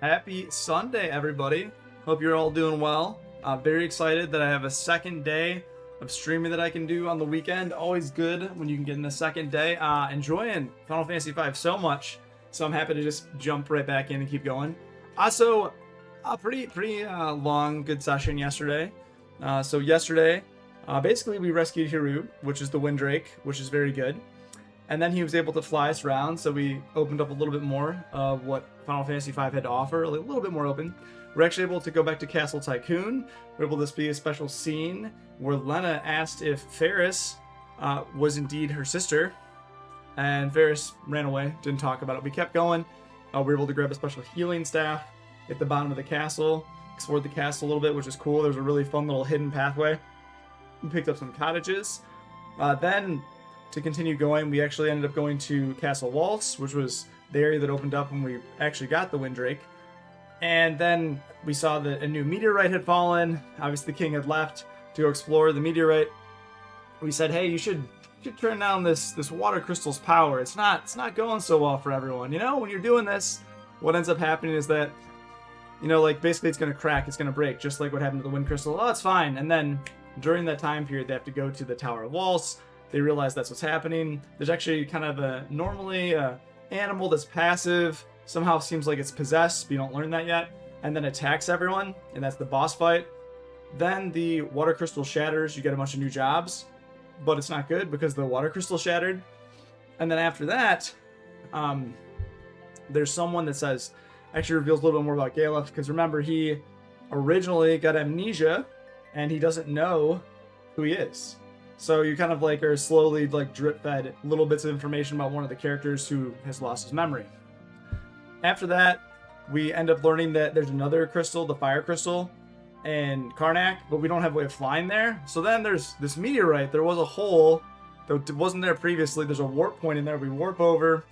Happy Sunday, everybody. Hope you're all doing well. Very excited that I have a second day of streaming that I can do on the weekend. Always good when you can get in a second day. Enjoying Final Fantasy V so much, so I'm happy to just jump right back in and keep going. Also, a pretty long, good session yesterday. So yesterday, basically we rescued Hiru, which is the Windrake, which is very good. And then he was able to fly us around, so we opened up a little bit more of what Final Fantasy V had to offer, a little bit more open. We're actually able to go back to Castle Tycoon. We're able to see a special scene where Lena asked if Ferris was indeed her sister, and Ferris ran away, didn't talk about it. We kept going. We were able to grab a special healing staff at the bottom of the castle, explored the castle a little bit, which is cool. There's a really fun little hidden pathway. We picked up some cottages. Then, to continue going, we actually ended up going to Castle Waltz, which was the area that opened up when we actually got the Windrake. And then we saw that a new meteorite had fallen. Obviously, the king had left to go explore the meteorite. We said, hey, you should turn down this water crystal's power. It's not going so well for everyone. You know, when you're doing this, what ends up happening is that, you know, like, basically it's going to crack, it's going to break, just like what happened to the wind crystal. Oh, it's fine. And then during that time period, they have to go to the Tower of Waltz. They realize that's what's happening. There's actually kind of a normally animal that's passive, somehow seems like it's possessed, but you don't learn that yet, and then attacks everyone, and that's the boss fight. Then the water crystal shatters, you get a bunch of new jobs, but it's not good because the water crystal shattered. And then after that, there's someone that actually reveals a little bit more about Galuf, because remember, he originally got amnesia, and he doesn't know who he is. So you kind of like are slowly like drip fed little bits of information about one of the characters who has lost his memory. After that, we end up learning that there's another crystal, the fire crystal, in Karnak, but we don't have a way of flying there. So then there's this meteorite. There was a hole that wasn't there previously. There's a warp point in there. We warp over.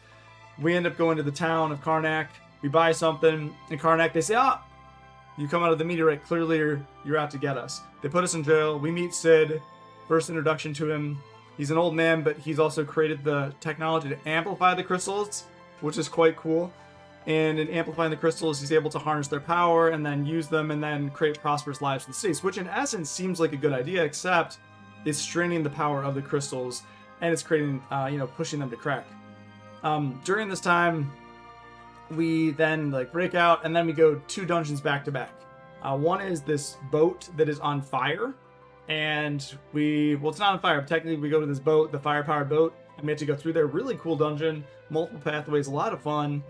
We end up going to the town of Karnak. We buy something in Karnak. They say, you come out of the meteorite. Clearly you're out to get us. They put us in jail. We meet Sid. First introduction to him. He's an old man, but he's also created the technology to amplify the crystals, which is quite cool. And in amplifying the crystals, he's able to harness their power and then use them and then create prosperous lives for the cities, which in essence seems like a good idea, except it's straining the power of the crystals and it's creating, pushing them to crack. During this time, we then break out and then we go 2 dungeons back to back. One is this boat that is on fire. And it's not on fire, but technically we go to this boat, the fire-powered boat, and we have to go through there. Really cool dungeon, multiple pathways, a lot of fun.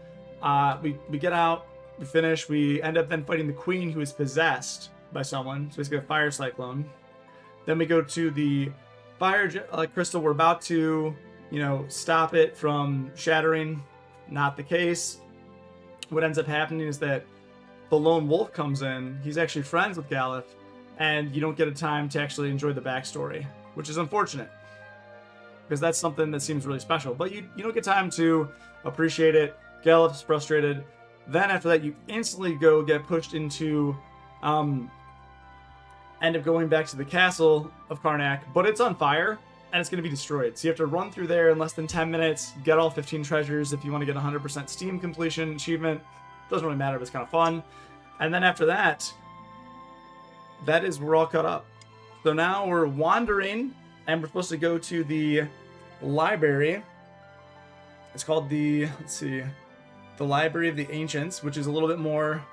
We get out, we finish, we end up then fighting the queen who is possessed by someone, so basically a fire cyclone. Then we go to the fire crystal. We're about to, stop it from shattering. Not the case. What ends up happening is that the lone wolf comes in. He's actually friends with Galuf. And you don't get a time to actually enjoy the backstory, which is unfortunate, because that's something that seems really special. But you don't get time to appreciate it. Galuf's frustrated. Then after that, you instantly get pushed into, end up going back to the castle of Karnak, but it's on fire, and it's going to be destroyed. So you have to run through there in less than 10 minutes, get all 15 treasures if you want to get 100% Steam completion achievement. Doesn't really matter, but it's kind of fun. And then after that we're all caught up. So now we're wandering, and we're supposed to go to the library. It's called the Library of the Ancients, which is a little bit more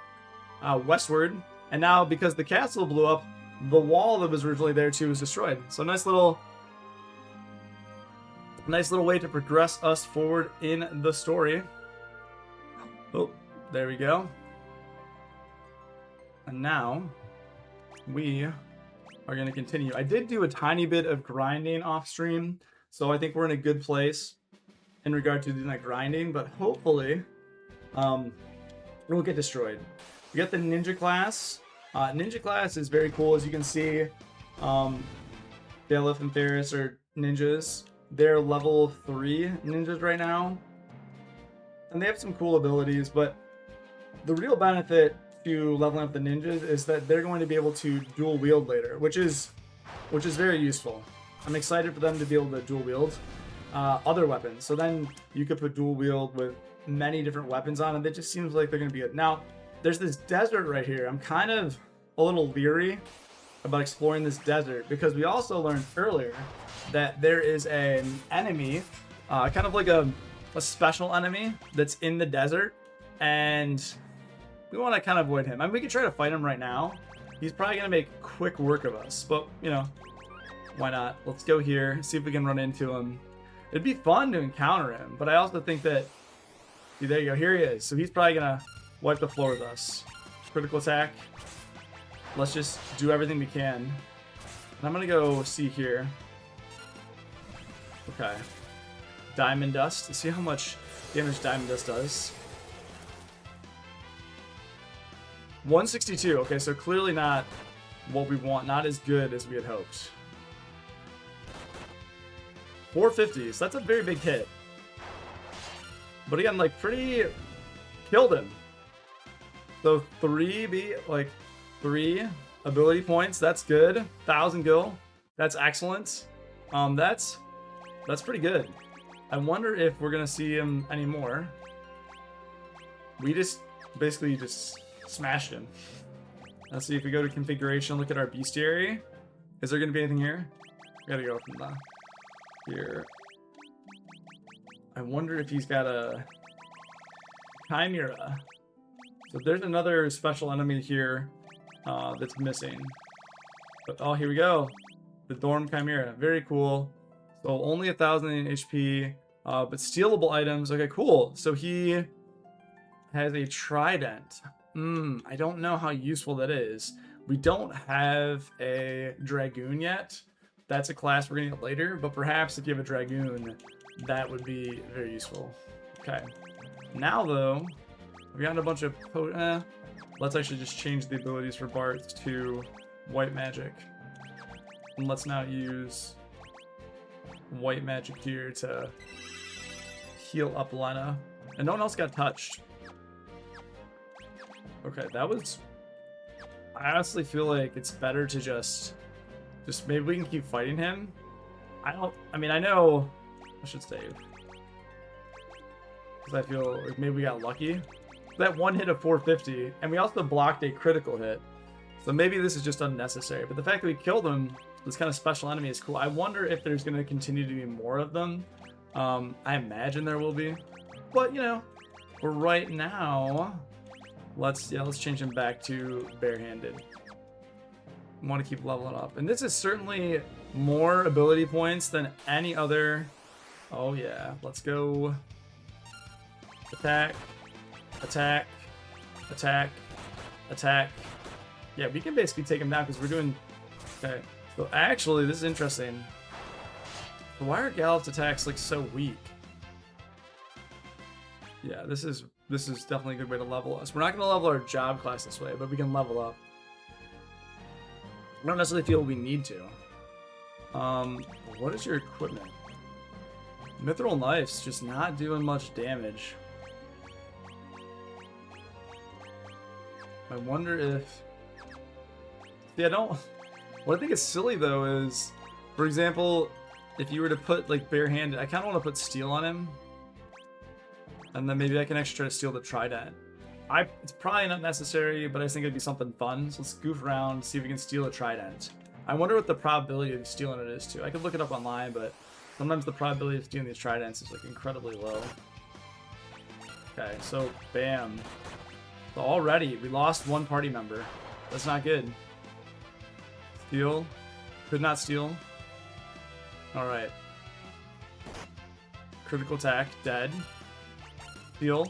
westward. And now, because the castle blew up, the wall that was originally there too was destroyed. So nice little way to progress us forward in the story. Oh, there we go. And now we are going to continue. I did do a tiny bit of grinding off stream, so I think we're in a good place in regard to doing that grinding, but hopefully it won't get destroyed. We got the ninja class. Ninja class is very cool. As you can see, Galuf and Ferris are ninjas. They're level 3 ninjas right now, and they have some cool abilities, but the real benefit to leveling up the ninjas is that they're going to be able to dual wield later, which is very useful. I'm excited for them to be able to dual wield other weapons. So then you could put dual wield with many different weapons on, and it just seems like they're going to be good. Now, there's this desert right here. I'm kind of a little leery about exploring this desert because we also learned earlier that there is an enemy, kind of like a special enemy that's in the desert, and we want to kind of avoid him. I mean, we could try to fight him right now. He's probably going to make quick work of us, but, you know, why not? Let's go here, see if we can run into him. It'd be fun to encounter him, but I also think that... See, there you go. Here he is. So he's probably going to wipe the floor with us. Critical attack. Let's just do everything we can. And I'm going to go see here. Okay. Diamond Dust. Let's see how much damage Diamond Dust does. 162. Okay, so clearly not what we want. Not as good as we had hoped. 450. So that's a very big hit. But again, like, pretty... Killed him. So 3 ability points. That's good. 1,000 gil. That's excellent. That's pretty good. I wonder if we're gonna see him anymore. We just basically just smashed him. Let's see if we go to configuration, look at our bestiary. Is there gonna be anything here? We gotta go from the here. I wonder if he's got a Chimera. So there's another special enemy here that's missing. But, oh, here we go. The Dorm Chimera. Very cool. So only 1,000 in HP, but stealable items. Okay, cool. So he has a trident. I don't know how useful that is. We don't have a Dragoon yet. That's a class we're going to get later, but perhaps if you have a Dragoon, that would be very useful. Okay. Now, though, we got a bunch of... let's actually just change the abilities for Bart's to White Magic. And let's now use White Magic here to heal up Lena. And no one else got touched. Okay, that was... I honestly feel like it's better to just maybe we can keep fighting him. I mean, I know I should save. Because I feel like maybe we got lucky. That one hit of 450, and we also blocked a critical hit. So maybe this is just unnecessary. But the fact that we killed him, this kind of special enemy, is cool. I wonder if there's going to continue to be more of them. I imagine there will be. But, you know, for right now, let's change him back to barehanded. I want to keep leveling up. And this is certainly more ability points than any other. Oh, yeah. Let's go. Attack. Attack. Attack. Attack. Yeah, we can basically take him down because we're doing... Okay. So actually, this is interesting. Why are Gallup's attacks like so weak? Yeah, this is definitely a good way to level us. We're not going to level our job class this way, but we can level up. I don't necessarily feel we need to. What is your equipment? Mithril Knife's just not doing much damage. I wonder if... See, what I think is silly, though, is... For example, if you were to put, like, barehanded... I kind of want to put steel on him. And then maybe I can actually try to steal the trident. It's probably not necessary, but I just think it'd be something fun. So let's goof around, see if we can steal a trident. I wonder what the probability of stealing it is, too. I could look it up online, but sometimes the probability of stealing these tridents is, like, incredibly low. Okay, so, bam. So already, we lost one party member. That's not good. Steal. Could not steal. Alright. Critical attack, dead. Steal.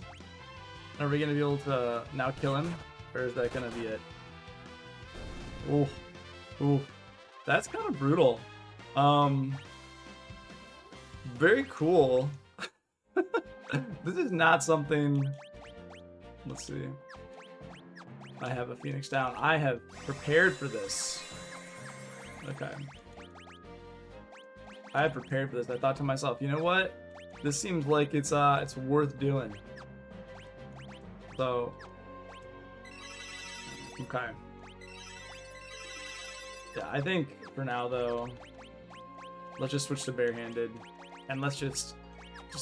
Are we going to be able to now kill him? Or is that going to be it? Ooh. Ooh. That's kind of brutal. Very cool. This is not something... Let's see. I have a Phoenix down. I have prepared for this. Okay. I had prepared for this. I thought to myself, you know what? This seems like it's worth doing. So, okay. Yeah, I think for now though, let's just switch to barehanded, and let's just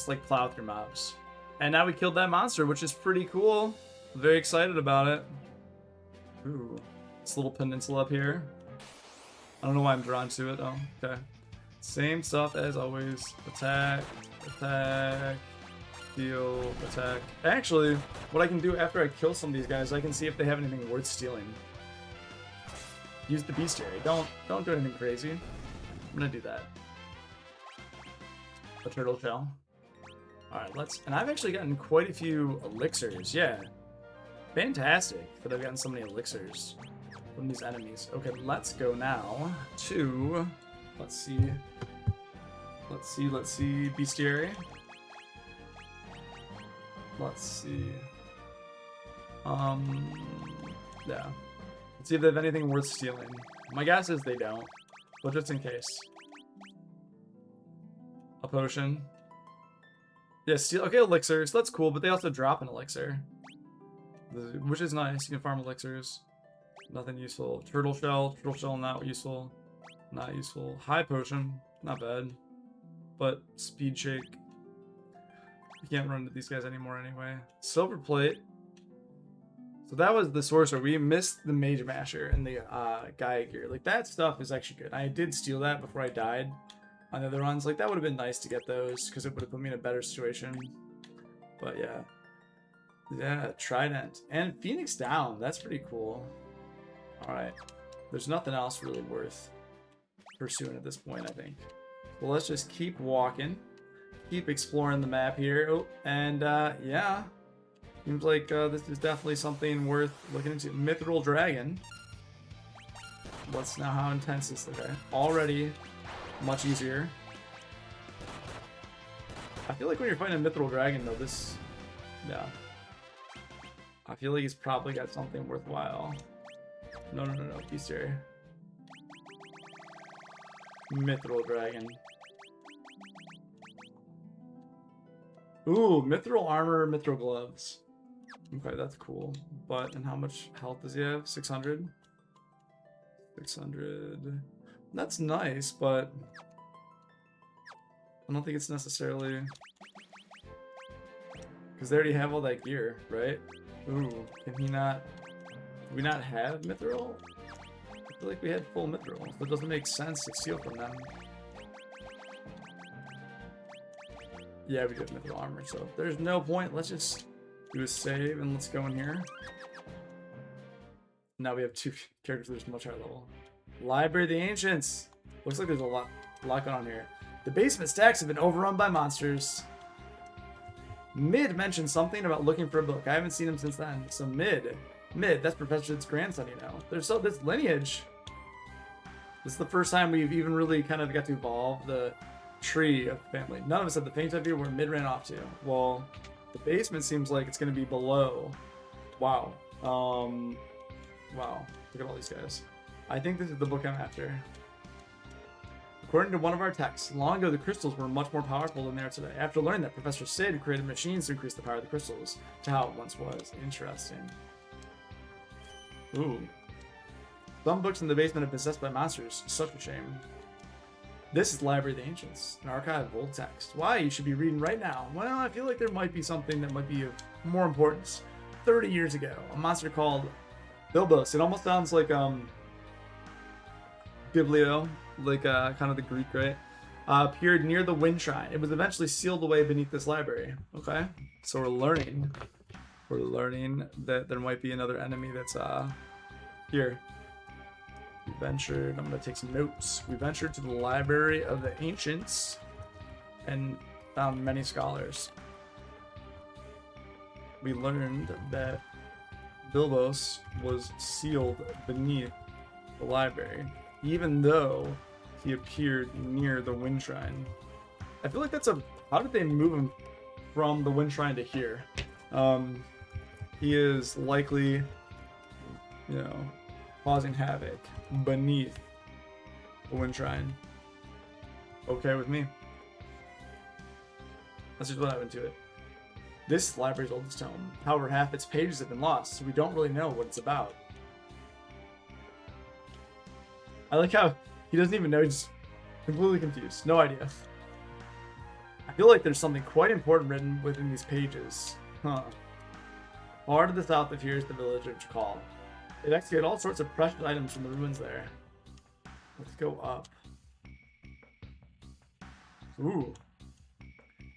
like plow through mobs. And now we killed that monster, which is pretty cool. Very excited about it. Ooh, this little peninsula up here. I don't know why I'm drawn to it. Oh, okay. Same stuff as always. Attack, attack, heal, attack. Actually, what I can do after I kill some of these guys, I can see if they have anything worth stealing. Use the bestiary. Don't do anything crazy. I'm gonna do that. A turtle shell. Alright, let's... And I've actually gotten quite a few elixirs. Yeah. Fantastic that I've gotten so many elixirs from these enemies. Okay, let's go now to... Let's see. Bestiary. Let's see. Yeah. Let's see if they have anything worth stealing. My guess is they don't, but just in case. A potion. Yeah, steal. Okay, elixirs. That's cool, but they also drop an elixir, which is nice. You can farm elixirs. Nothing useful. Turtle shell. Turtle shell not useful. Not useful. High potion. Not bad. But speed shake. You can't run into these guys anymore anyway. Silver plate. So that was the sorcerer. We missed the mage masher and the Gaia gear. Like, that stuff is actually good. I did steal that before I died on the other runs. Like, that would have been nice to get those because it would have put me in a better situation. But yeah. Yeah, Trident. And Phoenix Down. That's pretty cool. Alright. There's nothing else really worth pursuing at this point, I think. Well, let's just keep walking. Keep exploring the map here. Oh, and yeah. Seems like this is definitely something worth looking into. Mithril Dragon. Let's know how intense this is. Okay. Already much easier. I feel like when you're fighting a Mithril Dragon, though, this... Yeah. I feel like he's probably got something worthwhile. No. Bestiary. Mithril Dragon. Ooh, Mithril Armor, Mithril Gloves. Okay, that's cool. But, and how much health does he have? 600? 600. That's nice, but I don't think it's necessarily... Because they already have all that gear, right? Ooh, can he not... Do we not have Mithril? I feel like we had full Mithril. So it doesn't make sense to steal from them. Yeah, we do have Mithril Armor, so there's no point. Let's just do a save and let's go in here. Now we have two characters that are much higher level. Library of the Ancients. Looks like there's a lot going on here. The basement stacks have been overrun by monsters. Mid mentioned something about looking for a book. I haven't seen him since then. So Mid, that's Professor Sid's grandson, you know. There's so this lineage. This is the first time we've even really kind of got to evolve the tree of family. None of us had the paint idea where Mid ran off to. Well, the basement seems like it's going to be below. Wow. Wow. Look at all these guys. I think this is the book I'm after. According to one of our texts, long ago the crystals were much more powerful than they are today. After learning that, Professor Sid created machines to increase the power of the crystals to how it once was. Interesting. Ooh. Some books in the basement are possessed by monsters. Such a shame. This is Library of the Ancients, an archive of old text. Why? You should be reading right now. Well, I feel like there might be something that might be of more importance. 30 years ago, a monster called Bilbos. It almost sounds like Biblio, like kind of the Greek, right? Appeared near the Wind Shrine. It was eventually sealed away beneath this library. Okay, so we're learning that there might be another enemy that's here. We ventured. I'm gonna take some notes. We ventured to the Library of the Ancients and found many scholars. We learned that Bilbos was sealed beneath the library, even though he appeared near the Wind Shrine. I feel like that's a... How did they move him from the Wind Shrine to here? He is likely, you know, causing havoc beneath the Wind Shrine. Okay with me. That's just what happened to it. This library's oldest tome. However, half its pages have been lost, so we don't really know what it's about. I like how he doesn't even know, he's completely confused. No idea. I feel like there's something quite important written within these pages. Huh. Far to the south of here is the village of Chakal. They've excavated all sorts of precious items from the ruins there. Let's go up. Ooh.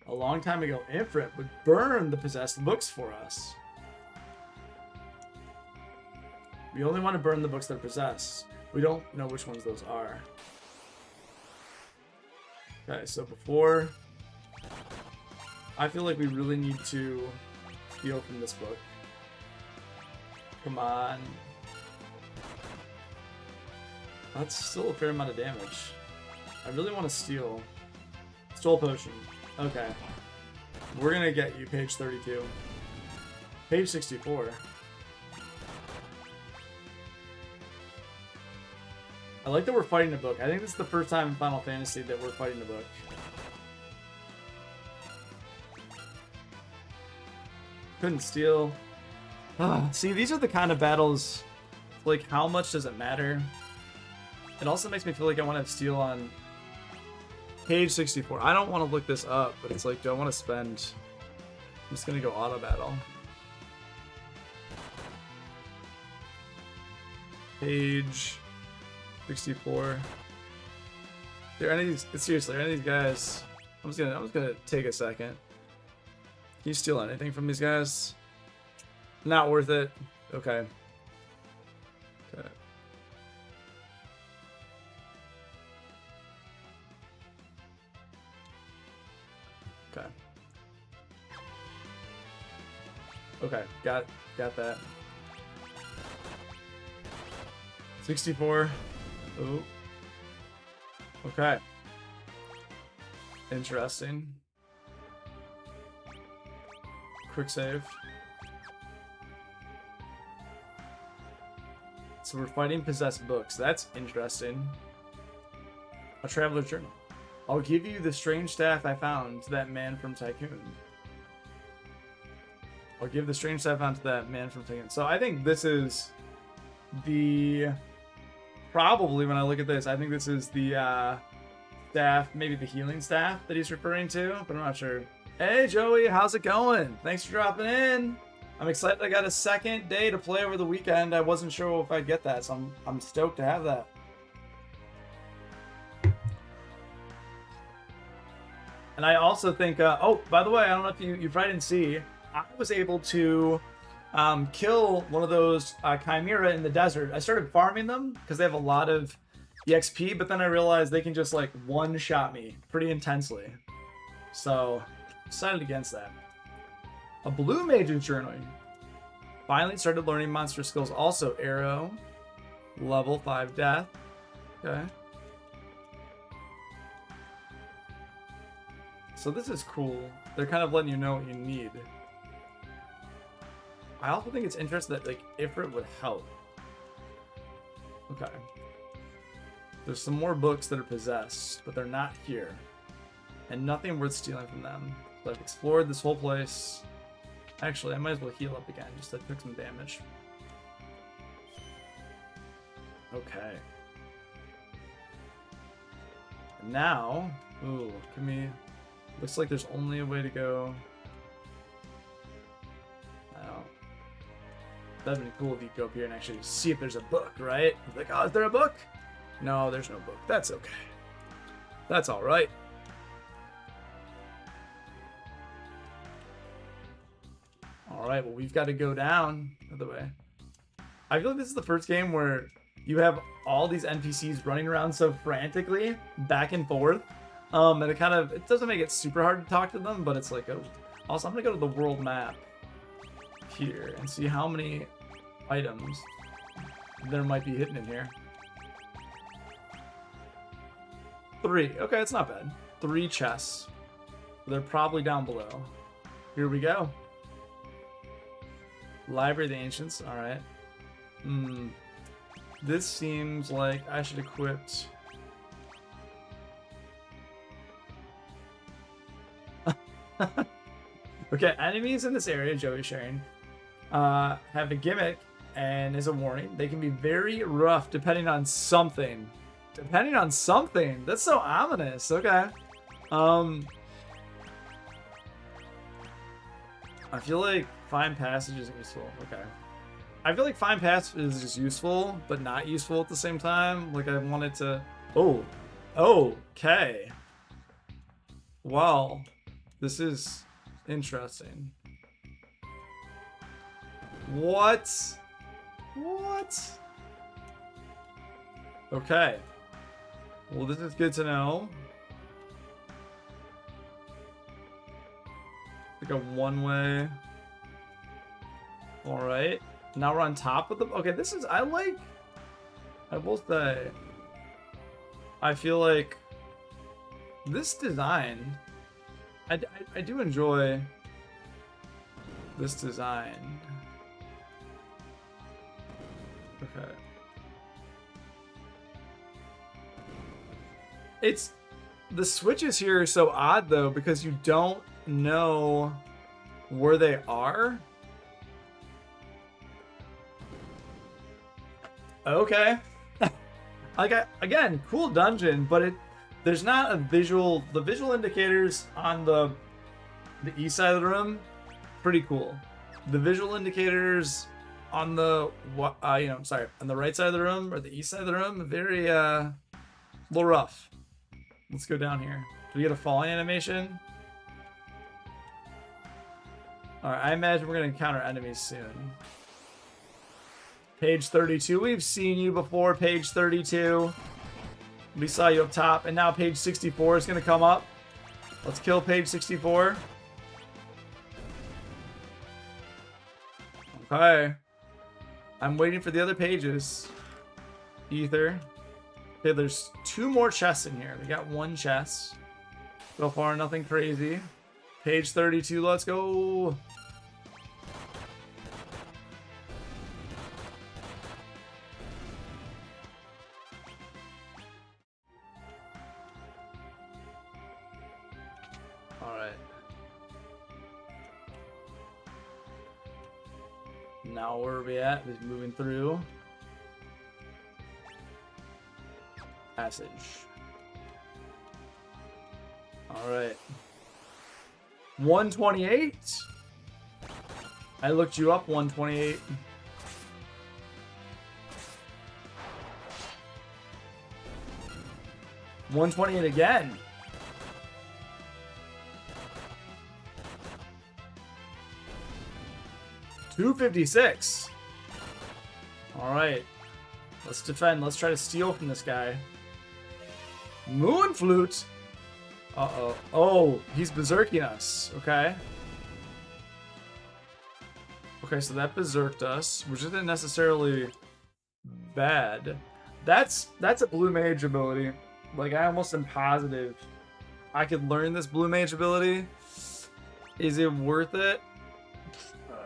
A long time ago, Ifrit would burn the possessed books for us. We only want to burn the books that are possessed. We don't know which ones those are. Okay, so before... I feel like we really need to steal from this book. Come on. That's still a fair amount of damage. I really want to steal. Stole potion. Okay. We're gonna get you, page 32. Page 64. I like that we're fighting a book. I think this is the first time in Final Fantasy that we're fighting a book. Couldn't steal. See, these are the kind of battles, like, how much does it matter? It also makes me feel like I want to steal on page 64. I don't want to look this up, but it's like, do I want to spend... I'm just going to go auto battle. Page 64. There any of these, seriously, are any of these guys... I'm just gonna take a second. Can you steal anything from these guys? Not worth it. Okay. Okay. Okay. Okay. Got that. 64. Ooh. Okay. Interesting. Quick save. So we're fighting possessed books. That's interesting. A traveler's journal. I'll give you the strange staff I found to that man from Tycoon. I'll give the strange staff I found to that man from Tycoon. So I think this is the... Probably, when I look at this, I think this is the staff, maybe the healing staff that he's referring to, but I'm not sure. Hey, Joey, how's it going? Thanks for dropping in. I'm excited I got a second day to play over the weekend. I wasn't sure if I'd get that, so I'm stoked to have that. And I also think, oh, by the way, I don't know if you probably didn't see, I was able to kill one of those Chimera in the desert. I started farming them because they have a lot of EXP, but then I realized they can just like one-shot me pretty intensely. So, decided against that. A blue mage's journal. Finally started learning monster skills. Also, arrow, level 5 death. Okay. So this is cool. They're kind of letting you know what you need. I also think it's interesting that, like, Ifrit would help. Okay. There's some more books that are possessed, but they're not here. And nothing worth stealing from them. So I've explored this whole place. Actually, I might as well heal up again, just to took some damage. Okay. And now, ooh, give me... Looks like there's only a way to go... That'd be cool if you go up here and actually see if there's a book, right? Like, oh, is there a book? No, there's no book. That's okay. That's all right. All right, well, we've got to go down the other way. I feel like this is the first game where you have all these NPCs running around so frantically, back and forth. And it doesn't make it super hard to talk to them, but it's like, also, I'm going to go to the world map here and see how many items there might be hidden in here. 3. Okay, that's not bad. 3 chests. They're probably down below. Here we go. Library of the Ancients. Alright. This seems like I should equip... Okay, enemies in this area, Joey sharing, have a gimmick and as a warning, they can be very rough depending on something. Depending on something? That's so ominous. Okay. I feel like Find Passage isn't useful. Okay. I feel like Find Passage is just useful, but not useful at the same time. Like, I wanted to... Oh. Okay. Well, this is interesting. What? What? Okay. Well, this is good to know. Like a one-way. All right. Now we're on top of the... Okay, this is... I will say... I feel like... This design... I do enjoy... this design. Okay. It's... The switches here are so odd, though, because you don't know where they are. Okay. Like, again, cool dungeon, but there's not a visual... The visual indicators on the east side of the room, pretty cool. The visual indicators on the on the right side of the room or the east side of the room, very a little rough. Let's go down here. Do we get a falling animation? All right, I imagine we're gonna encounter enemies soon. Page 32. We've seen you before, page 32. We saw you up top, and now page 64 is gonna come up. Let's kill page 64. Okay. I'm waiting for the other pages. Ether. Okay, there's 2 more chests in here. We got 1 chest. So far, nothing crazy. Page 32, let's go. Alright. Now where are we at? Just moving through. Passage. Alright. 128? I looked you up, 128. $128 again. $256. Alright. Let's defend. Let's try to steal from this guy. Moon Flute? Uh-oh. Oh, he's berserking us. Okay. Okay, so that berserked us, which isn't necessarily bad. That's a blue mage ability. Like, I almost am positive I could learn this blue mage ability. Is it worth it?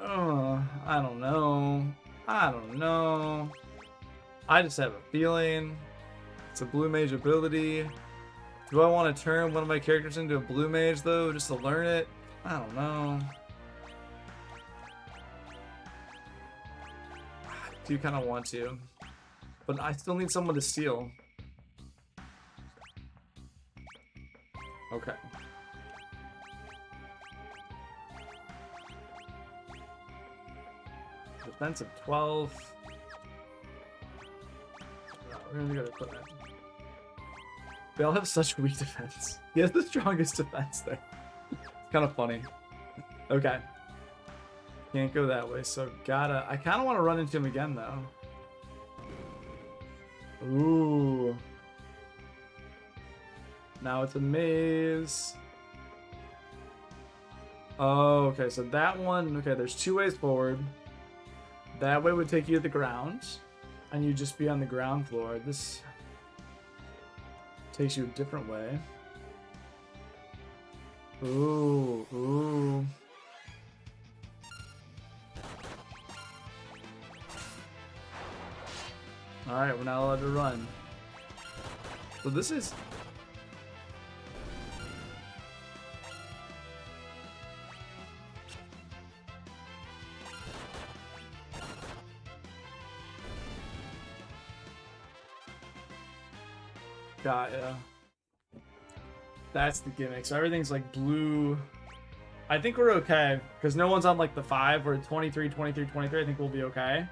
I don't know. I don't know. I just have a feeling it's a blue mage ability. Do I want to turn one of my characters into a blue mage, though, just to learn it? I don't know. I do kind of want to. But I still need someone to steal. Okay. Defense of 12. No, we're gonna go to equipment. They all have such weak defense. He has the strongest defense there. It's kind of funny. Okay. Can't go that way, so gotta... I kind of want to run into him again, though. Ooh. Now it's a maze. Oh, okay, so that one... Okay, there's 2 ways forward. That way would take you to the ground. And you'd just be on the ground floor. This takes you a different way. Ooh, ooh. Alright, we're not allowed to run. So this is... Got ya. That's the gimmick. So everything's like blue I think we're okay because no one's on like the 5. We're 23, 23, 23. I think we'll be okay.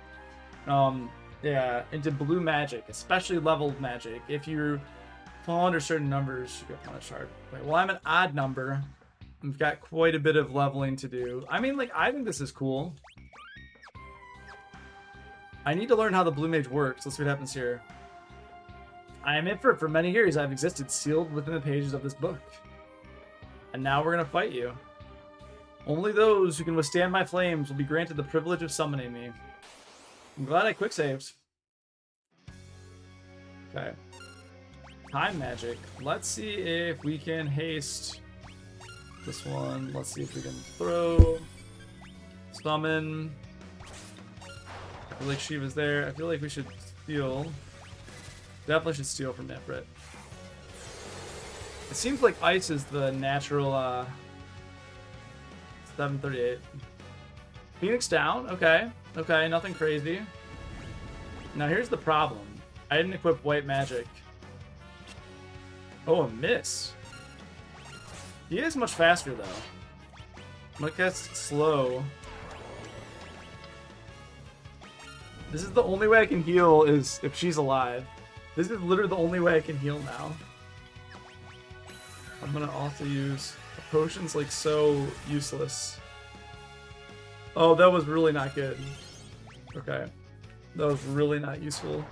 Yeah, into blue magic, especially leveled magic. If you fall under certain numbers, you get punished hard. Wait, well, I'm an odd number. We've got quite a bit of leveling to do. I mean, like, I think this is cool. I need to learn how the blue mage works. Let's see what happens here. I am Ifrit. For many years, I've existed sealed within the pages of this book. And now we're going to fight you. Only those who can withstand my flames will be granted the privilege of summoning me. I'm glad I quick saved. Okay. Time magic. Let's see if we can haste this one. Let's see if we can throw. Summon. I feel like Shiva's there. I feel like we should steal. Definitely should steal from Ifrit. It seems like ice is the natural 738. Phoenix down. Okay. Okay, nothing crazy. Now here's the problem. I didn't equip white magic. Oh, a miss. He is much faster though. Like that's slow. This is the only way I can heal is if she's alive. This is literally the only way I can heal now. I'm gonna also use potions like so useless. Oh, that was really not good. Okay. That was really not useful.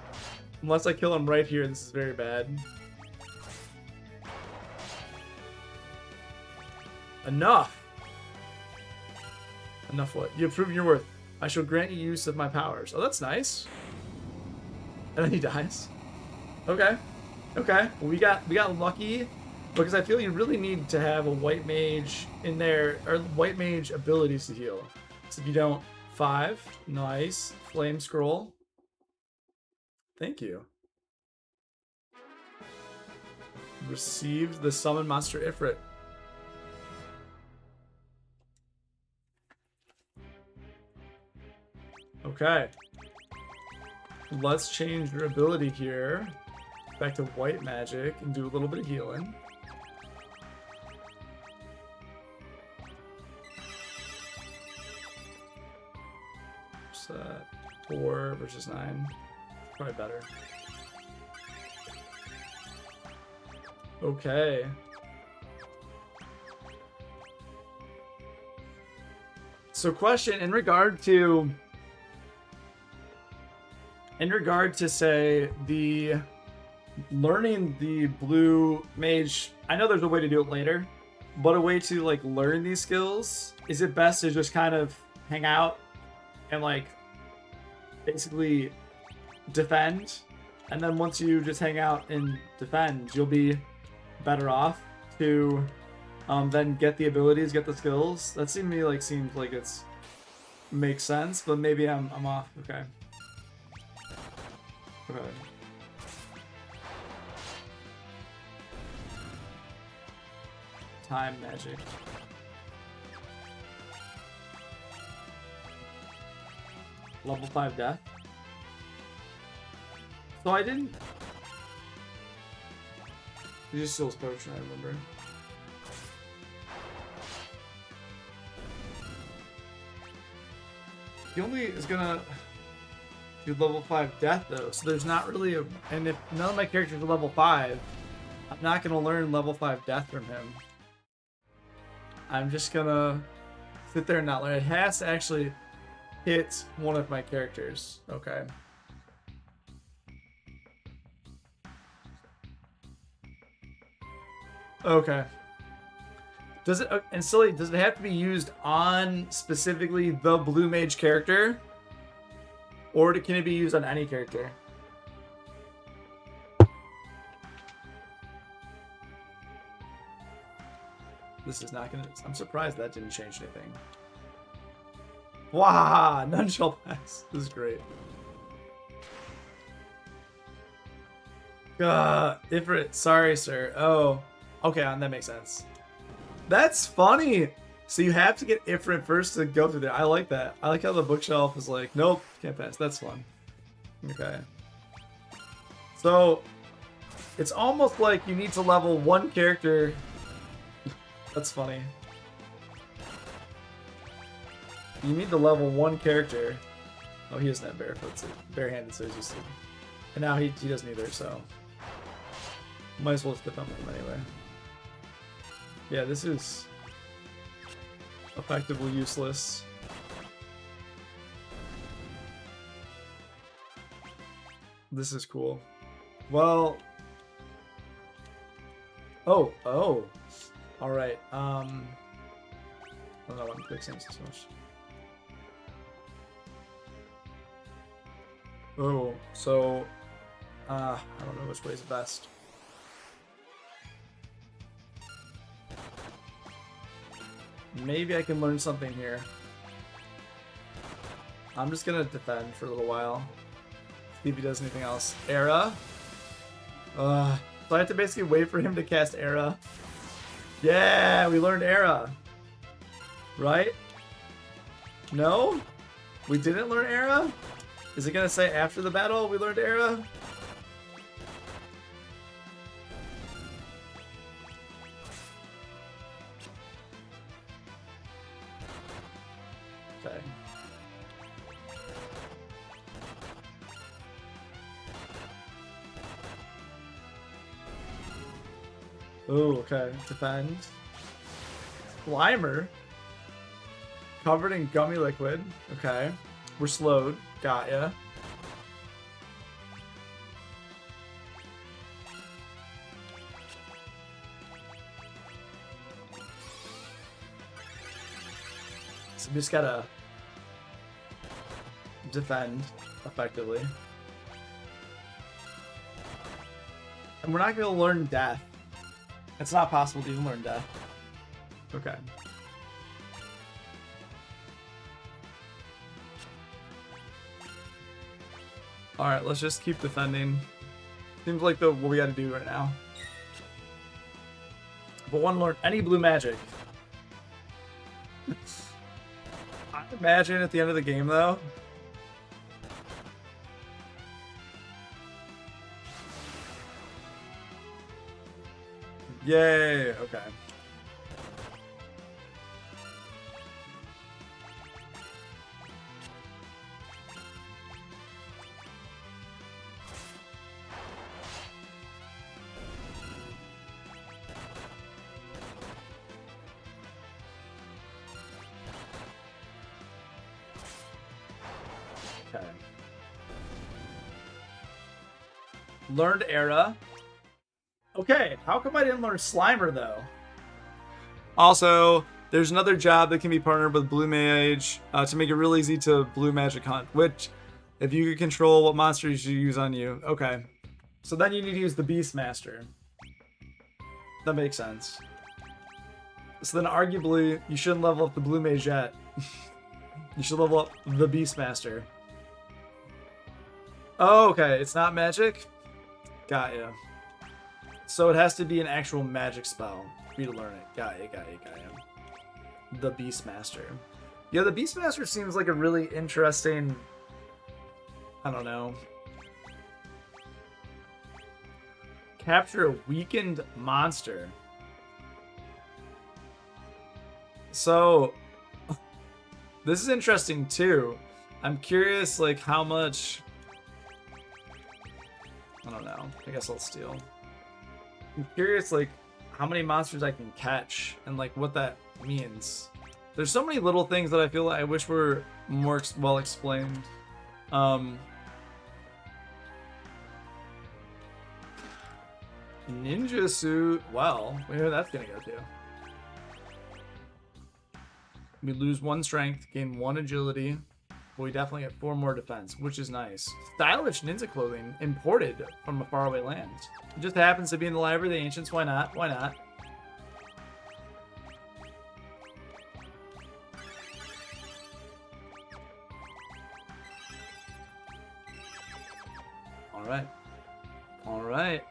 Unless I kill him right here, this is very bad. Enough! Enough what? You have proven your worth. I shall grant you use of my powers. Oh, that's nice. And then he dies. Okay. Okay. Well, we got lucky because I feel you really need to have a white mage in there, or white mage abilities to heal. So if you don't, 5. Nice. Flame scroll. Thank you. Received the summon monster Ifrit. Okay. Let's change your ability here. Back to white magic and do a little bit of healing. Set 4 versus 9. Probably better. Okay. So question in regard to say the learning the blue mage, I know there's a way to do it later, but a way to like learn these skills, is it best to just kind of hang out and like basically defend, and then once you just hang out and defend, you'll be better off to then get the abilities, get the skills? That seems like it's makes sense, but maybe I'm off. Okay. Okay. Time magic. Level 5 death. So I didn't. You just steals potion, I remember. He only is gonna do level 5 death though, so there's not really a. And if none of my characters are level 5, I'm not gonna learn level 5 death from him. I'm just gonna sit there and not learn. It has to actually hit one of my characters. Okay. Okay. Does it, and silly, does it have to be used on specifically the blue mage character? Or can it be used on any character? This is not gonna, I'm surprised that didn't change anything. Wow, none shall pass. This is great. Ifrit, sorry, sir. Oh, okay, that makes sense. That's funny. So you have to get Ifrit first to go through there. I like that. I like how the bookshelf is like, nope, can't pass. That's fun. Okay. So it's almost like you need to level one character. That's funny. You need the level 1 character. Oh, he doesn't have barehanded, so he's just... And now he doesn't either, so... Might as well just defend him anyway. Yeah, this is... effectively useless. This is cool. Well... Oh. Alright, I don't know why I'm fixing so much. Oh, so... I don't know which way is best. Maybe I can learn something here. I'm just gonna defend for a little while. See if he does anything else. Era? So I have to basically wait for him to cast Era. Yeah, we learned Era. Right? No? We didn't learn Era? Is it gonna say after the battle we learned Era? Okay. Oh, okay. Defend. Slimer. Covered in gummy liquid. Okay. We're slowed. Got ya. So we just gotta defend effectively. And we're not gonna learn death. It's not possible to even learn death. Okay. Alright, let's just keep defending. Seems like what we gotta do right now. But one learn any blue magic. I imagine at the end of the game though. Yay, okay. Okay. Learned Era. Okay, how come I didn't learn Slimer, though? Also, there's another job that can be partnered with Blue Mage to make it real easy to Blue Magic Hunt, which, if you could control what monsters you use on you. Okay. So then you need to use the Beastmaster. That makes sense. So then arguably, you shouldn't level up the Blue Mage yet. You should level up the Beastmaster. Oh, okay. It's not magic? Got ya. So it has to be an actual magic spell for you to learn it. Got ya. The Beastmaster. Yeah, the Beastmaster seems like a really interesting... I don't know. Capture a weakened monster. So... This is interesting too. I'm curious, like, how much... I don't know. I guess I'll steal. I'm curious, like, how many monsters I can catch and, like, what that means. There's so many little things that I feel like I wish were more well explained. Ninja suit. Well, where that's gonna go to. We lose 1 strength, gain 1 agility. But we definitely get 4 more defense, which is nice. Stylish ninja clothing imported from a faraway land. It just happens to be in the Library of the Ancients. Why not? Why not? Alright. Alright.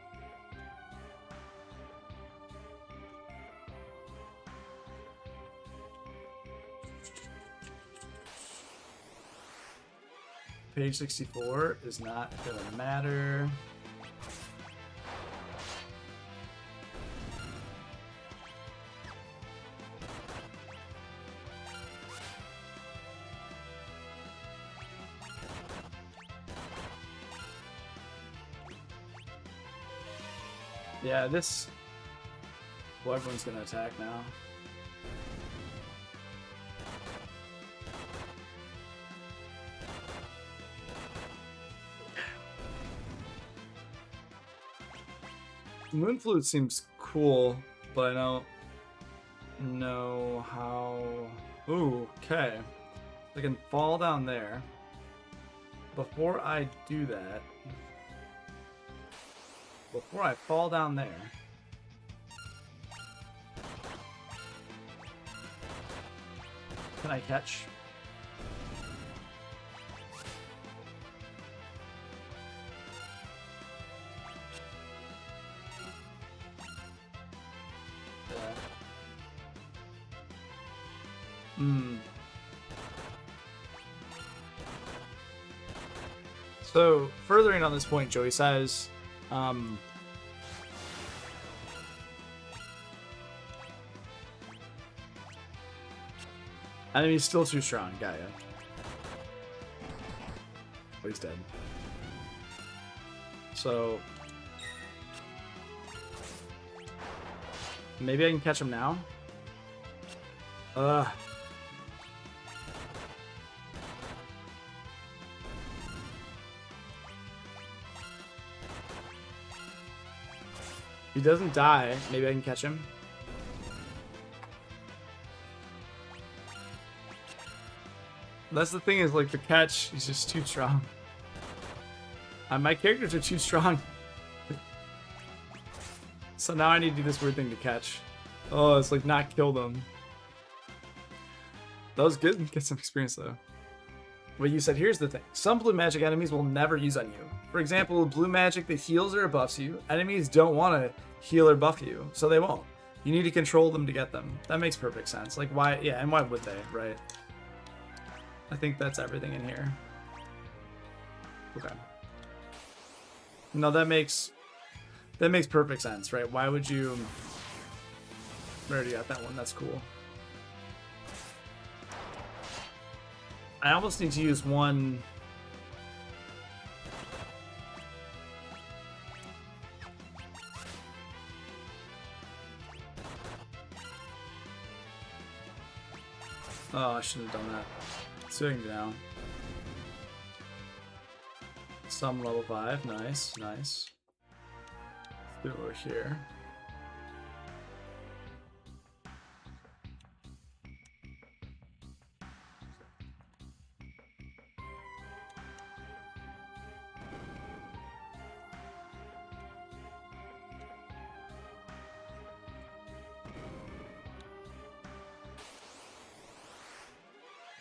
Page 64 is not gonna matter. Yeah, this... Well, everyone's gonna attack now. Moon Flute seems cool, but I don't know how... Ooh, okay. I can fall down there. Before I do that... Before I fall down there... Can I catch? So, furthering on this point, Joey says, enemy's still too strong, Gaia. Oh, he's dead. So, maybe I can catch him now? Ugh. If he doesn't die, maybe I can catch him. That's the thing, is like the catch is just too strong. My characters are too strong. So now I need to do this weird thing to catch. Oh, it's like not kill them. That was good. Get some experience though. But you said, here's the thing. Some blue magic enemies will never use on you. For example, blue magic that heals or buffs you. Enemies don't want to heal or buff you, so they won't. You need to control them to get them. That makes perfect sense. Like why, yeah, and why would they, right? I think that's everything in here. Okay. No, that makes perfect sense, right? Why would you... We already got that one. That's cool. I almost need to use one... Oh, I shouldn't have done that. Sitting down. Some level 5. Nice, nice. Let's do it over here.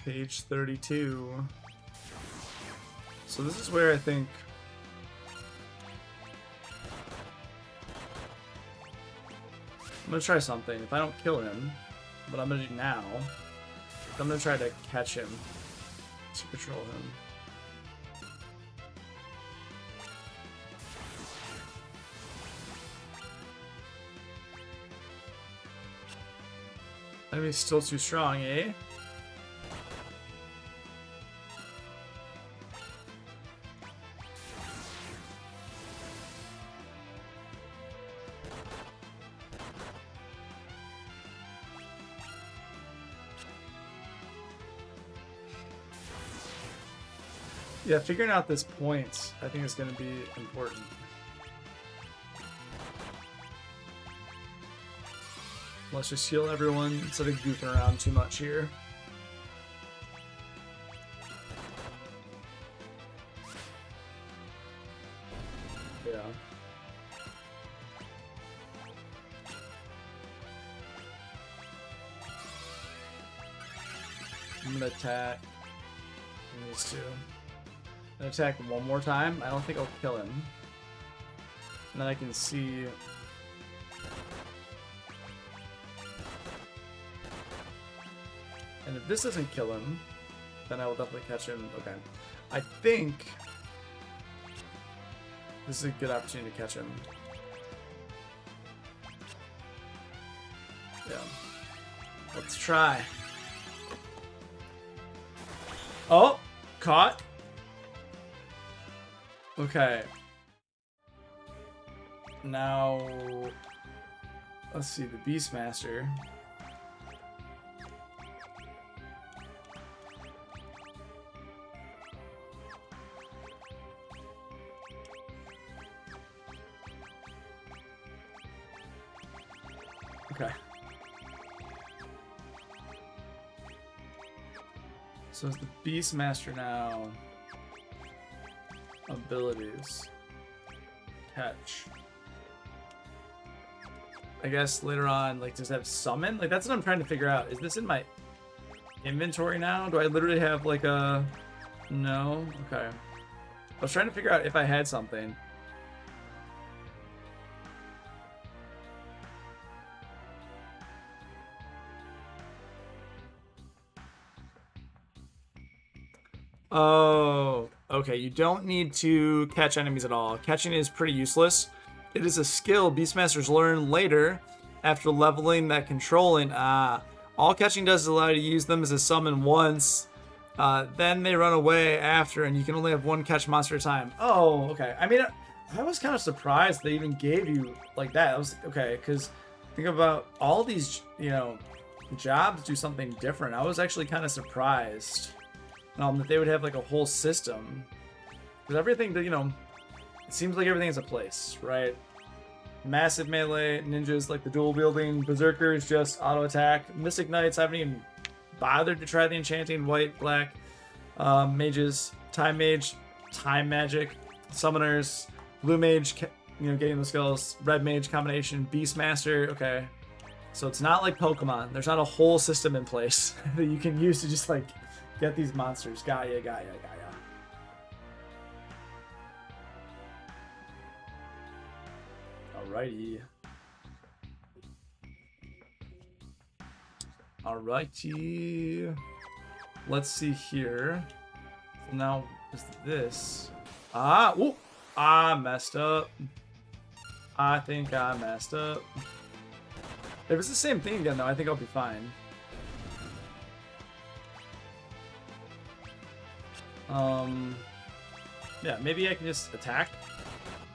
Page 32. So this is where I think... I'm gonna try something. If I don't kill him, what I'm gonna do now, I'm gonna try to catch him to control him. Enemy's still too strong, eh? Yeah, figuring out this point, I think, is going to be important. Let's just heal everyone instead of goofing around too much here. Yeah. I'm going to attack these two. Attack one more time. I don't think I'll kill him. And then I can see... And if this doesn't kill him, then I will definitely catch him. Okay. I think this is a good opportunity to catch him. Yeah. Let's try. Oh! Caught. Okay. Now, let's see, the Beastmaster. Okay. So it's the Beastmaster now. Abilities. Catch. I guess later on, like, does that have summon? Like, that's what I'm trying to figure out. Is this in my inventory now? Do I literally have, like, a... No? Okay. I was trying to figure out if I had something. Oh, okay. You don't need to catch enemies at all. Catching is pretty useless. It is a skill Beastmasters learn later after leveling that controlling. All catching does is allow you to use them as a summon once. Then they run away after, and you can only have one catch monster at a time. Oh, okay. I mean, I was kind of surprised they even gave you like that. I was okay, because think about all these, you know, jobs do something different. I was actually kind of surprised that they would have like a whole system, because everything that, you know, it seems like everything has a place, right? Massive melee, ninjas like the dual wielding, berserkers just auto attack, mystic knights haven't even bothered to try the enchanting, white, black, mages, time mage, time magic, summoners, blue mage, you know, getting the skills, red mage combination, beastmaster. Okay, so it's not like Pokemon. There's not a whole system in place that you can use to just like get these monsters. Got ya. Alrighty. Alrighty. Let's see here. So now is this. Ooh, I messed up. I think I messed up. If it's the same thing again, though, I think I'll be fine. Yeah, maybe I can just attack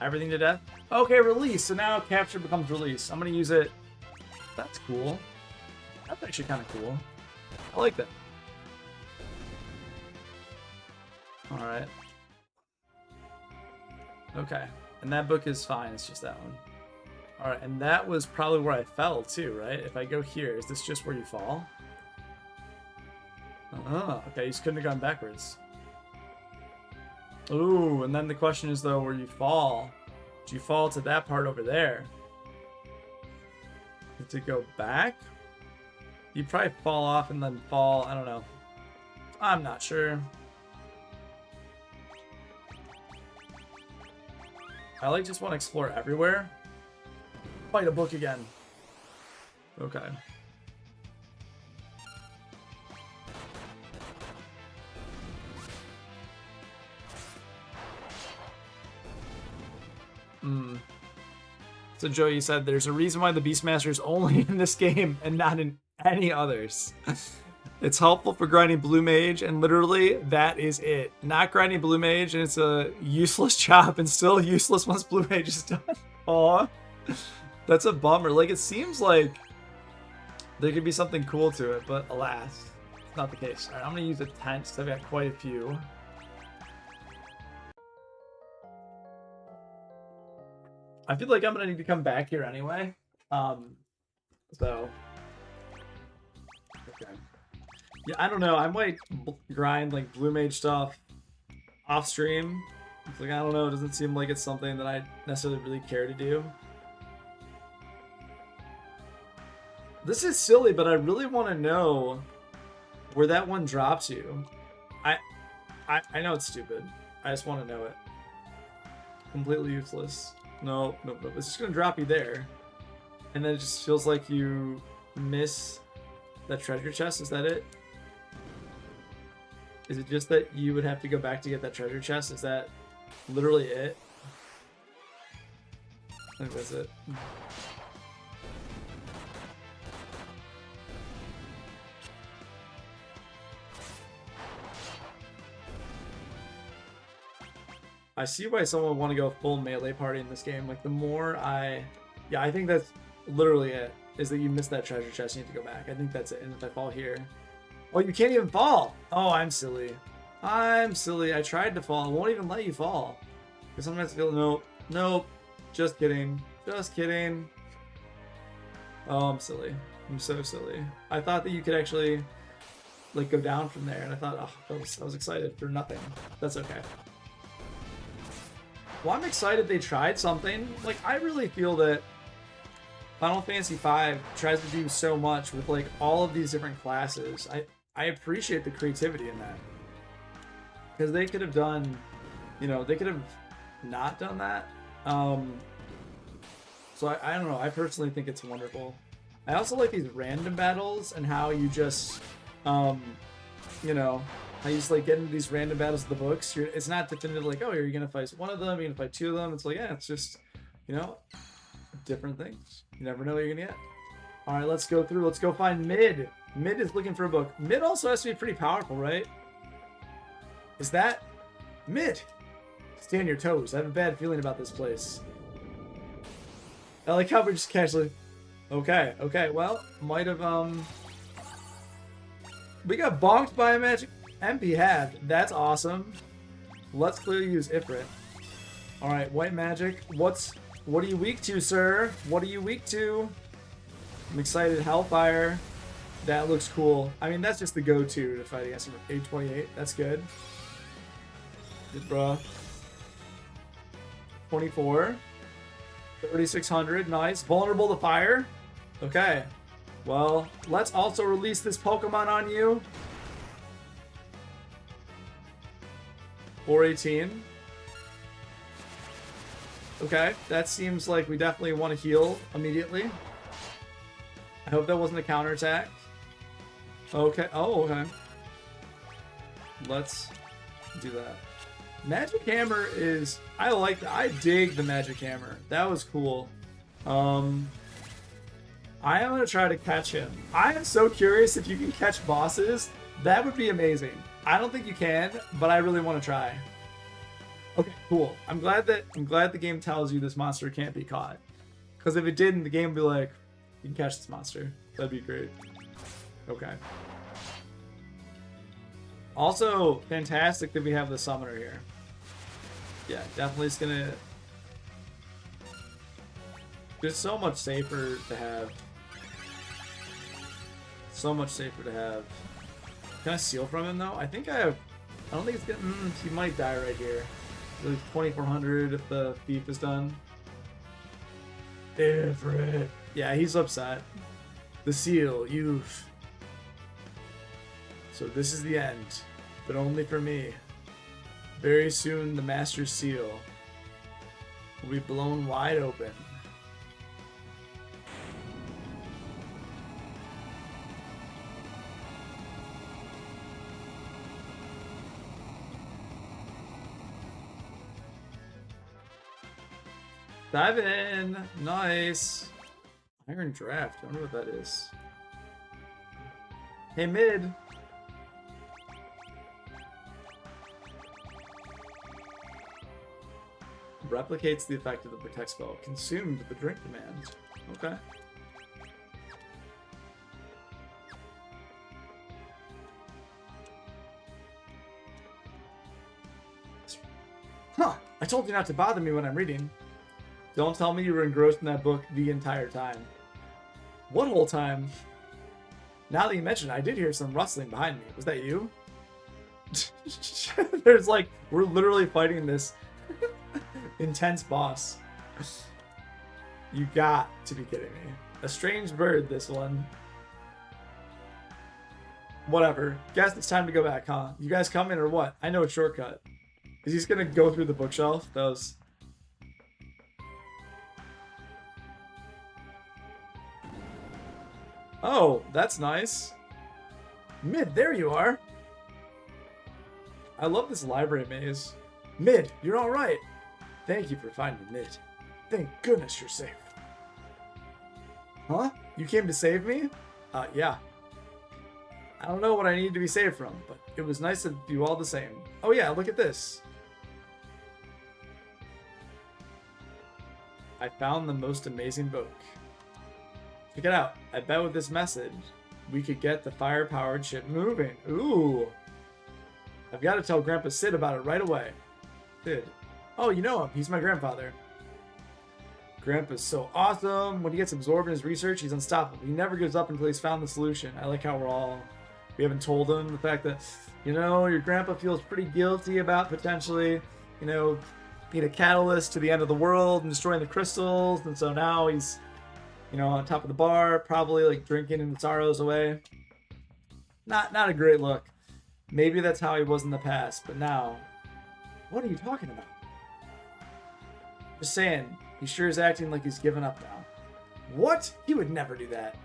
everything to death. Okay, release. So now capture becomes release. I'm gonna use it. That's cool. That's actually kind of cool. I like that. All right. Okay, and that book is fine. It's just that one. All right, and that was probably where I fell too, right? If I go here, is this just where you fall? Oh, okay. You just couldn't have gone backwards. Ooh, and then the question is though, where you fall? Do you fall to that part over there? To go back? You probably fall off and then fall. I don't know. I'm not sure. I like just want to explore everywhere. Fight a book again. Okay. So Joey said there's a reason why the Beastmaster is only in this game and not in any others. It's helpful for grinding Blue Mage, and literally that is it. Not grinding Blue Mage, and it's a useless job, and still useless once Blue Mage is done. Aw, that's a bummer. Like, it seems like there could be something cool to it, but alas, it's not the case. All right, I'm gonna use a tent, so I've got quite a few. I feel like I'm gonna need to come back here anyway. So okay. Yeah, I don't know. I might grind like Blue Mage stuff off stream. It's like, I don't know. It doesn't seem like it's something that I necessarily really care to do. This is silly, but I really want to know where that one drops you. I know it's stupid. I just want to know it. Completely useless. No. It's just gonna drop you there, and then it just feels like you miss that treasure chest. Is that it? Is it just that you would have to go back to get that treasure chest? Is that literally it? I think that's it. I see why someone would want to go full melee party in this game. Like, the more yeah, I think that's literally it, is that you missed that treasure chest, you need to go back. I think that's it. And if I fall here... Oh, you can't even fall! Oh, I'm silly. I'm silly. I tried to fall. It won't even let you fall. Because sometimes I feel, nope. Nope. Just kidding. Just kidding. Oh, I'm silly. I'm so silly. I thought that you could actually, like, go down from there. And I thought, oh, I was excited for nothing. That's okay. Well, I'm excited they tried something. Like, I really feel that Final Fantasy V tries to do so much with, like, all of these different classes. I appreciate the creativity in that. Because they could have done, you know, they could have not done that. So I don't know. I personally think it's wonderful. I also like these random battles and how you just, you know, how you just like get into these random battles of the books. It's not definitive like, oh, you're gonna fight one of them, you're gonna fight two of them. It's like, yeah, it's just, you know, different things. You never know what you're gonna get. All right, let's go through. Let's go find Mid. Mid is looking for a book. Mid also has to be pretty powerful, right? Is that Mid? Stay on your toes. I have a bad feeling about this place. I like how we just casually... Okay, well, might have, we got bonked by a magic MP have. That's awesome. Let's clearly use Ifrit. Alright, white magic. What are you weak to, sir? What are you weak to? I'm excited. Hellfire. That looks cool. I mean, that's just the go-to to fight against him. 828. That's good. Good, bruh. 24. 3600. Nice. Vulnerable to fire. Okay. Well, let's also release this Pokemon on you. 418. Okay. That seems like we definitely want to heal immediately. I hope that wasn't a counterattack. Okay. Oh, okay. Let's do that. Magic Hammer is... I dig the Magic Hammer. That was cool. I am going to try to catch him. I am so curious if you can catch bosses. That would be amazing. I don't think you can, but I really want to try. Okay, cool. I'm glad the game tells you this monster can't be caught. Because if it didn't, the game would be like, you can catch this monster. That'd be great. Okay. Also, fantastic that we have the summoner here. Yeah, definitely it's gonna... It's so much safer to have. So much safer to have. Can I steal from him though? I think I have... I don't think it's gonna... he might die right here. 2400 if the thief is done. Different. Yeah, he's upset. The seal, you've... So this is the end, but only for me. Very soon the Master Seal will be blown wide open. Dive in! Nice! Iron Draft, I wonder what that is. Hey, Mid! Replicates the effect of the Protect spell. Consumed the drink command. Okay. Huh! I told you not to bother me when I'm reading. Don't tell me you were engrossed in that book the entire time. What whole time? Now that you mention it, I did hear some rustling behind me. Was that you? There's like, we're literally fighting this intense boss. You got to be kidding me. A strange bird, this one. Whatever. Guess it's time to go back, huh? You guys coming or what? I know a shortcut. Is he just gonna go through the bookshelf? That was... Oh, that's nice. Mid, there you are. I love this library maze. Mid, you're all right. Thank you for finding Mid. Thank goodness you're safe. Huh? You came to save me? Yeah. I don't know what I need to be saved from, but it was nice of you all the same. Oh yeah, look at this. I found the most amazing book. Check it out. I bet with this message, we could get the fire-powered ship moving. Ooh. I've got to tell Grandpa Sid about it right away. Sid. Oh, you know him. He's my grandfather. Grandpa's so awesome. When he gets absorbed in his research, he's unstoppable. He never gives up until he's found the solution. I like how we haven't told him the fact that, you know, your grandpa feels pretty guilty about potentially, you know, being a catalyst to the end of the world and destroying the crystals. And so now he's, you know, on top of the bar, probably like drinking the sorrows away. Not a great look. Maybe that's how he was in the past, but now, what are you talking about? Just saying, he sure is acting like he's given up now. What? He would never do that.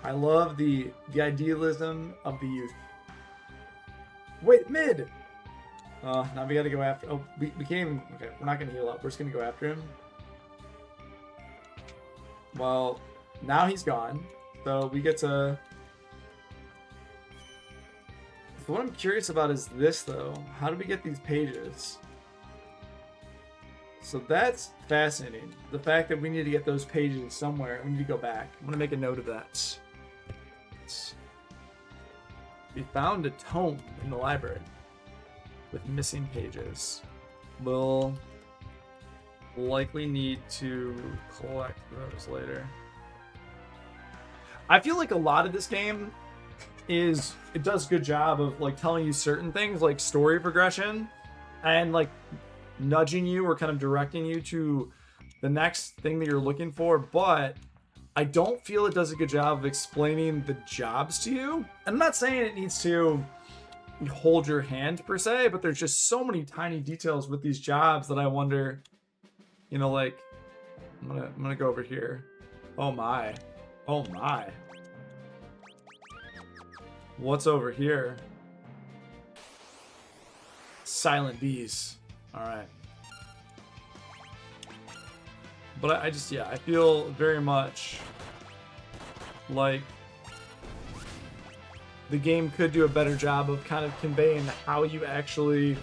I love the idealism of the youth. Wait, mid! Now we gotta go after... Oh, we can't even... Okay, we're not gonna heal up. We're just gonna go after him. Well, now he's gone. So we get to... So what I'm curious about is this, though. How do we get these pages? So that's fascinating. The fact that we need to get those pages somewhere. We need to go back. I'm going to make a note of that. We found a tome in the library with missing pages. We'll likely need to collect those later. I feel like a lot of this game it does a good job of like telling you certain things like story progression and like nudging you or kind of directing you to the next thing that you're looking for, but I don't feel it does a good job of explaining the jobs to you. I'm not saying it needs to hold your hand per se, but there's just so many tiny details with these jobs that I wonder, you know, like I'm gonna go over here. Oh my. What's over here? Silent bees. All right. But I just, yeah, I feel very much like the game could do a better job of kind of conveying how you actually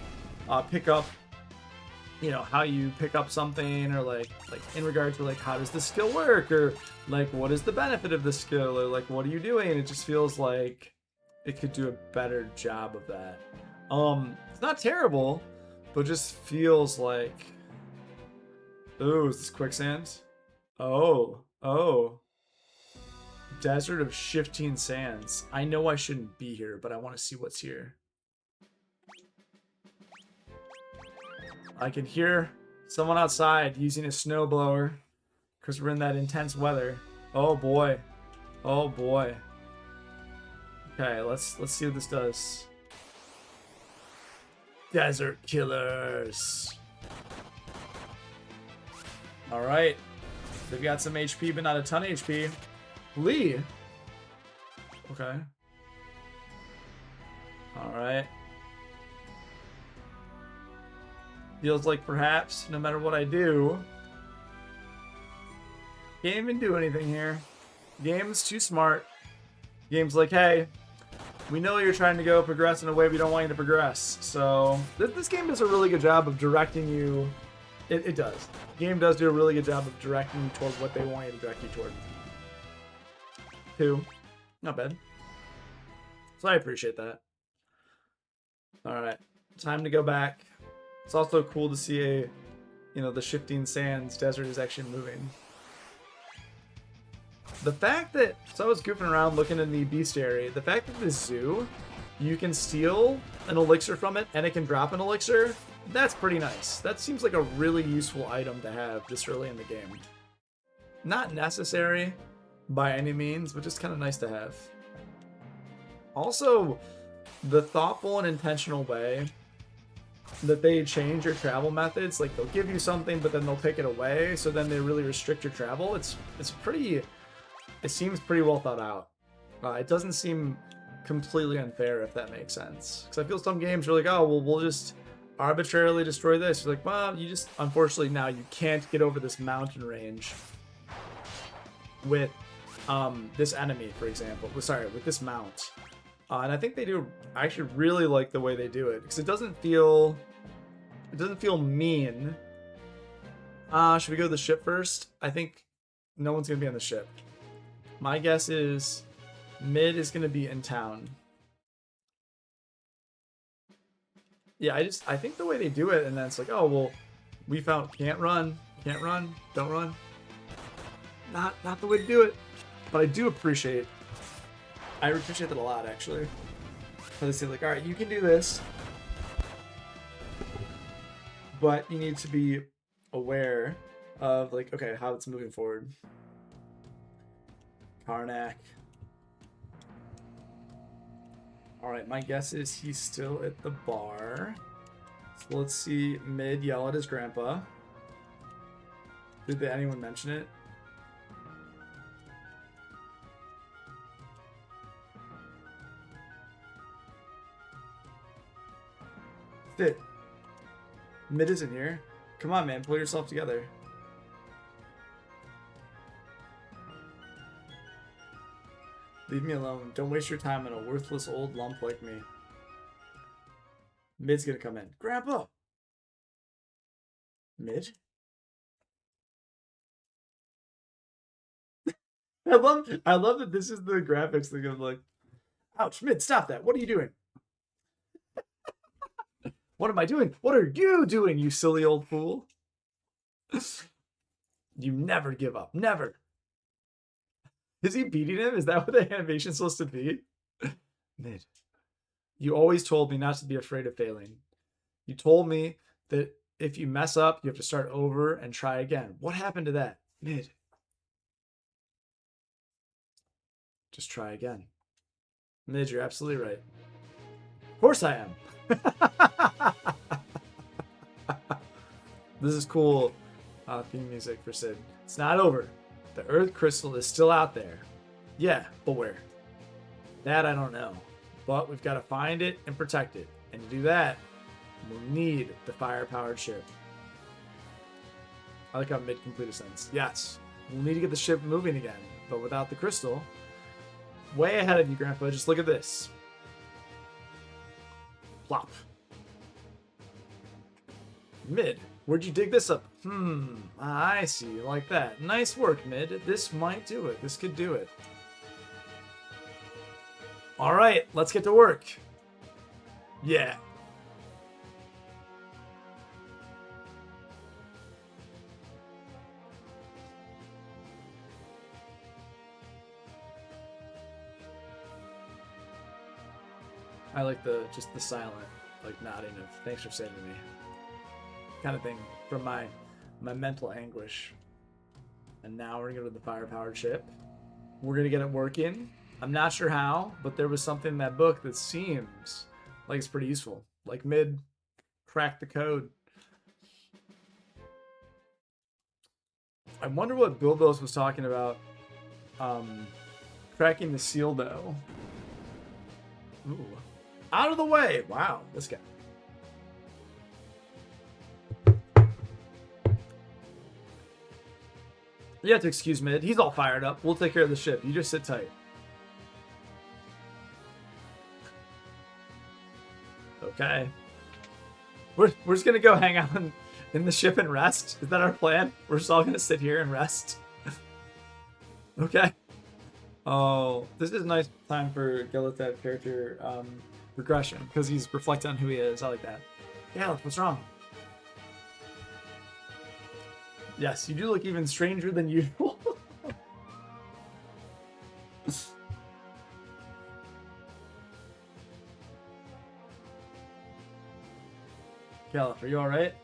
pick up, you know, how you pick up something, or like in regard to like how does the skill work, or like what is the benefit of the skill, or like what are you doing? It just feels like it could do a better job of that. It's not terrible, but just feels like, ooh, is this quicksand? Oh. Desert of shifting sands. I know I shouldn't be here, but I want to see what's here. I can hear someone outside using a snowblower because we're in that intense weather. Oh boy. Okay, let's see what this does. Desert killers. All right, they've got some HP, but not a ton of HP. Lee. Okay. All right. Feels like perhaps no matter what I do, can't even do anything here. Game's too smart. Game's like, hey, we know you're trying to go progress in a way we don't want you to progress. So this game does a really good job of directing you. It does. The game does do a really good job of directing you toward what they want you to direct you toward. 2. Not bad. So I appreciate that. Alright. Time to go back. It's also cool to see the shifting sands desert is actually moving. The fact that, so I was goofing around looking in the bestiary, the fact that this zoo, you can steal an elixir from it and it can drop an elixir, that's pretty nice. That seems like a really useful item to have this early in the game. Not necessary by any means, but just kind of nice to have. Also, the thoughtful and intentional way that they change your travel methods, like they'll give you something, but then they'll take it away, so then they really restrict your travel. It seems pretty well thought out. It doesn't seem completely unfair, if that makes sense. Because I feel some games are like, oh, well, we'll just arbitrarily destroy this. You're like, well, you just, unfortunately now you can't get over this mountain range with this enemy, for example. Sorry, with this mount. And I think they do, I actually really like the way they do it, because it doesn't feel mean. Should we go to the ship first? I think no one's gonna be on the ship. My guess is Mid is gonna be in town. Yeah, I think the way they do it, and then it's like, oh well, we found can't run, don't run. Not the way to do it. But I appreciate that a lot actually. So they say like, all right, you can do this, but you need to be aware of like, okay, how it's moving forward. Karnak. All right, my guess is he's still at the bar. So let's see Mid yell at his grandpa. Did anyone mention it? Fit. Mid isn't here. Come on, man, pull yourself together. Leave me alone. Don't waste your time on a worthless old lump like me. Mid's gonna come in. Grandpa! Mid? I love that this is the graphics thing of like, ouch, Mid, stop that. What are you doing? What am I doing? What are you doing, you silly old fool? You never give up. Never. Is he beating him? Is that what the animation's supposed to be? Mid. You always told me not to be afraid of failing. You told me that if you mess up, you have to start over and try again. What happened to that? Mid. Just try again. Mid, you're absolutely right. Of course I am. This is cool theme music for Sid. It's not over. The Earth Crystal is still out there. Yeah, but where? That I don't know. But we've got to find it and protect it. And to do that, we'll need the fire-powered ship. I like how Mid completed a sentence. Yes, we'll need to get the ship moving again. But without the crystal, way ahead of you, Grandpa. Just look at this. Plop. Mid, where'd you dig this up? I see, like that. Nice work, Mid. This might do it. This could do it. All right, let's get to work. Yeah. I like the silent like nodding of thanks for saving me kind of thing from my mental anguish. And now we're gonna go to the fire-powered ship. We're gonna get it working. I'm not sure how, but there was something in that book that seems like it's pretty useful. Like Mid cracked the code. I wonder what Bilbos was talking about. Cracking the seal though. Ooh. Out of the way! Wow, this guy. You have to excuse Mid. He's all fired up. We'll take care of the ship. You just sit tight. Okay. We're just gonna go hang out in the ship and rest. Is that our plan? We're just all gonna sit here and rest. Okay. Oh, this is a nice time for Gelatav character progression because he's reflecting on who he is. I like that. Yeah, what's wrong? Yes, you do look even stranger than usual. Caliph, are you alright?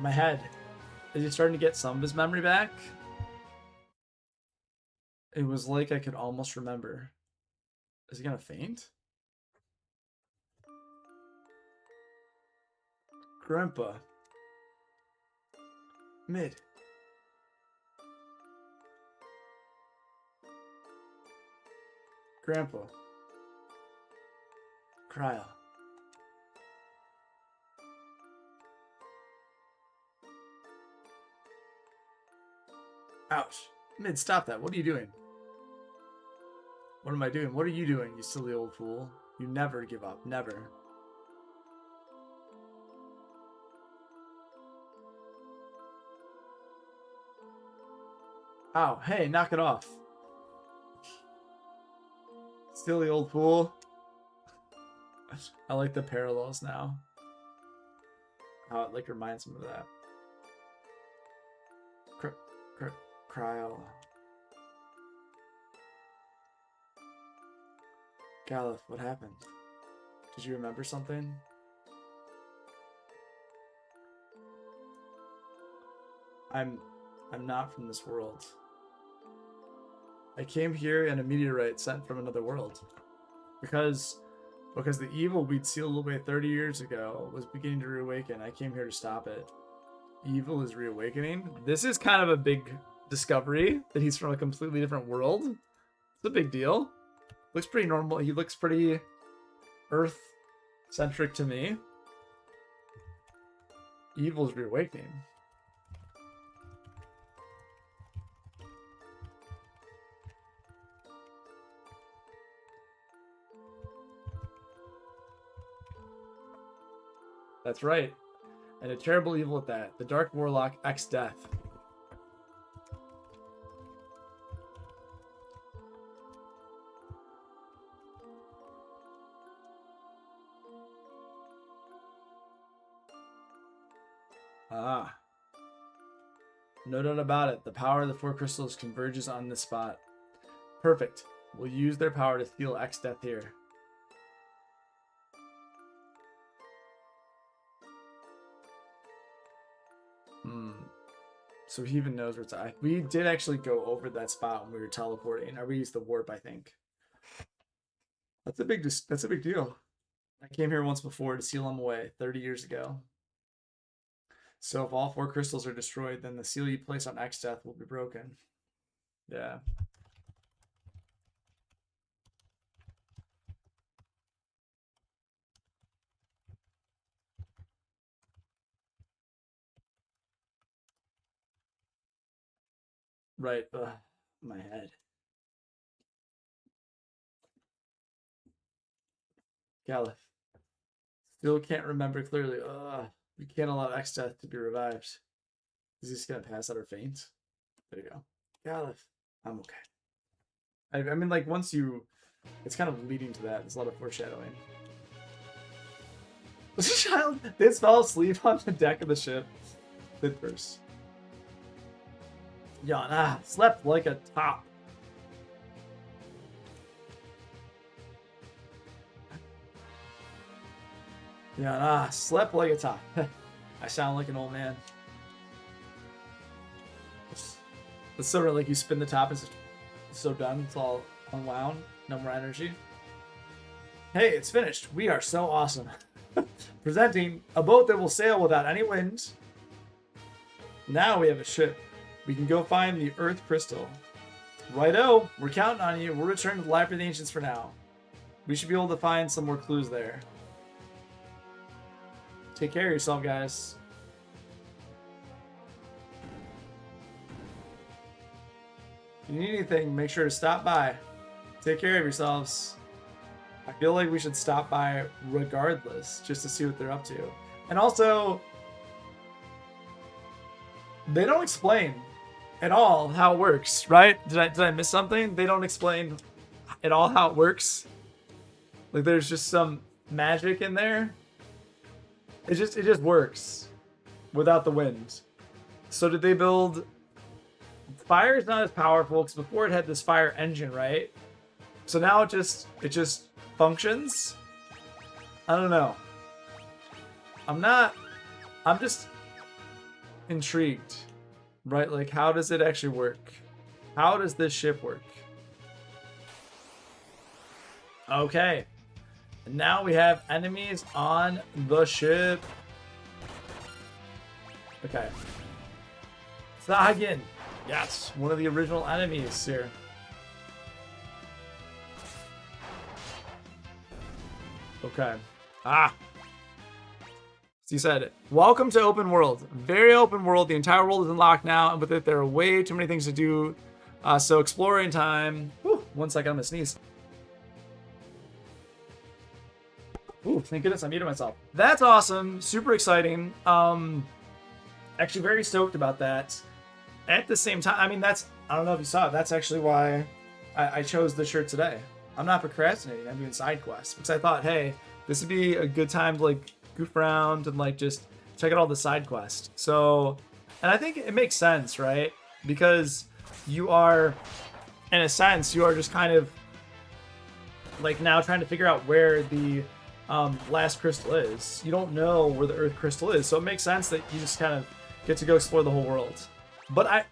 My head. Is he starting to get some of his memory back? It was like I could almost remember. Is he gonna faint? Grandpa. Mid. Grandpa. Cryo. Ouch. Mid, stop that. What are you doing? What am I doing? What are you doing, you silly old fool? You never give up. Never. Ow, hey, knock it off. Silly old fool. I like the parallels now. How it like reminds me of that. Cryo. Galuf, what happened? Did you remember something? I'm not from this world. I came here in a meteorite sent from another world. Because the evil we'd sealed away 30 years ago was beginning to reawaken. I came here to stop it. Evil is reawakening? This is kind of a big discovery that he's from a completely different world. It's a big deal. Looks pretty normal. He looks pretty Earth-centric to me. Evil is reawakening. That's right. And a terrible evil at that. The Dark Warlock X Death. Ah. No doubt about it. The power of the 4 crystals converges on this spot. Perfect. We'll use their power to steal X Death here. So he even knows where it's at. We did actually go over that spot when we were teleporting. Or we used the warp, I think. That's a big deal. I came here once before to seal them away 30 years ago. So if all 4 crystals are destroyed, then the seal you place on X Death will be broken. Yeah. Right. Ugh, my head. Galuf. Still can't remember clearly. Ugh. We can't allow X Death to be revived. Is he just gonna pass out or faint? There you go. Galuf. I'm okay. I mean, like, once you... It's kind of leading to that. There's a lot of foreshadowing. This child did fall asleep on the deck of the ship. Fifth verse. Yana slept like a top. Yana slept like a top. I sound like an old man. It's so real, like you spin the top, it's so done, it's all unwound, no more energy. Hey, it's finished. We are so awesome. Presenting a boat that will sail without any wind. Now we have a ship. We can go find the Earth Crystal. Righto, we're counting on you. We'll return to the Library of the Ancients for now. We should be able to find some more clues there. Take care of yourself, guys. If you need anything, make sure to stop by. Take care of yourselves. I feel like we should stop by regardless, just to see what they're up to. And also, they don't explain at all how it works, right? Did I miss something? They don't explain at all how it works. Like there's just some magic in there. It just works without the wind. So did they build... Fire is not as powerful because before it had this fire engine, right? So now it just functions. I don't know. I'm just intrigued, right? Like, how does it actually work? How does this ship work? Okay. And now we have enemies on the ship. Okay. Sahagin. Yes, one of the original enemies here. Okay. Ah. So you said, welcome to open world. Very open world. The entire world is unlocked now, and with it, there are way too many things to do. So exploring time. Whew, 1 second, I'm gonna sneeze. Ooh, thank goodness I muted myself. That's awesome. Super exciting. Actually very stoked about that. At the same time, I mean, that's I don't know if you saw it. That's actually why I chose the shirt today. I'm not procrastinating. I'm doing side quests because I thought, hey, this would be a good time to like goof around and like just check out all the side quests. So, and I think it makes sense, right? Because you are, in a sense, you are just kind of like now trying to figure out where the last crystal is. You don't know where the Earth crystal is, so it makes sense that you just kind of get to go explore the whole world. But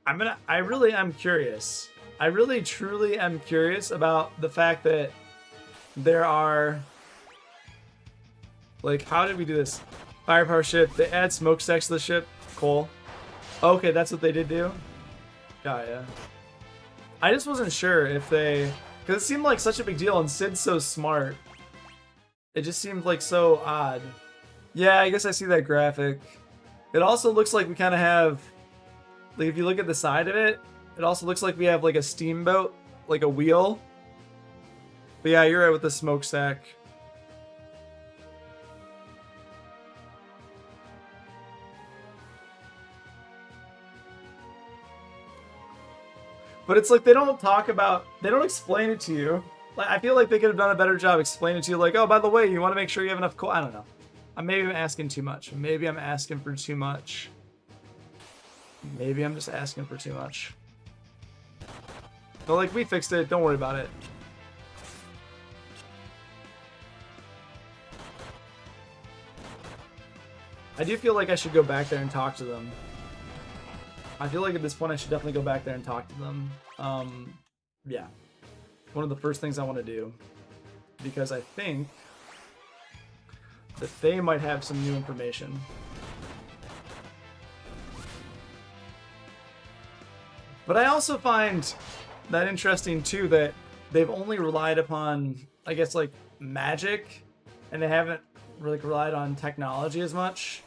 I really am curious. I really truly am curious about the fact that there are, like, how did we do this? Firepower ship. They add smokestacks to the ship. Cool. Okay, that's what they did do. Got ya. I just wasn't sure if they, because it seemed like such a big deal, and Sid's so smart. It just seemed like so odd. Yeah, I guess I see that graphic. It also looks like we kind of have, like, if you look at the side of it, it also looks like we have like a steamboat, like a wheel. But yeah, you're right with the smokestack. But it's like they don't talk about, they don't explain it to you. Like, I feel like they could have done a better job explaining to you, like, oh, by the way, you want to make sure you have enough coal. I don't know. Maybe I'm asking too much. Maybe I'm asking for too much. Maybe I'm just asking for too much. But like, we fixed it. Don't worry about it. I do feel like I should go back there and talk to them. I feel like at this point I should definitely go back there and talk to them. Yeah. One of the first things I want to do. Because I think that they might have some new information. But I also find that interesting too, that they've only relied upon, I guess, like magic, and they haven't really relied on technology as much.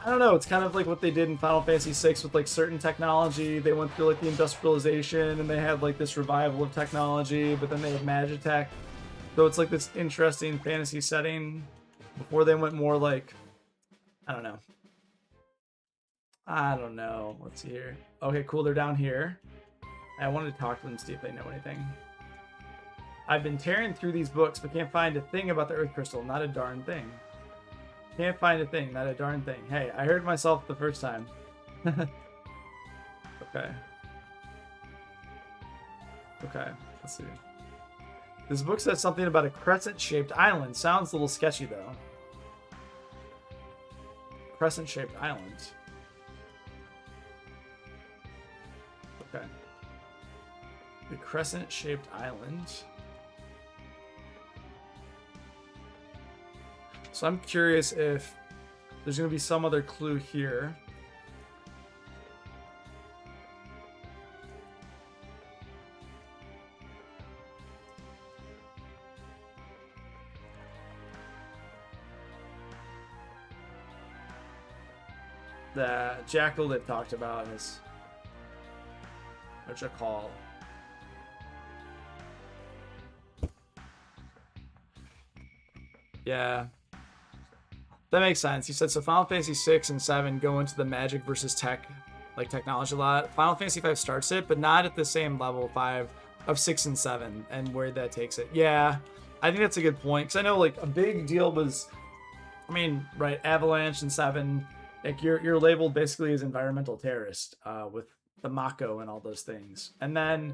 I don't know, it's kind of like what they did in Final Fantasy VI with like certain technology. They went through like the industrialization and they had like this revival of technology, but then they had Magitech. So it's like this interesting fantasy setting before they went more like, I don't know. Let's see here. Okay, cool, they're down here. I wanted to talk to them, see if they know anything. I've been tearing through these books, but can't find a thing about the Earth Crystal. Not a darn thing. Can't find a thing, not a darn thing. Hey, I heard myself the first time. Okay. Okay, let's see. This book says something about a crescent-shaped island. Sounds a little sketchy, though. Crescent-shaped island. Okay. The crescent-shaped island. So I'm curious if there's going to be some other clue here. That Jackal they've talked about is, or Jackal. Yeah. That makes sense. You said so. Final Fantasy 6 and 7 go into the magic versus tech, like technology a lot. Final Fantasy 5 starts it, but not at the same level 5 of 6 and 7 and where that takes it. Yeah, I think that's a good point, because I know like a big deal was, I mean, right, Avalanche and 7, like you're labeled basically as environmental terrorist with the Mako and all those things. And then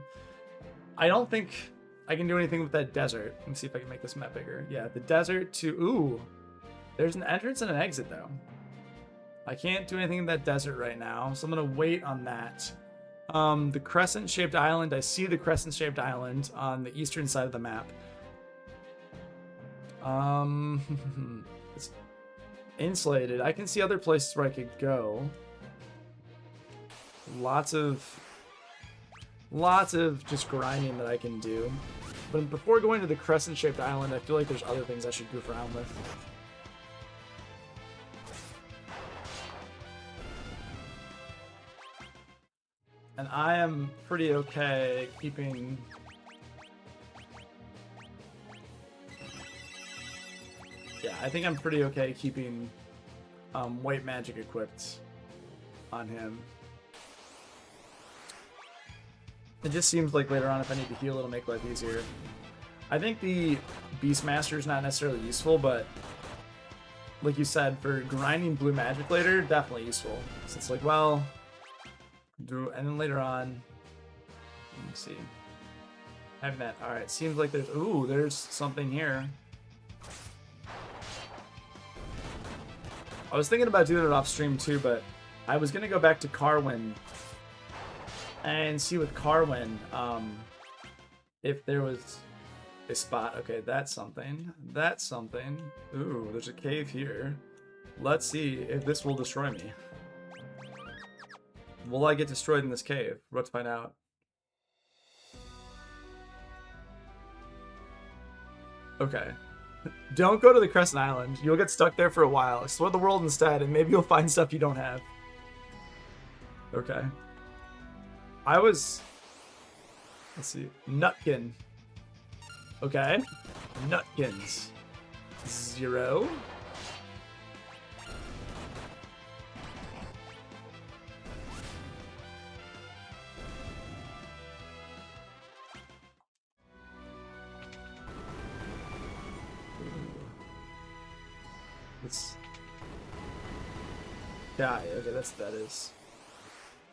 I don't think I can do anything with that desert. Let me see if I can make this map bigger. Yeah, the desert to, ooh. There's an entrance and an exit, though. I can't do anything in that desert right now, so I'm going to wait on that. The crescent-shaped island, I see the crescent-shaped island on the eastern side of the map. It's insulated. I can see other places where I could go. Lots of just grinding that I can do. But before going to the crescent-shaped island, I feel like there's other things I should goof around with. And I am pretty okay keeping... Yeah, I think I'm pretty okay keeping white magic equipped on him. It just seems like later on if I need to heal, it'll make life easier. I think the Beastmaster is not necessarily useful, but like you said, for grinding blue magic later, definitely useful. So it's like, well, and then later on, let me see. Having that, all right, seems like there's something here. I was thinking about doing it off stream too, but I was gonna go back to Carwyn and see with Carwyn if there was a spot. Okay, that's something. That's something. Ooh, there's a cave here. Let's see if this will destroy me. Will I get destroyed in this cave? Let's find out. Okay. Don't go to the Crescent Island. You'll get stuck there for a while. Explore the world instead, and maybe you'll find stuff you don't have. Okay. Let's see. Nutkin. Okay. Nutkins. 0. Yeah, okay, that's what that is.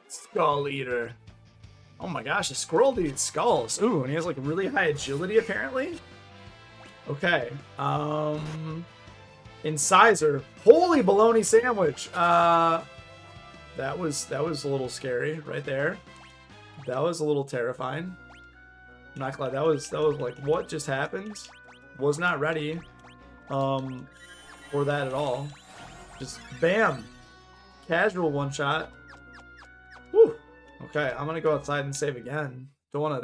Skull Eater. Oh my gosh, a squirrel eats skulls. Ooh, and he has like really high agility apparently. Okay. Incisor. Holy bologna sandwich. That was a little scary right there. That was a little terrifying. I'm not gonna lie, that was like, what just happened? Was not ready for that at all. Just bam. Casual one shot. Whew. Okay, I'm gonna go outside and save again. Don't wanna,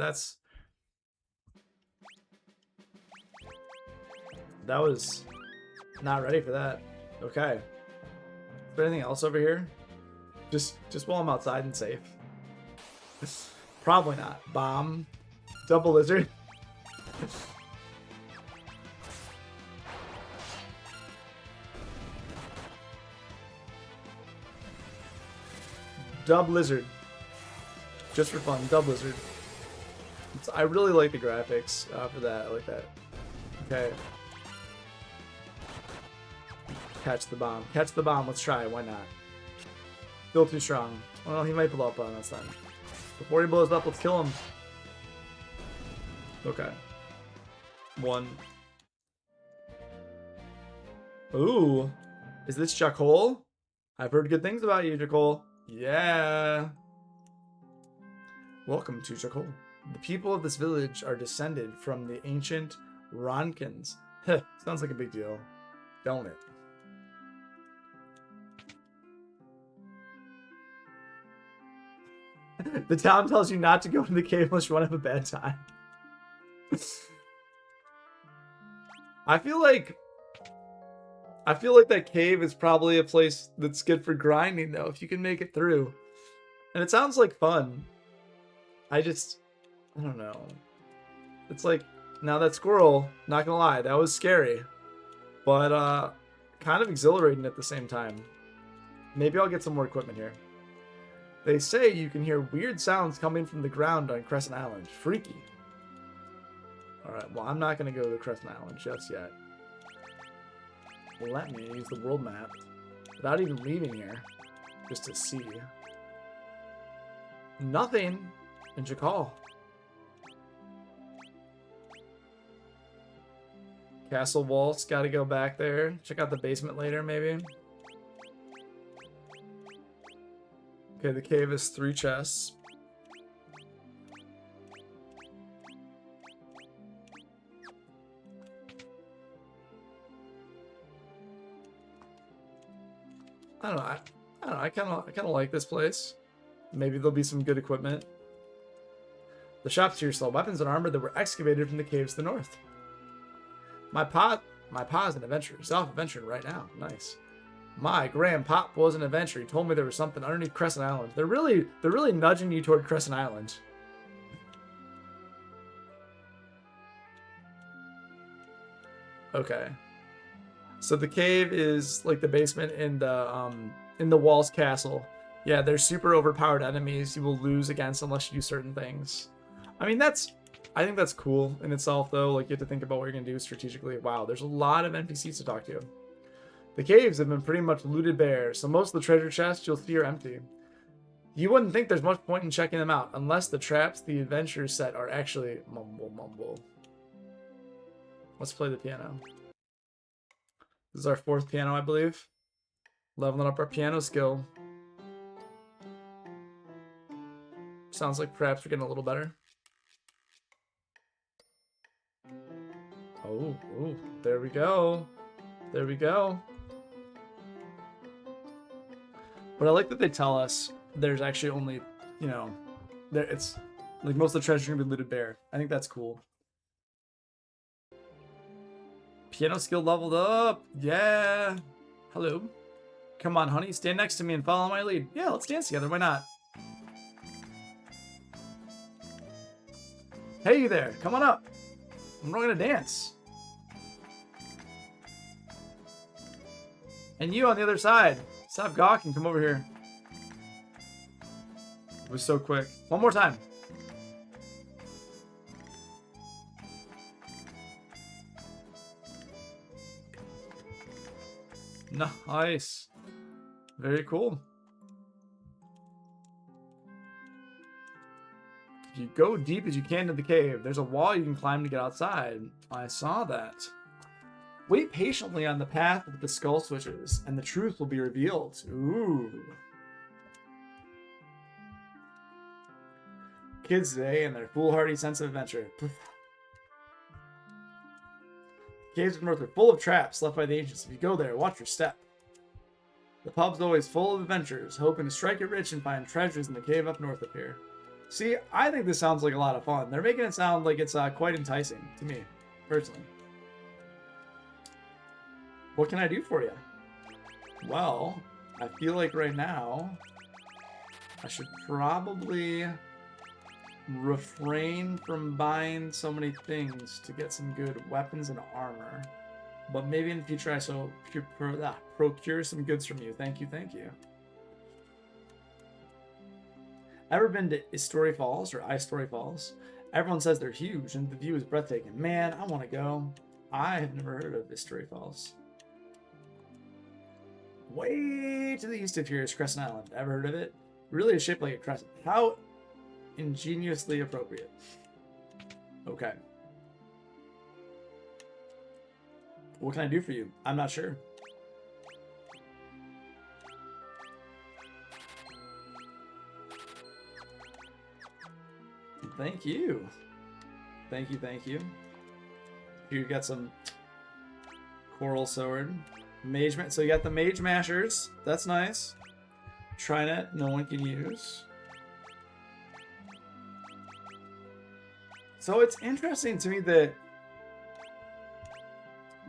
that was not ready for that. Okay. Is there anything else over here? Just while I'm outside and safe. Probably not. Bomb. Double lizard. Dub lizard. Just for fun, dub lizard. I really like the graphics for that. I like that. Okay. Catch the bomb. Catch the bomb. Let's try it. Why not? Still too strong. Well, he might blow up on us then. Before he blows up, let's kill him. Okay. 1. Ooh. Is this Jakol? I've heard good things about you, Jakol. Yeah. Welcome to Jakol. The people of this village are descended from the ancient Ronkins. Heh, sounds like a big deal, don't it? The town tells you not to go in the cave unless you want to have a bad time. I feel like that cave is probably a place that's good for grinding, though, if you can make it through. And it sounds like fun. I don't know. It's like, now that squirrel, not gonna lie, that was scary. But, kind of exhilarating at the same time. Maybe I'll get some more equipment here. They say you can hear weird sounds coming from the ground on Crescent Island. Freaky. Alright, well, I'm not gonna go to Crescent Island just yet. Let me use the world map without even leaving here, just to see. Nothing in Jakal. Castle Waltz, gotta go back there. Check out the basement later, maybe. Okay, the cave is 3 chests. I don't know. I kind of like this place. Maybe there'll be some good equipment. The shops here sell weapons and armor that were excavated from the caves to the north. My pa's an adventurer. He's off adventuring right now. Nice. My grandpop was an adventurer. He told me there was something underneath Crescent Island. They're really nudging you toward Crescent Island. Okay. So the cave is like the basement in the Walls Castle. Yeah, they're super overpowered enemies you will lose against unless you do certain things. I mean, I think that's cool in itself, though. Like, you have to think about what you're going to do strategically. Wow, there's a lot of NPCs to talk to. The caves have been pretty much looted bare, so most of the treasure chests you'll see are empty. You wouldn't think there's much point in checking them out, unless the traps the adventurers set are actually mumble. Let's play the piano. This is our 4th piano, I believe. Leveling up our piano skill. Sounds like perhaps we're getting a little better. Oh, there we go. There we go. But I like that they tell us there's actually only, you know, it's like most of the treasure gonna be looted bare. I think that's cool. Piano skill leveled up. Yeah. Hello. Come on, honey. Stand next to me and follow my lead. Yeah, let's dance together. Why not? Hey there. Come on up. We're gonna dance. And you on the other side. Stop gawking. Come over here. It was so quick. One more time. Nice. Very cool. If you go deep as you can to the cave, there's a wall you can climb to get outside. I saw that. Wait patiently on the path with the skull switches, and the truth will be revealed. Ooh. Kids today and their foolhardy sense of adventure. Caves of North are full of traps left by the ancients. If you go there, watch your step. The pub's always full of adventurers, hoping to strike it rich and find treasures in the cave up north of here. See, I think this sounds like a lot of fun. They're making it sound like it's quite enticing to me, personally. What can I do for you? Well, I feel like right now I should probably refrain from buying so many things to get some good weapons and armor. But maybe in the future I shall procure some goods from you. Thank you, thank you. Ever been to Istory Falls or Istory Falls? Everyone says they're huge and the view is breathtaking. Man, I want to go. I have never heard of Istory Falls. Way to the east of here is Crescent Island. Ever heard of it? Really is shaped like a crescent. How ingeniously appropriate. Okay. What can I do for you? I'm not sure. Thank you. Thank you, thank you. Here you got some coral sword. Mage, so you got the mage mashers. That's nice. Trinet, no one can use. So it's interesting to me that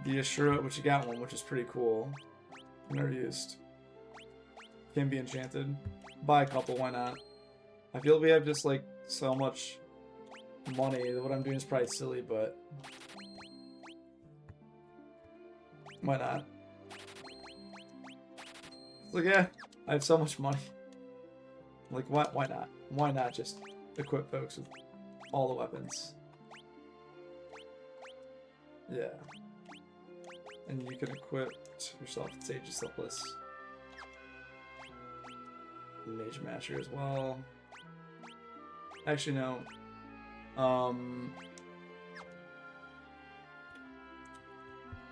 the Ashura, which you got one, which is pretty cool. Never used. Can be enchanted. Buy a couple, why not? I feel we have just like so much money that what I'm doing is probably silly, but why not? Like, yeah, I have so much money. Like, why not? Why not just equip folks with all the weapons? Yeah. And you can equip yourself with Sage of Syphilis. Mage Masher as well. Actually, no.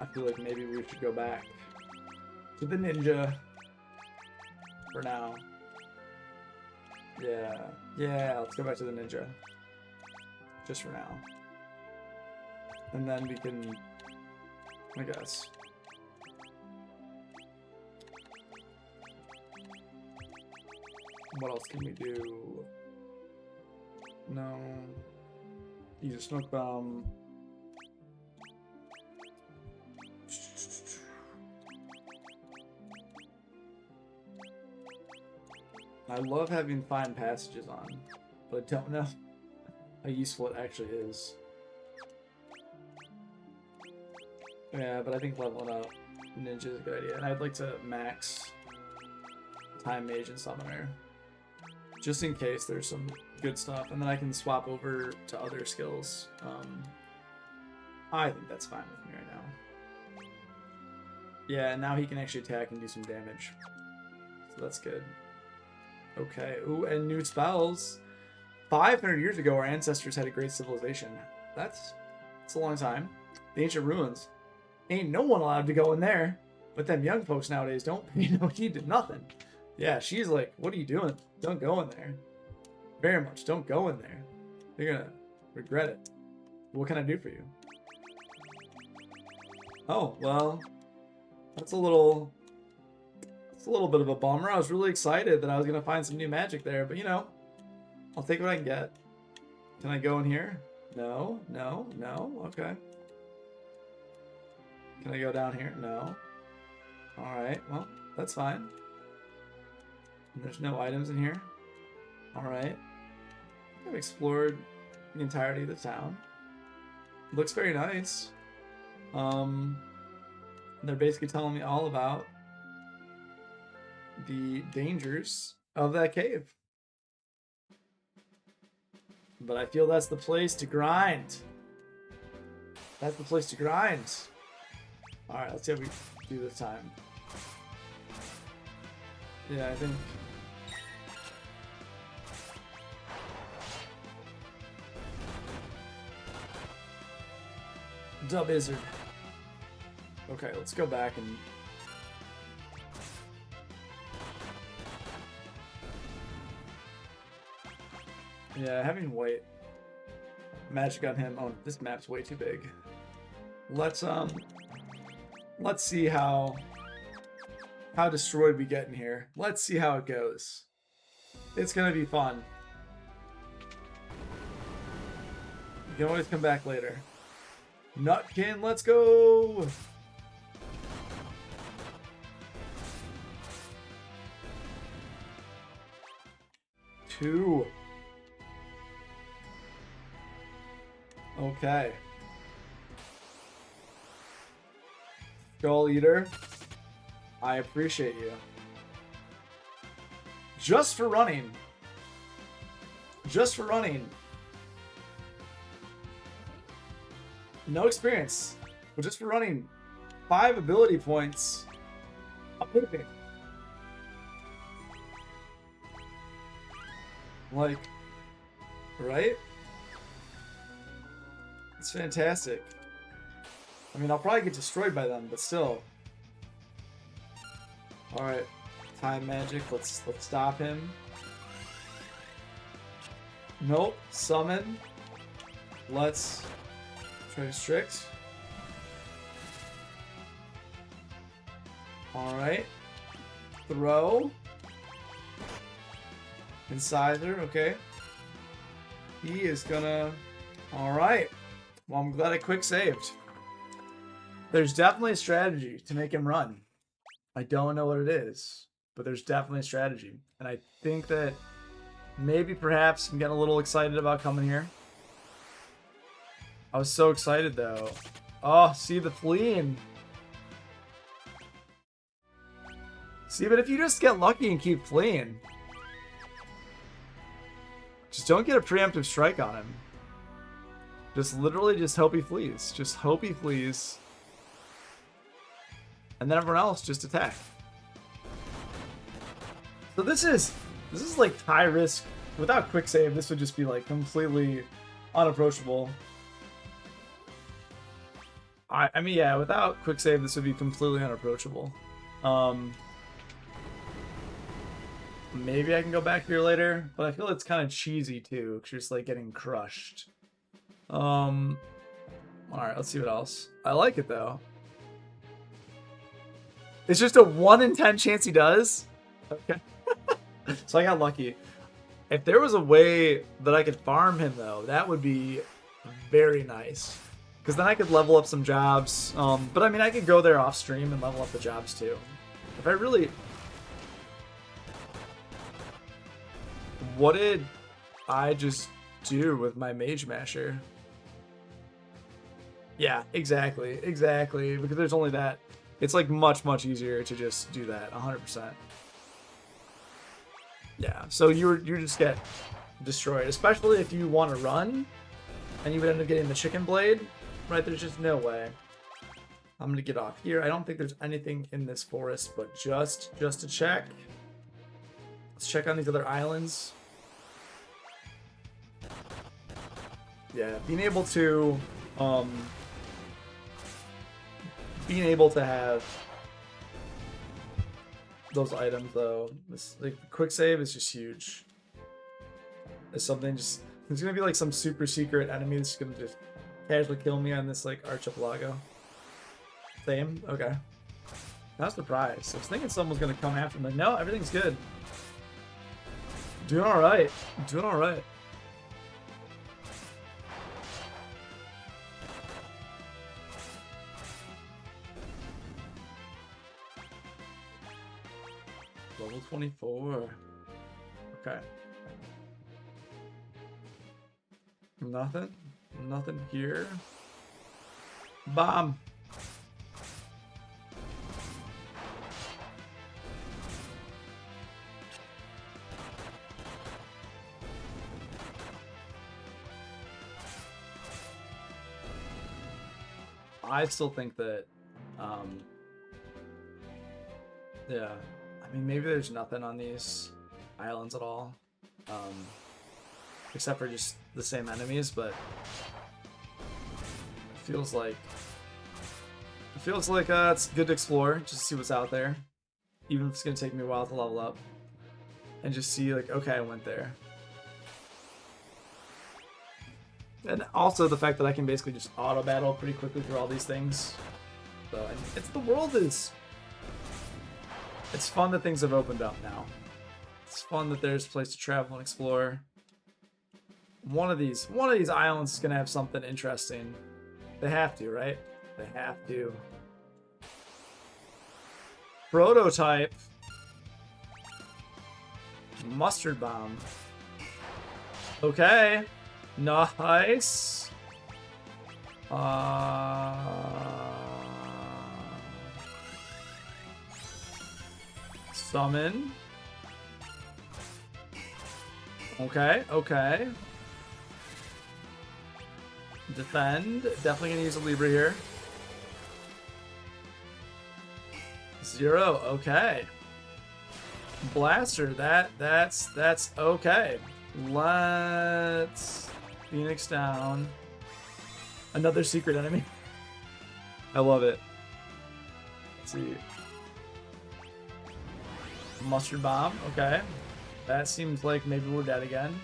I feel like maybe we should go back to the ninja for now. Yeah, let's go back to the ninja. Just for now. And then we can, I guess. What else can we do? No. Use a smoke bomb. I love having fine passages on, but I don't know how useful it actually is. Yeah, but I think leveling up ninja is a good idea, and I'd like to max time mage and summoner. just in case there's some good stuff, and then I can swap over to other skills. I think that's fine with me right now. Yeah, now he can actually attack and do some damage. So that's good. Okay. Ooh, and new spells. 500 years ago, our ancestors had a great civilization. That's a long time. The ancient ruins. Ain't no one allowed to go in there. But them young folks nowadays don't pay no heed to nothing. Yeah, she's like, what are you doing? Don't go in there. Very much, don't go in there. You're gonna regret it. What can I do for you? Oh, well, that's a little bit of a bummer. I was really excited that I was gonna find some new magic there, but you know, I'll take what I can get. Can I go in here? No, no, no, okay. Can I go down here? No. Alright, well, that's fine. And there's no items in here. Alright. I've explored the entirety of the town. Looks very nice. They're basically telling me all about the dangers of that cave. But I feel that's the place to grind. That's the place to grind. Alright, let's see how we do this time. Yeah, I think... Dub Izzard. Okay, let's go back and... Yeah, having white magic on him. Oh, this map's way too big. Let's see how destroyed we get in here. Let's see how it goes. It's gonna be fun. You can always come back later. Nutkin, let's go! Two. Okay. Skull Eater, I appreciate you. Just for running. Just for running. No experience. But just for running 5 ability points. Amazing. Like, right? It's fantastic. I mean, I'll probably get destroyed by them, but still. Alright. Time magic. Let's stop him. Nope. Summon. Let's try to restrict. Alright. Throw. Incisor, okay. He is gonna... Alright. Well, I'm glad I quick saved. There's definitely a strategy to make him run. I don't know what it is, but there's definitely a strategy. And I think that maybe perhaps I'm getting a little excited about coming here. I was so excited though. Oh, see the fleeing. See, but if you just get lucky and keep fleeing, just don't get a preemptive strike on him. Just literally just hope he flees. Just hope he flees. And then everyone else just attack. So this is like high risk. Without quick save, this would just be like completely unapproachable. I mean, yeah, without quick save, this would be completely unapproachable. Maybe I can go back here later, but I feel it's kind of cheesy too, because you're just like getting crushed. Alright, let's see what else. I like it though. It's just a 1 in 10 chance he does? Okay. So I got lucky. If there was a way that I could farm him though, that would be very nice. Because then I could level up some jobs. But I mean, I could go there off stream and level up the jobs too. If I really... What did I just do with my Mage Masher? Yeah, exactly. Exactly. Because there's only that. It's like much, much easier to just do that. 100%. Yeah, so you just get destroyed, especially if you want to run, and you would end up getting the chicken blade, right? There's just no way. I'm gonna get off here. I don't think there's anything in this forest, but just to check. Let's check on these other islands. Yeah, being able to have those items though, this like quick save is just huge. It's something just there's gonna be like some super secret enemy that's gonna just casually kill me on this like archipelago. Same? Okay. I was surprised. I was thinking someone was gonna come after me. Like, no, everything's good. Doing alright. Doing alright. Level 24. Okay. Nothing? Nothing here? Bomb! I still think that, yeah. I mean, maybe there's nothing on these islands at all, except for just the same enemies. But it feels like it's good to explore, just to see what's out there, even if it's gonna take me a while to level up, and just see like, okay, I went there. And also the fact that I can basically just auto battle pretty quickly through all these things. So and it's fun that things have opened up now. It's fun that there's a place to travel and explore. One of these islands is gonna have something interesting. They have to, right? They have to. Prototype. Mustard bomb. Okay. Nice. Summon. Okay, okay. Defend. Definitely gonna use a Libra here. 0. Okay. Blaster. That's okay. Let's Phoenix down. Another secret enemy. I love it. Let's see. Mustard bomb. Okay. That seems like maybe we're dead again.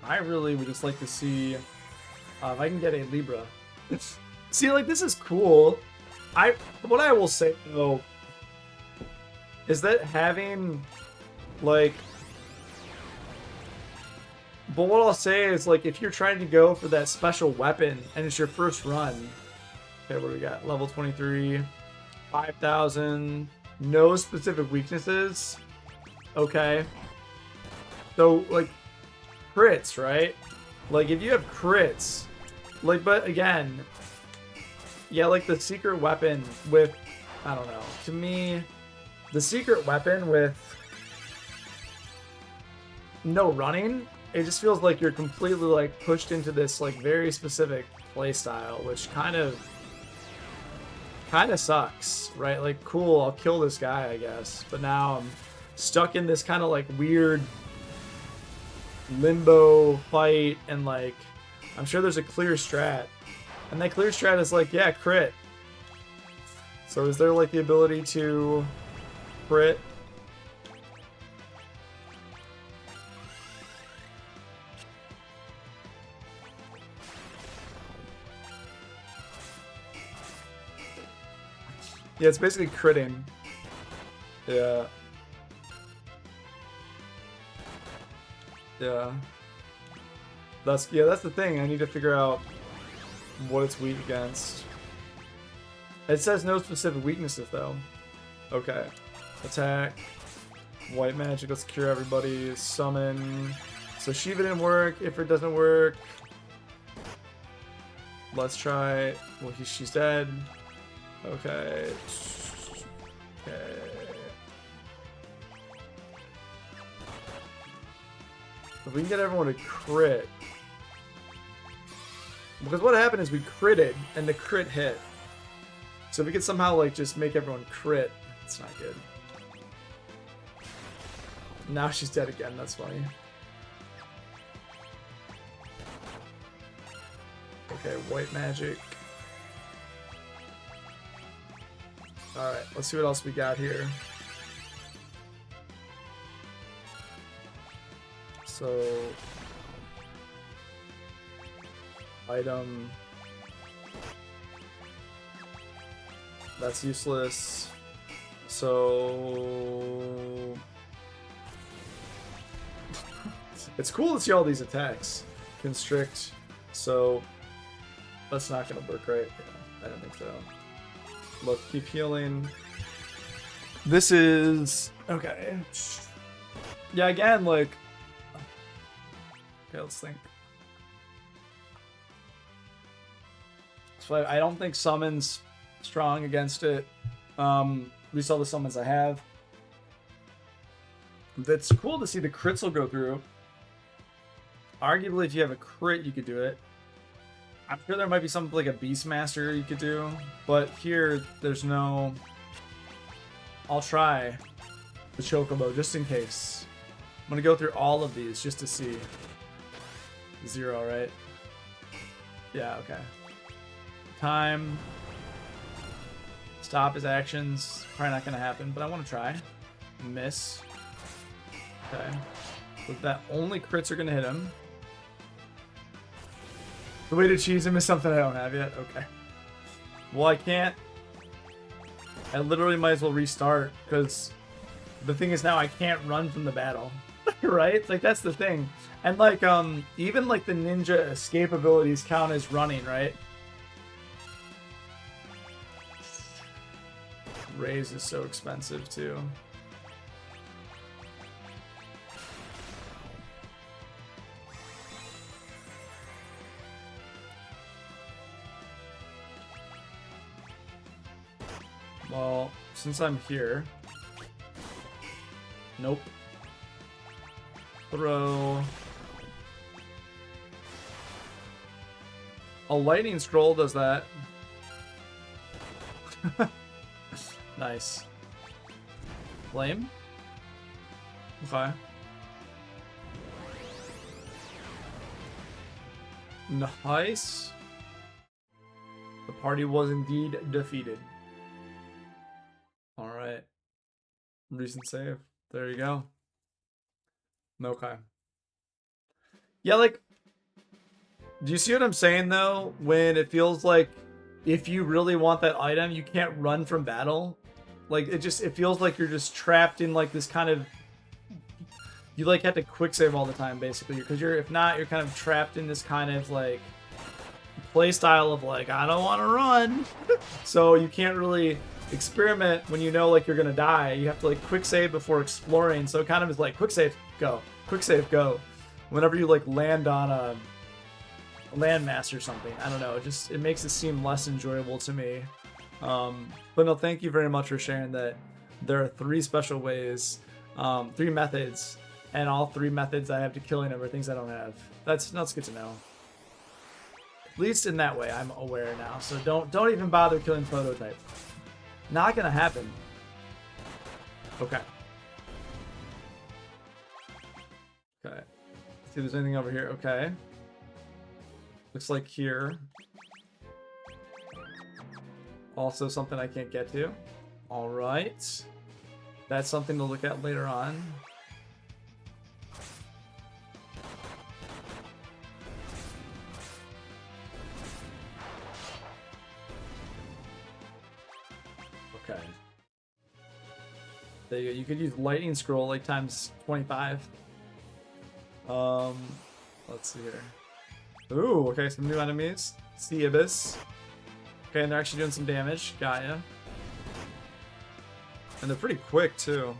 I really would just like to see if I can get a Libra. See, like, this is cool. What I will say though is that having like, but what I'll say is like, if you're trying to go for that special weapon and it's your first run, okay, what do we got? Level 23, 5,000, no specific weaknesses. Okay, so like crits, right? Like if you have crits, like, but again, yeah, like the secret weapon with, I don't know, to me, the secret weapon with no running, it just feels like you're completely like pushed into this like very specific playstyle, which kind of sucks, right? Like, cool, I'll kill this guy, I guess, but now I'm stuck in this kind of like weird limbo fight, and like I'm sure there's a clear strat, and that clear strat is like, yeah, crit. So is there like the ability to crit? Yeah, it's basically critting. Yeah. Yeah. That's the thing. I need to figure out what it's weak against. It says no specific weaknesses though. Okay. Attack. White magic, let's cure everybody. Summon. So Shiva didn't work. If it doesn't work, let's try. Well, she's dead. Okay. Okay. If we can get everyone to crit. Because what happened is we critted, and the crit hit. So if we could somehow, like, just make everyone crit, it's not good. Now she's dead again, that's funny. Okay, white magic. Alright, let's see what else we got here. So... item... that's useless. So... it's cool to see all these attacks. Constrict. So... that's not gonna work, right? Yeah, I don't think so. Look, keep healing. This is... okay. Yeah, again, like... okay, let's think. So I don't think summon's strong against it. We saw the summons I have. That's cool to see the crits will go through. Arguably, if you have a crit, you could do it. I'm sure there might be something like a Beastmaster you could do, but here there's no... I'll try the Chocobo just in case. I'm gonna go through all of these just to see. 0, right? Yeah, okay. Time. Stop his actions. Probably not gonna happen, but I want to try. Miss. Okay. With that, only crits are gonna hit him. The way to cheese him is something I don't have yet. Okay. Well, I can't. I literally might as well restart, because the thing is now I can't run from the battle. Right? Like, that's the thing. And, like, even, like, the ninja escape abilities count as running, right? Raise is so expensive, too. Well, since I'm here... nope. Throw... a lightning scroll does that. Nice. Flame? Okay. Nice. The party was indeed defeated. Alright. Recent save. There you go. Okay. Yeah, like... do you see what I'm saying, though? When it feels like if you really want that item, you can't run from battle. Like, it feels like you're just trapped in, like, this kind of... you, like, have to quick save all the time, basically. Because if not, you're kind of trapped in this kind of, like, play style of, like, I don't want to run. So you can't really experiment when you know, like, you're gonna die. You have to, like, quick save before exploring. So it kind of is like, quick save, go. Quick save, go. Whenever you, like, land on a landmass or something. I don't know. It makes it seem less enjoyable to me. But no, thank you very much for sharing that. There are 3 special ways, 3 methods, and all 3 methods I have to killing them are things I don't have. That's good to know. At least in that way, I'm aware now. So don't even bother killing Prototype. Not gonna happen. Okay. Okay. See if there's anything over here. Okay. Looks like here. Also something I can't get to. Alright. That's something to look at later on. Okay. There you go. You could use Lightning Scroll like times 25. Let's see here. Ooh, okay, some new enemies. Sea Abyss. Okay, and they're actually doing some damage. Gaia. And they're pretty quick, too.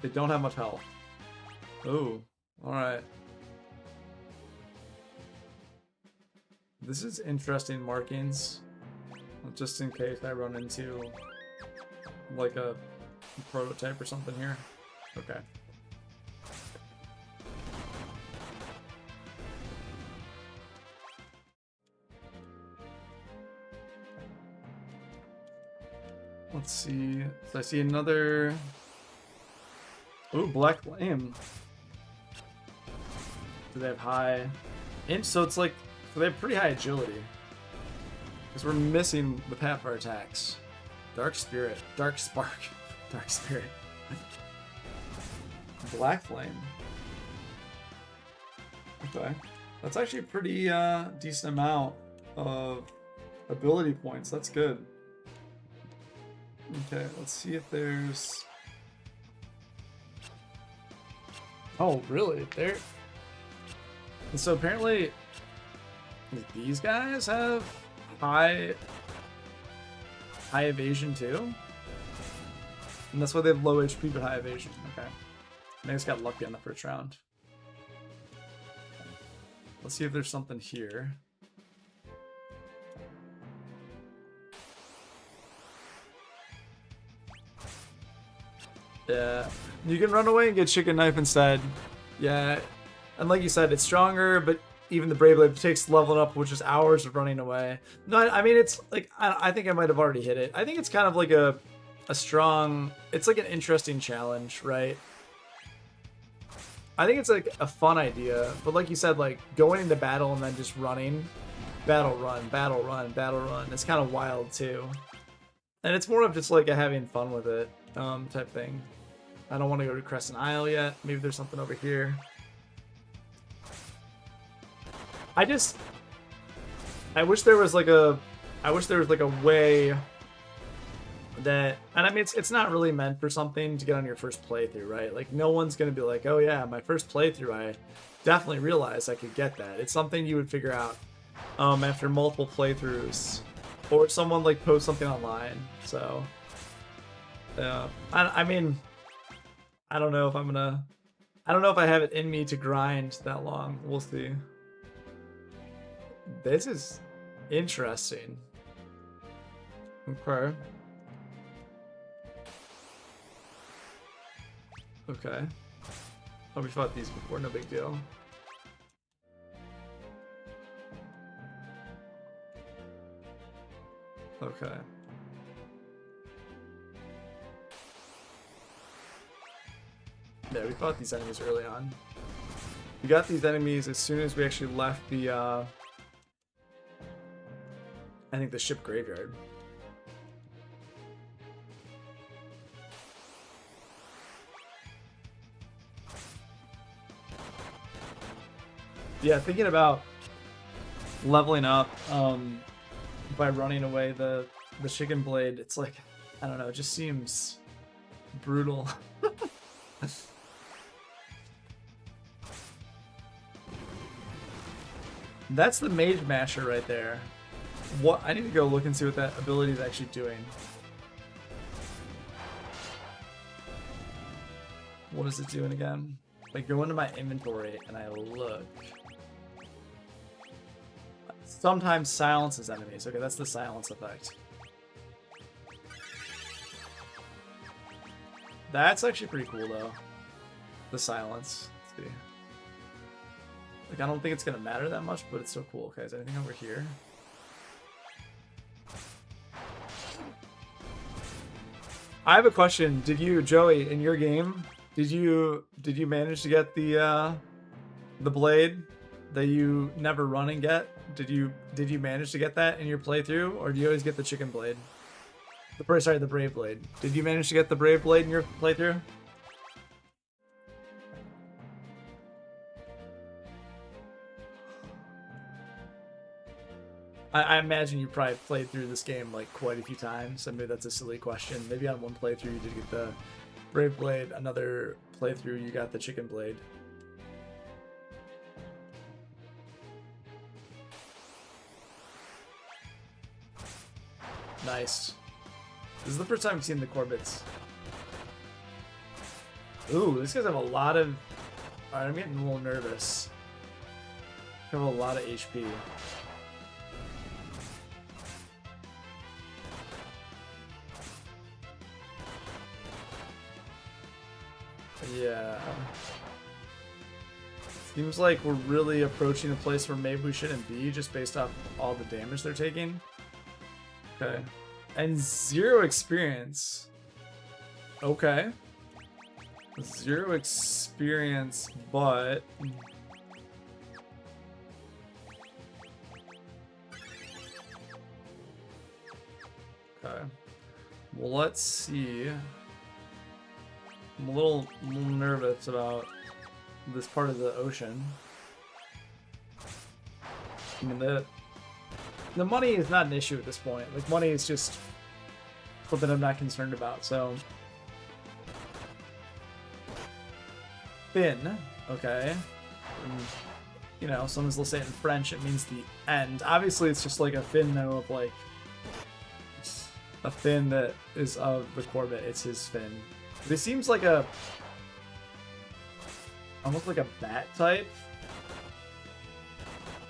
They don't have much health. Ooh, alright. This is interesting markings. Just in case I run into, like, a prototype or something here. Okay. Let's see. So I see another. Ooh, Black Flame. Do they have high? And so it's like, so they have pretty high agility. Because we're missing with half our attacks. Dark Spirit. Dark Spark. Dark Spirit. Black Flame. Okay. That's actually a pretty decent amount of ability points. That's good. Okay, let's see if there's... Oh, really? There... And so apparently these guys have high evasion too? And that's why they have low HP but high evasion. Okay. Maybe just got lucky on the first round. Let's see if there's something here. Yeah. You can run away and get Chicken Knife instead. Yeah. And like you said, it's stronger, but even the Brave Blade takes leveling up, which is hours of running away. No, I mean, it's like, I think I might have already hit it. I think it's kind of like a strong, it's like an interesting challenge, right? I think it's like a fun idea, but like you said, like going into battle and then just running, battle run, battle run, battle run. It's kind of wild too. And it's more of just like a having fun with it type thing. I don't want to go to Crescent Isle yet. Maybe there's something over here. I wish there was like a way that, and I mean, it's not really meant for something to get on your first playthrough, right? Like no one's going to be like, oh yeah, my first playthrough, I definitely realized I could get that. It's something you would figure out after multiple playthroughs, or someone like post something online. So I mean, I don't know if I don't know if I have it in me to grind that long. We'll see. This is interesting. Okay. Okay. Oh, we fought these before, no big deal. Okay. Yeah, we fought these enemies early on. We got these enemies as soon as we actually left the, I think the ship graveyard. Yeah, thinking about leveling up by running away the Chicken Blade, it's like, I don't know, it just seems brutal. That's the Mage Masher right there. What? I need to go look and see what that ability is actually doing. What is it doing again? Like, go into my inventory and I look. Sometimes silences enemies. Okay, that's the silence effect. That's actually pretty cool, though. The silence. Let's see. Like, I don't think it's gonna matter that much, but it's so cool. Okay, is there anything over here? I have a question. Did you, Joey, in your game, did you manage to get the blade that you never run and get? Did you manage to get that in your playthrough, or do you always get the Chicken Blade? Sorry, the Brave Blade. Did you manage to get the Brave Blade in your playthrough? I imagine you probably played through this game like quite a few times, so maybe that's a silly question. Maybe on one playthrough you did get the Brave Blade, another playthrough you got the Chicken Blade. Nice. This is the first time I've seen the Corbets. Ooh, these guys have a lot of... Alright, I'm getting a little nervous. They have a lot of HP. Yeah. Seems like we're really approaching a place where maybe we shouldn't be, just based off all the damage they're taking. Okay. And 0 experience. Okay. 0 experience, but... Okay. Well, let's see. I'm a little nervous about this part of the ocean. I mean, the money is not an issue at this point. Like, money is just something I'm not concerned about, so... Fin. Okay. You know, someone's will say it in French, it means the end. Obviously, it's just like a fin, though, of like... a fin that is of the Corbett. It's his fin. This seems like a... almost like a bat type.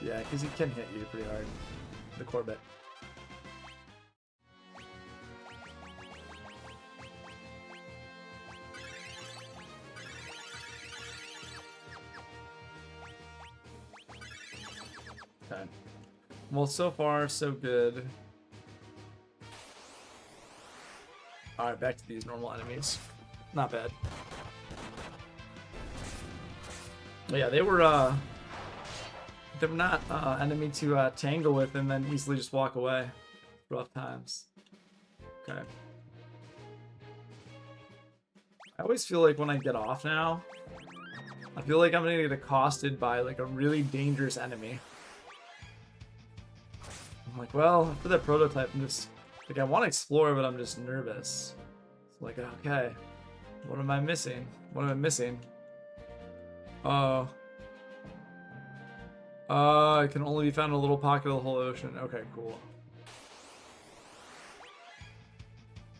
Yeah, because he can hit you pretty hard. The Corbett. Okay. Well, so far, so good. Alright, back to these normal enemies. Not bad. But yeah, they were not enemy to tangle with and then easily just walk away. Rough times. Okay. I always feel like when I get off now, I feel like I'm gonna get accosted by like a really dangerous enemy. I'm like, well, for that prototype, I'm just like, I want to explore, but I'm just nervous. It's like, okay, what am I missing? What am I missing? Oh. It can only be found in a little pocket of the whole ocean. Okay, cool.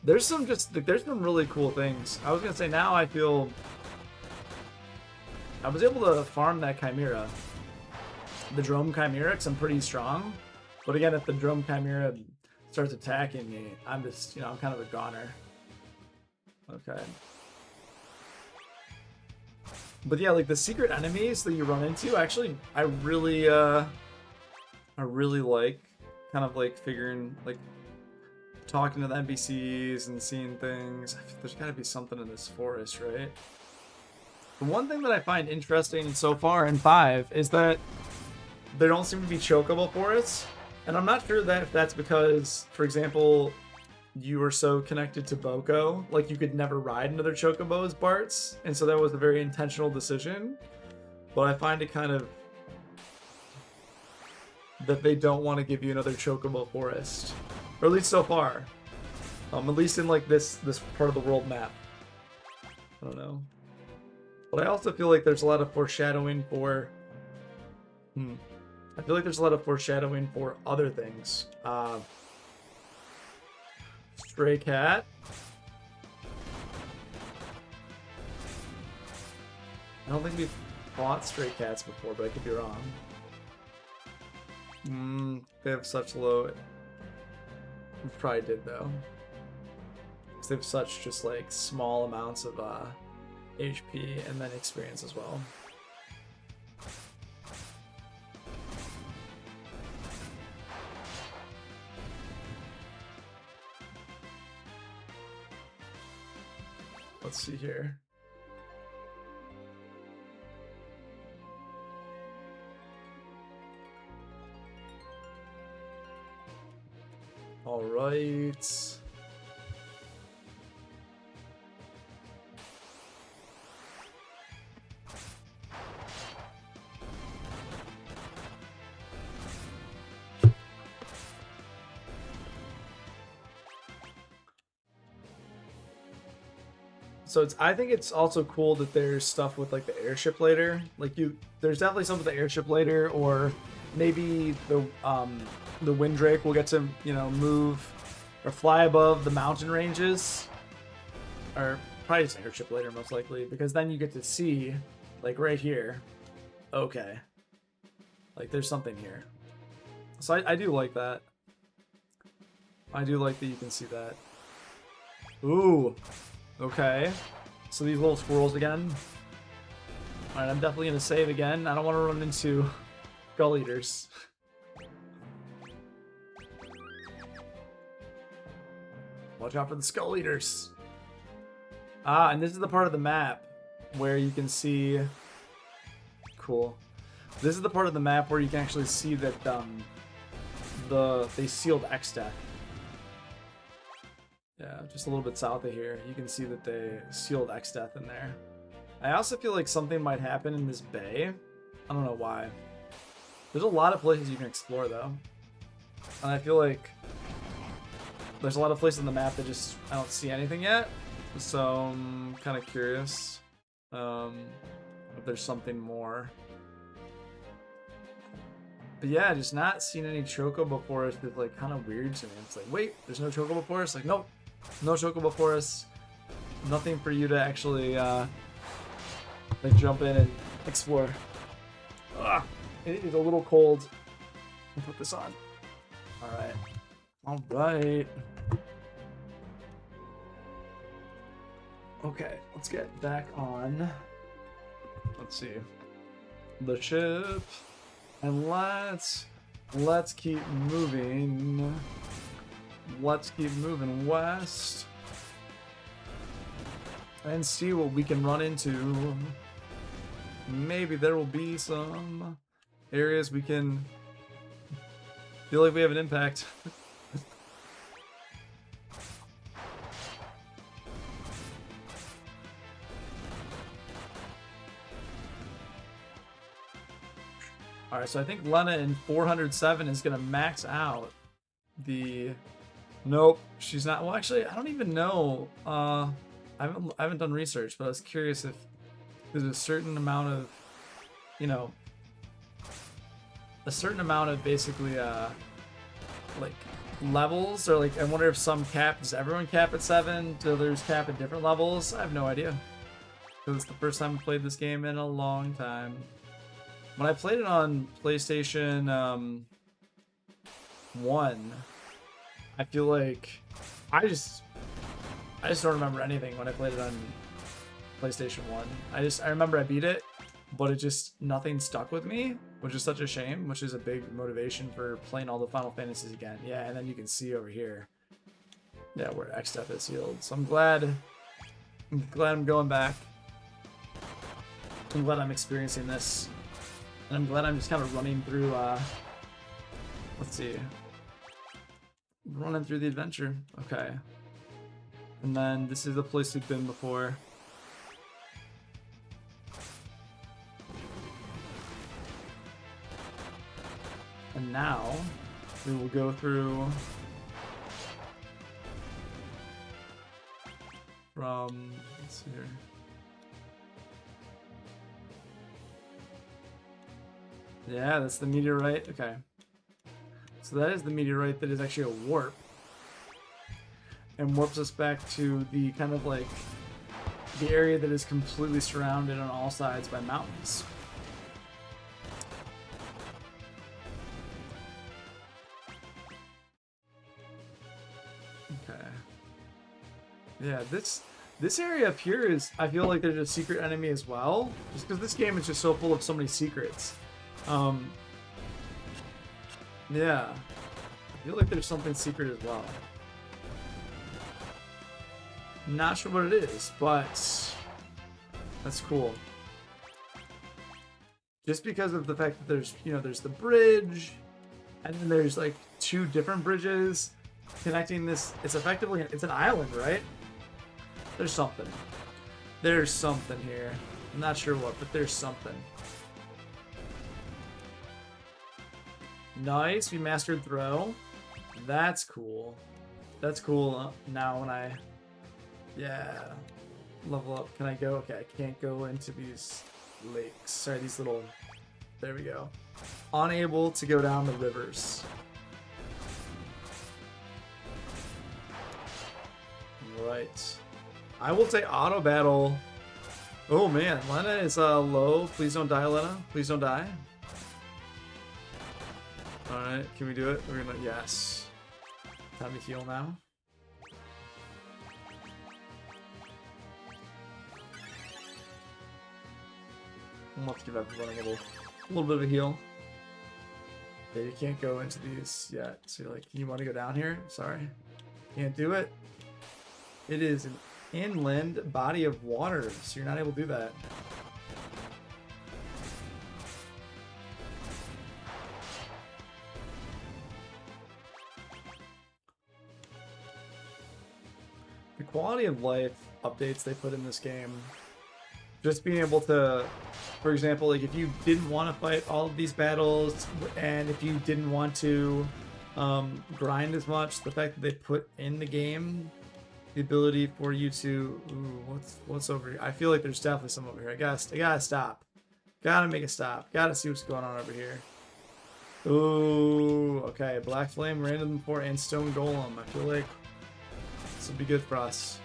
There's some really cool things. I was gonna say, now I feel I was able to farm that Chimera, the Drome Chimera, because I'm pretty strong. But again, if the Drome Chimera starts attacking me, I'm just, you know, I'm kind of a goner. Okay. But yeah, like the secret enemies that you run into, actually, I really like kind of like figuring, like talking to the NPCs and seeing things. There's got to be something in this forest, right? The one thing that I find interesting so far in 5 is that there don't seem to be chocobo forests. And I'm not sure that if that's because, for example, you were so connected to Boko, like you could never ride another chocobo as Bart's, and so that was a very intentional decision. But I find it kind of that they don't want to give you another chocobo forest, or at least so far. At least in like this part of the world map. I don't know. But I also feel like there's a lot of foreshadowing for. I feel like there's a lot of foreshadowing for other things. Stray cat. I don't think we've fought stray cats before, but I could be wrong. They have such low... We probably did, though. Because they have such just, like, small amounts of HP and then experience as well. Let's see here. All right. So I think it's also cool that there's stuff with like the airship later. Like there's definitely some with the airship later, or maybe the Windrake will get to, you know, move or fly above the mountain ranges, or probably just airship later most likely, because then you get to see like right here. Okay, like there's something here. So I do like that. I do like that you can see that. Ooh. Okay, so these little squirrels again. Alright, I'm definitely going to save again. I don't want to run into Gull Eaters. Watch out for the Skull Eaters. Ah, and this is the part of the map where you can see... Cool. This is the part of the map where you can actually see that they sealed Exdeath. Yeah, just a little bit south of here. You can see that they sealed Exdeath in there. I also feel like something might happen in this bay. I don't know why. There's a lot of places you can explore, though. And I feel like there's a lot of places on the map that just I don't see anything yet. So I'm kind of curious if there's something more. But yeah, just not seeing any Chocobo Forest is like kind of weird to me. It's like, wait, there's no Chocobo Forest? Like, nope, no Chocobo Forest. Nothing for you to actually like jump in and explore. Ugh, it is a little cold. I'll put this on. All right. Okay, let's get back on. Let's see. The ship. And let's keep moving. Let's keep moving west. And see what we can run into. Maybe there will be some areas we can feel like we have an impact. Alright, so I think Lena in 407 is going to max out the... Nope, she's not... Well, actually, I don't even know. I haven't done research, but I was curious if there's a certain amount of, you know, a certain amount of basically, like, levels, or like, I wonder if some cap, does everyone cap at 7? Do others cap at different levels? I have no idea. Because it's the first time I played this game in a long time. When I played it on PlayStation 1, I feel like I just don't remember anything when I played it on PlayStation 1. I remember I beat it, but it just, nothing stuck with me, which is such a shame, which is a big motivation for playing all the Final Fantasies again. Yeah, and then you can see over here, yeah, where Exdeath is sealed. So I'm glad I'm going back. I'm glad I'm experiencing this. And I'm glad I'm just kind of running through, let's see. Running through the adventure. Okay. And then this is the place we've been before. And now we will go through from, let's see here. Yeah, that's the meteorite. Okay. So that is the meteorite that is actually a warp. And warps us back to the kind of like the area that is completely surrounded on all sides by mountains. Okay. Yeah, this area up here is, I feel like there's a secret enemy as well. Just because this game is just so full of so many secrets. Yeah. I feel like there's something secret as well. Not sure what it is, but that's cool. Just because of the fact that there's, you know, there's the bridge, and then there's like 2 different bridges connecting this. It's effectively, it's an island, right? There's something. There's something here. I'm not sure what, but there's something. Nice, we mastered throw. That's cool. That's cool. Now when I... Yeah. Level up. Can I go? Okay, I can't go into these lakes. Sorry, these little... There we go. Unable to go down the rivers. Right. I will take auto battle. Oh man, Lena is low. Please don't die, Lena. Please don't die. Alright, can we do it? We're gonna, yes. Time to heal now. Let's give everyone a little bit of a heal. Yeah, you can't go into these yet. So you're like, you want to go down here? Sorry. Can't do it. it is an inland body of water, so you're not able to do that. The quality of life updates they put in this game, just being able to, for example, like if you didn't want to fight all of these battles, and if you didn't want to grind as much, the fact that they put in the game the ability for you to, ooh, what's over here? I feel like there's definitely some over here. I gotta stop. Gotta make a stop. Gotta see what's going on over here. Ooh, okay. Black Flame, Random 4, and Stone Golem. I feel like this would be good for us.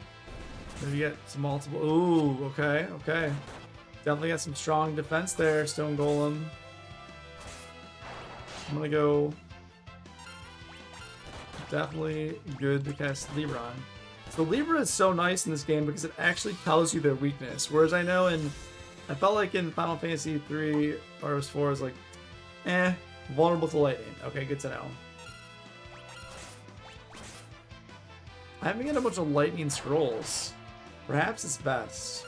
Maybe get some multiple. Ooh, okay, okay. Definitely got some strong defense there, Stone Golem. I'm gonna go. Definitely good to cast Libra on. So Libra is so nice in this game because it actually tells you their weakness. Whereas I know I felt like in Final Fantasy 3 or 4 is like, vulnerable to lightning. Okay, good to know. I haven't got a bunch of lightning scrolls. Perhaps it's best.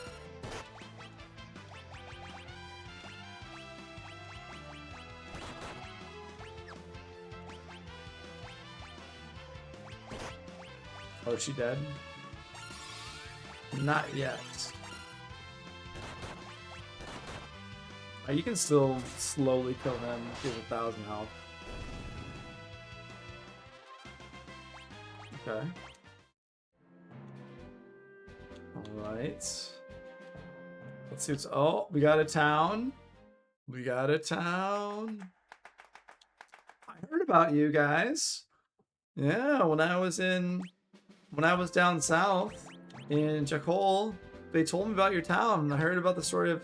Oh, is she dead? Not yet. You can still slowly kill him. He has 1,000 health. Okay. Alright. Let's see what's... Oh, we got a town. We got a town. I heard about you guys. Yeah, when I was down south in Jakol, they told me about your town, and I heard about the story of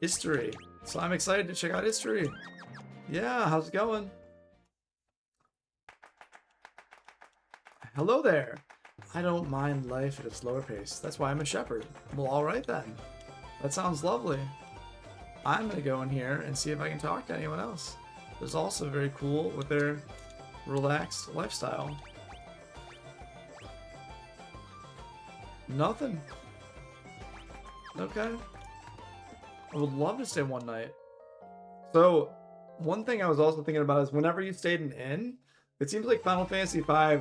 history. So I'm excited to check out history. Yeah, how's it going? Hello there. I don't mind life at a slower pace. That's why I'm a shepherd. Well, alright then. That sounds lovely. I'm gonna go in here and see if I can talk to anyone else. It's also very cool with their relaxed lifestyle. Nothing. Okay. I would love to stay one night. So, one thing I was also thinking about is whenever you stayed in an inn, it seems like Final Fantasy V,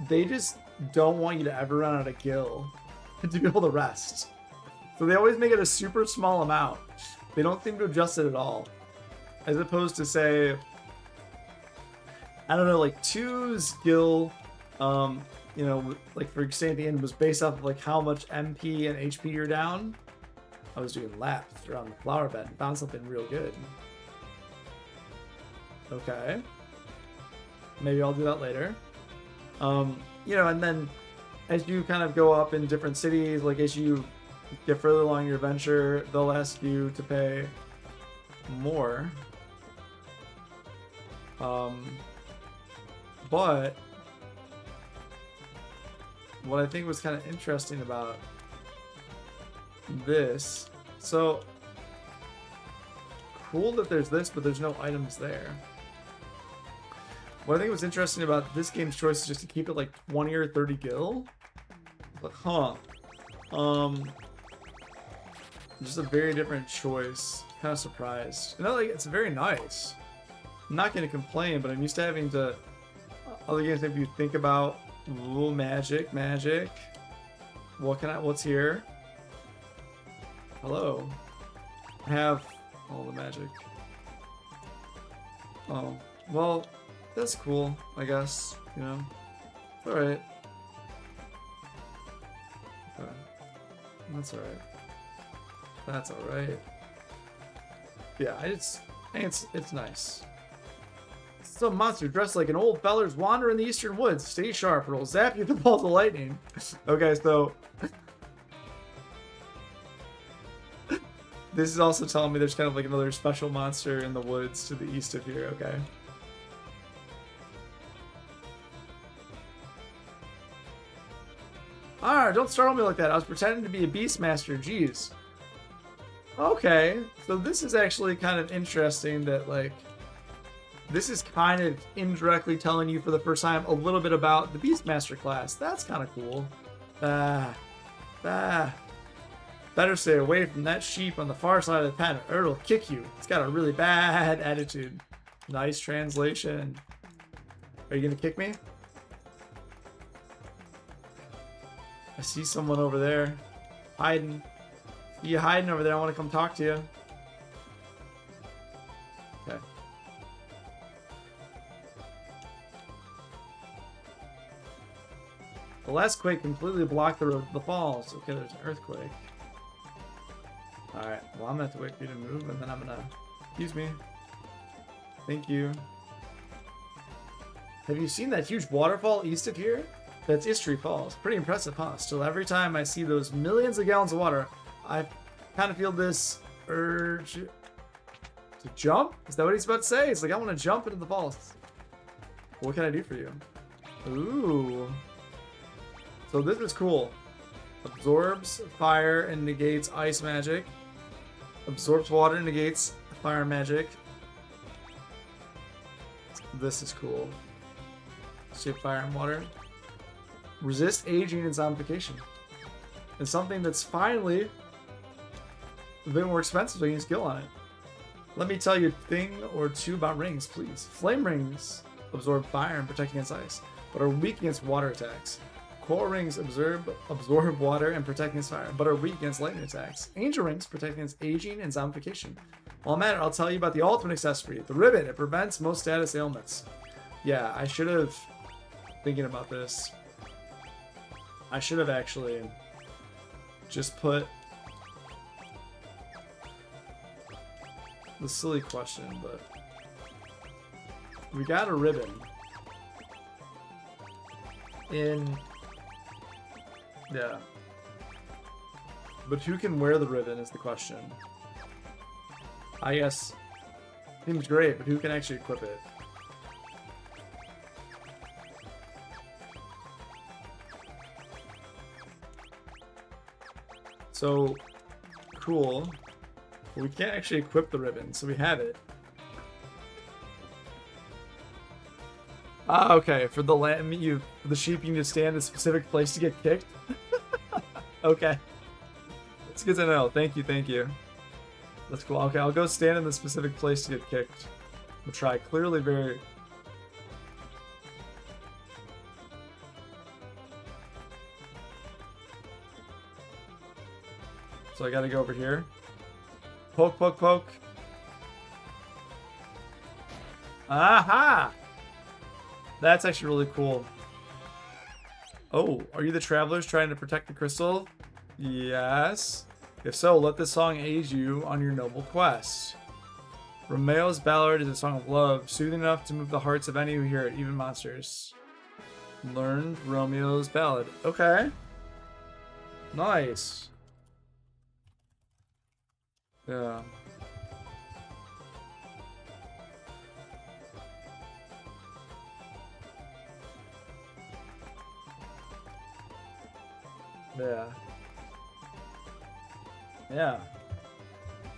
they just don't want you to ever run out of gil to be able to rest. So they always make it a super small amount. They don't seem to adjust it at all. As opposed to, say, I don't know, like 2's gil, you know, like for staying at the inn was based off of like how much MP and HP you're down. I was doing laps around the flower bed and found something real good. Okay. Maybe I'll do that later. You know, and then as you kind of go up in different cities, like as you get further along your adventure, they'll ask you to pay more. But what I think was kind of interesting about this, so cool that there's this, but there's no items there. What I think was interesting about this game's choice is just to keep it like 20 or 30 gil. But, just a very different choice. Kind of surprised. You know, like it's very nice. I'm not gonna complain, but I'm used to having to other games if you think about ooh, magic. What's here? Hello. I have all the magic. Oh, well, that's cool, I guess, you know. It's alright. Okay. That's alright. That's alright. Yeah, I think it's nice. Some monster dressed like an old feller's wander in the eastern woods. Stay sharp or it'll zap you with the balls of lightning. Okay, so this is also telling me there's kind of like another special monster in the woods to the east of here, okay. Ah, don't startle me like that. I was pretending to be a Beastmaster, jeez. Okay, so this is actually kind of interesting that, like, this is kind of indirectly telling you for the first time a little bit about the Beastmaster class. That's kind of cool. Ah. Ah. Better stay away from that sheep on the far side of the pen or it'll kick you. It's got a really bad attitude. Nice translation. Are you gonna kick me? I see someone over there. Hiding. You hiding over there? I want to come talk to you. Okay. The last quake completely blocked the falls. Okay, there's an earthquake. Alright, well, I'm gonna have to wait for you to move, and then I'm gonna... Excuse me. Thank you. Have you seen that huge waterfall east of here? That's Istri Falls. Pretty impressive, huh? Still, every time I see those millions of gallons of water, I kind of feel this urge to jump? Is that what he's about to say? It's like, I want to jump into the falls. What can I do for you? Ooh. So this is cool. Absorbs fire and negates ice magic. Absorbs water and negates fire magic. This is cool. Shape fire and water. Resist aging and zombification. It's something that's finally a bit more expensive, so you can skill on it. Let me tell you a thing or two about rings, please. Flame rings absorb fire and protect against ice, but are weak against water attacks. Coral rings absorb water and protect against fire, but are weak against lightning attacks. Angel rings protect against aging and zombification. While I'm at it, I'll tell you about the ultimate accessory, the ribbon. It prevents most status ailments. Yeah, I should have... Thinking about this, I should have actually just put the silly question, but we got a ribbon in, yeah, but who can wear the ribbon is the question. I guess seems great, but who can actually equip it? So, cool. But we can't actually equip the ribbon, so we have it. Ah, okay. For the lamb, for the sheep, you need to stand in a specific place to get kicked. Okay. It's good to know. Thank you, thank you. That's cool. Okay, I'll go stand in the specific place to get kicked. We'll try. Clearly very... So I gotta go over here. Poke, poke, poke. Aha! That's actually really cool. Oh, are you the travelers trying to protect the crystal? Yes. If so, let this song aid you on your noble quest. Romeo's ballad is a song of love, soothing enough to move the hearts of any who hear it, even monsters. Learn Romeo's ballad. Okay. Nice. Yeah. Yeah. Yeah.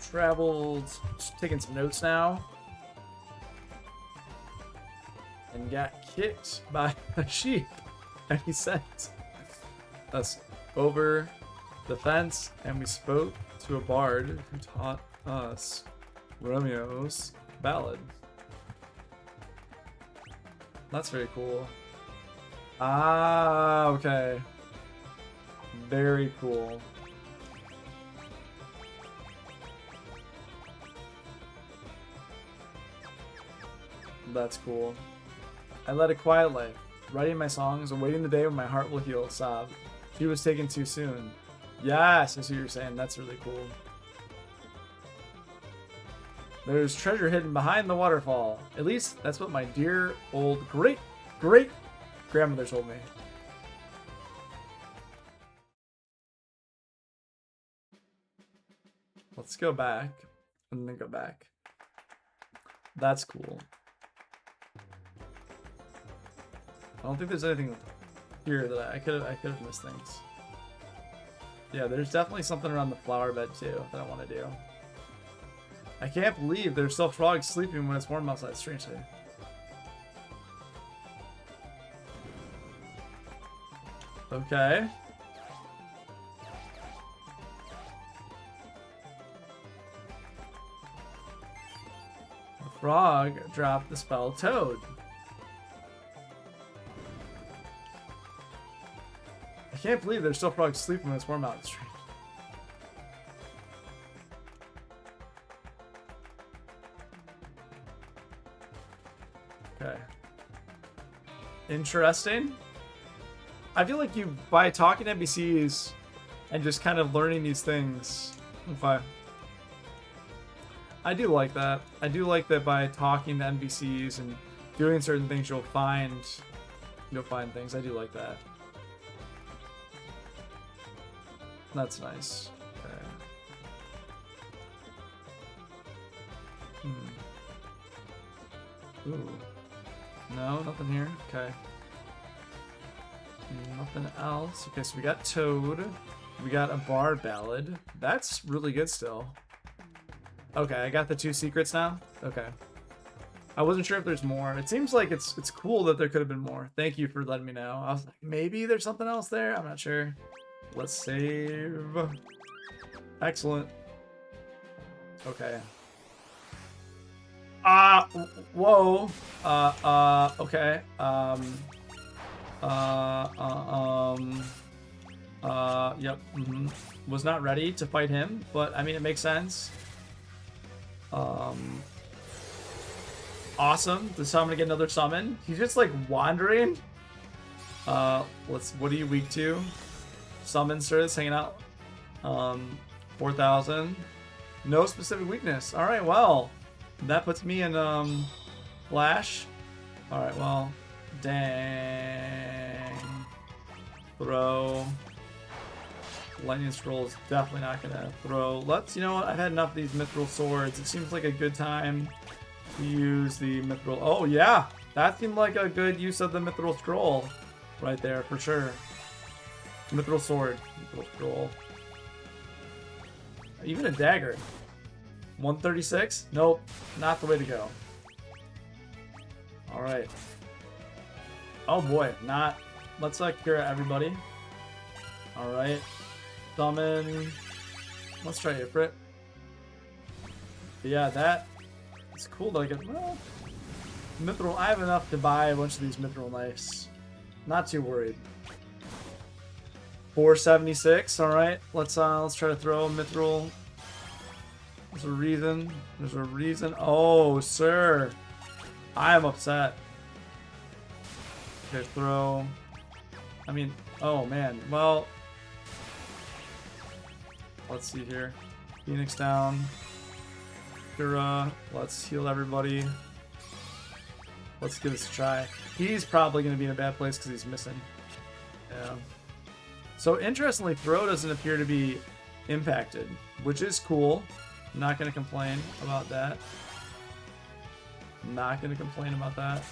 Traveled, just taking some notes now. And got kicked by a sheep. And he sent us over the fence, and we spoke to a bard who taught us Romeo's ballad. That's very cool. Ah, okay. Very cool. That's cool. I led a quiet life, writing my songs, awaiting the day when my heart will heal, sob. She was taken too soon. Yes, I see what you're saying. That's really cool. There's treasure hidden behind the waterfall. At least, that's what my dear old great-grandmother told me. Let's go back, and then go back. That's cool. I don't think there's anything here that I could have missed things. Yeah, there's definitely something around the flower bed too that I want to do. I can't believe there's still frogs sleeping when it's warm outside, strangely. Okay. Frog dropped the spell Toad. I can't believe there's still frogs sleeping when it's warm out in the street. Okay. Interesting. I feel like you, by talking to NPCs and just kind of learning these things. Okay. I do like that. I do like that by talking to NPCs and doing certain things, you'll find things. I do like that. That's nice. Okay. Ooh. No, nothing here. Okay. Nothing else. Okay, so we got Toad. We got a Bard Ballad. That's really good still. Okay, I got the 2 secrets now. Okay. I wasn't sure if there's more. It seems like it's cool that there could have been more. Thank you for letting me know. I was like, maybe there's something else there. I'm not sure. Let's save. Excellent. Okay. Whoa. Okay. Yep. Was not ready to fight him, but I mean, it makes sense. Awesome. This time I'm gonna get another summon. He's just like wandering. What are you weak to? Summon service hanging out. 4,000. No specific weakness. Alright, well. That puts me in Flash. Alright, well. Dang. Throw. Lightning Scroll is definitely not gonna throw. You know what? I've had enough of these Mithril Swords. It seems like a good time to use the Mithril. Oh, yeah! That seemed like a good use of the Mithril Scroll right there, for sure. Mithril Sword. Mithril Scroll. Even a dagger. 136? Nope. Not the way to go. Alright. Oh boy. Not. Let's cure everybody. Alright. Summon. Let's try Ifrit. But yeah, that. It's cool that I get. Well, Mithril. I have enough to buy a bunch of these Mithril knives. Not too worried. 476. All right. Let's try to throw a Mithril. There's a reason. There's a reason. Oh, sir. I am upset. Okay, throw. I mean, oh man. Well, let's see here. Phoenix down. Kira. Let's heal everybody. Let's give this a try. He's probably going to be in a bad place because he's missing. Yeah. So interestingly, throw doesn't appear to be impacted, which is cool. I'm not going to complain about that. Not going to complain about that.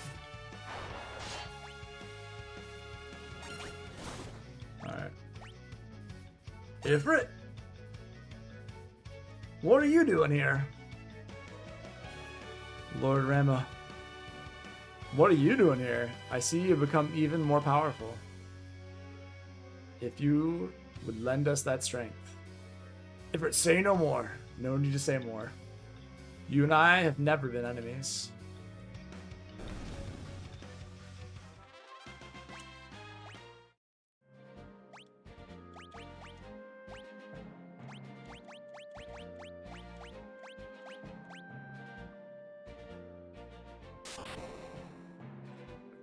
Alright. Ifrit! What are you doing here? Lord Rama. What are you doing here? I see you become even more powerful. If you would lend us that strength. Ifrit, say no more. No need to say more. You and I have never been enemies.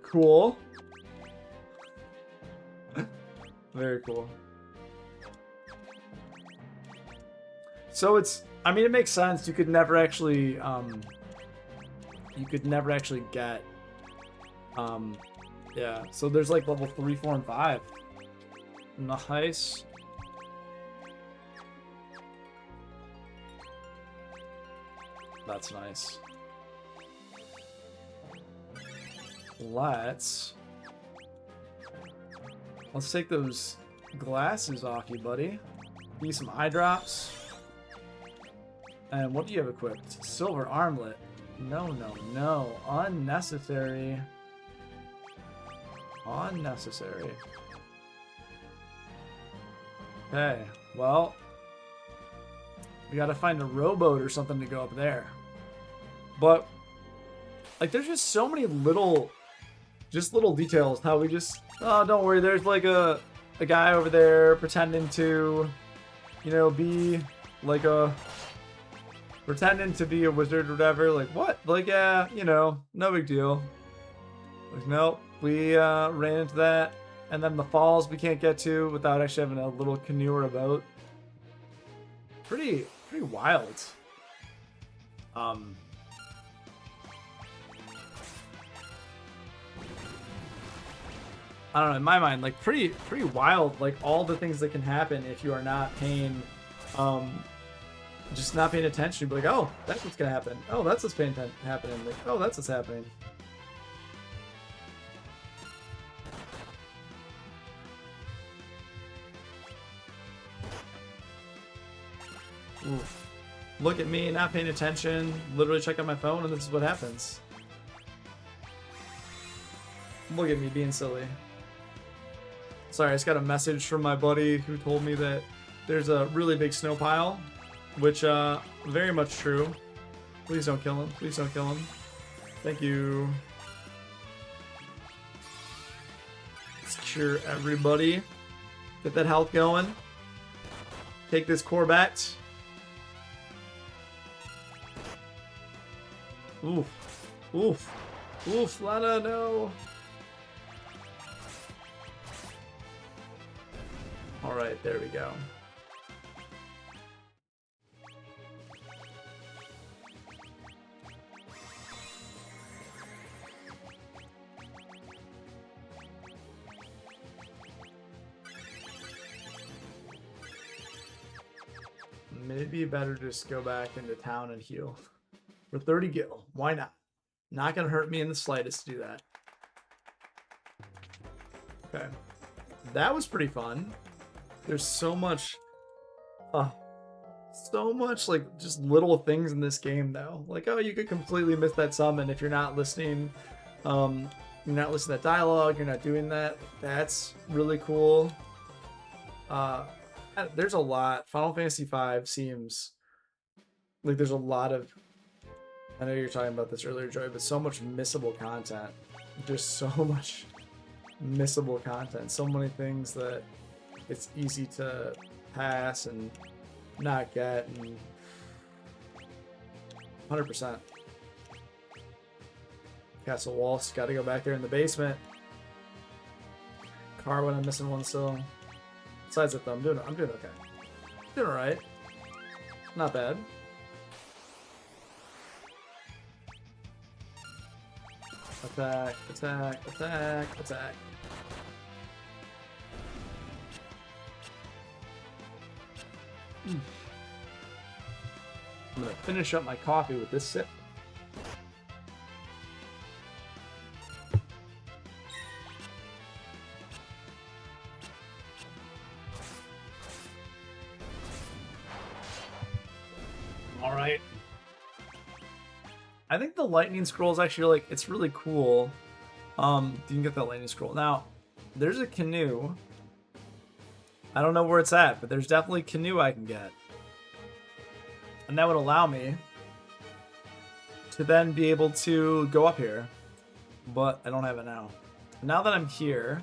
Cool. Very cool. So I mean, it makes sense. You could never actually get, yeah. So there's like level 3, 4, and 5. Nice. That's nice. Let's take those glasses off you, buddy. Give you some eye drops. And what do you have equipped? Silver armlet. No, no, no. Unnecessary. Unnecessary. Okay, well, we gotta find a rowboat or something to go up there. But Like, there's just so many little details. How we just, oh, don't worry, there's like a guy over there pretending to, you know, be like pretending to be a wizard or whatever. Like, what? Like, yeah, you know, no big deal. Like, nope, we ran into that. And then the falls we can't get to without actually having a little canoe or a boat. Pretty wild. I don't know, in my mind, like pretty wild, like all the things that can happen if you are not paying, just not paying attention. You'd be like, oh, that's what's gonna happen. Oh, that's what's happening. Like, oh, that's what's happening. Oof. Look at me, not paying attention, literally check out my phone, and this is what happens. Look at me being silly. Sorry, I just got a message from my buddy who told me that there's a really big snow pile, which, very much true. Please don't kill him. Please don't kill him. Thank you. Let's cure everybody. Get that health going. Take this Corvette. Oof. Oof. Oof, Lana, no. Alright, there we go. Maybe better just go back into town and heal. For 30 gil. Why not? Not gonna hurt me in the slightest to do that. Okay. That was pretty fun. There's so much like just little things in this game though. Like, oh, you could completely miss that summon if you're not listening. You're not listening to that dialogue, you're not doing that. That's really cool. There's a lot. Final Fantasy V seems like there's a lot of, I know you're talking about this earlier, Joy, but so much missable content. Just so much missable content. So many things that it's easy to pass and not get. And 100%. Castle Waltz, gotta go back there in the basement. Carwin, I'm missing one still. Besides that though, I'm doing okay. Doing alright. Not bad. Attack, attack, attack, attack. I'm gonna finish up my coffee with this sip. Alright. I think the lightning scroll is actually like, it's really cool. You can get that lightning scroll. Now, there's a canoe. I don't know where it's at, but there's definitely a canoe I can get. And that would allow me to then be able to go up here. But I don't have it now. Now that I'm here,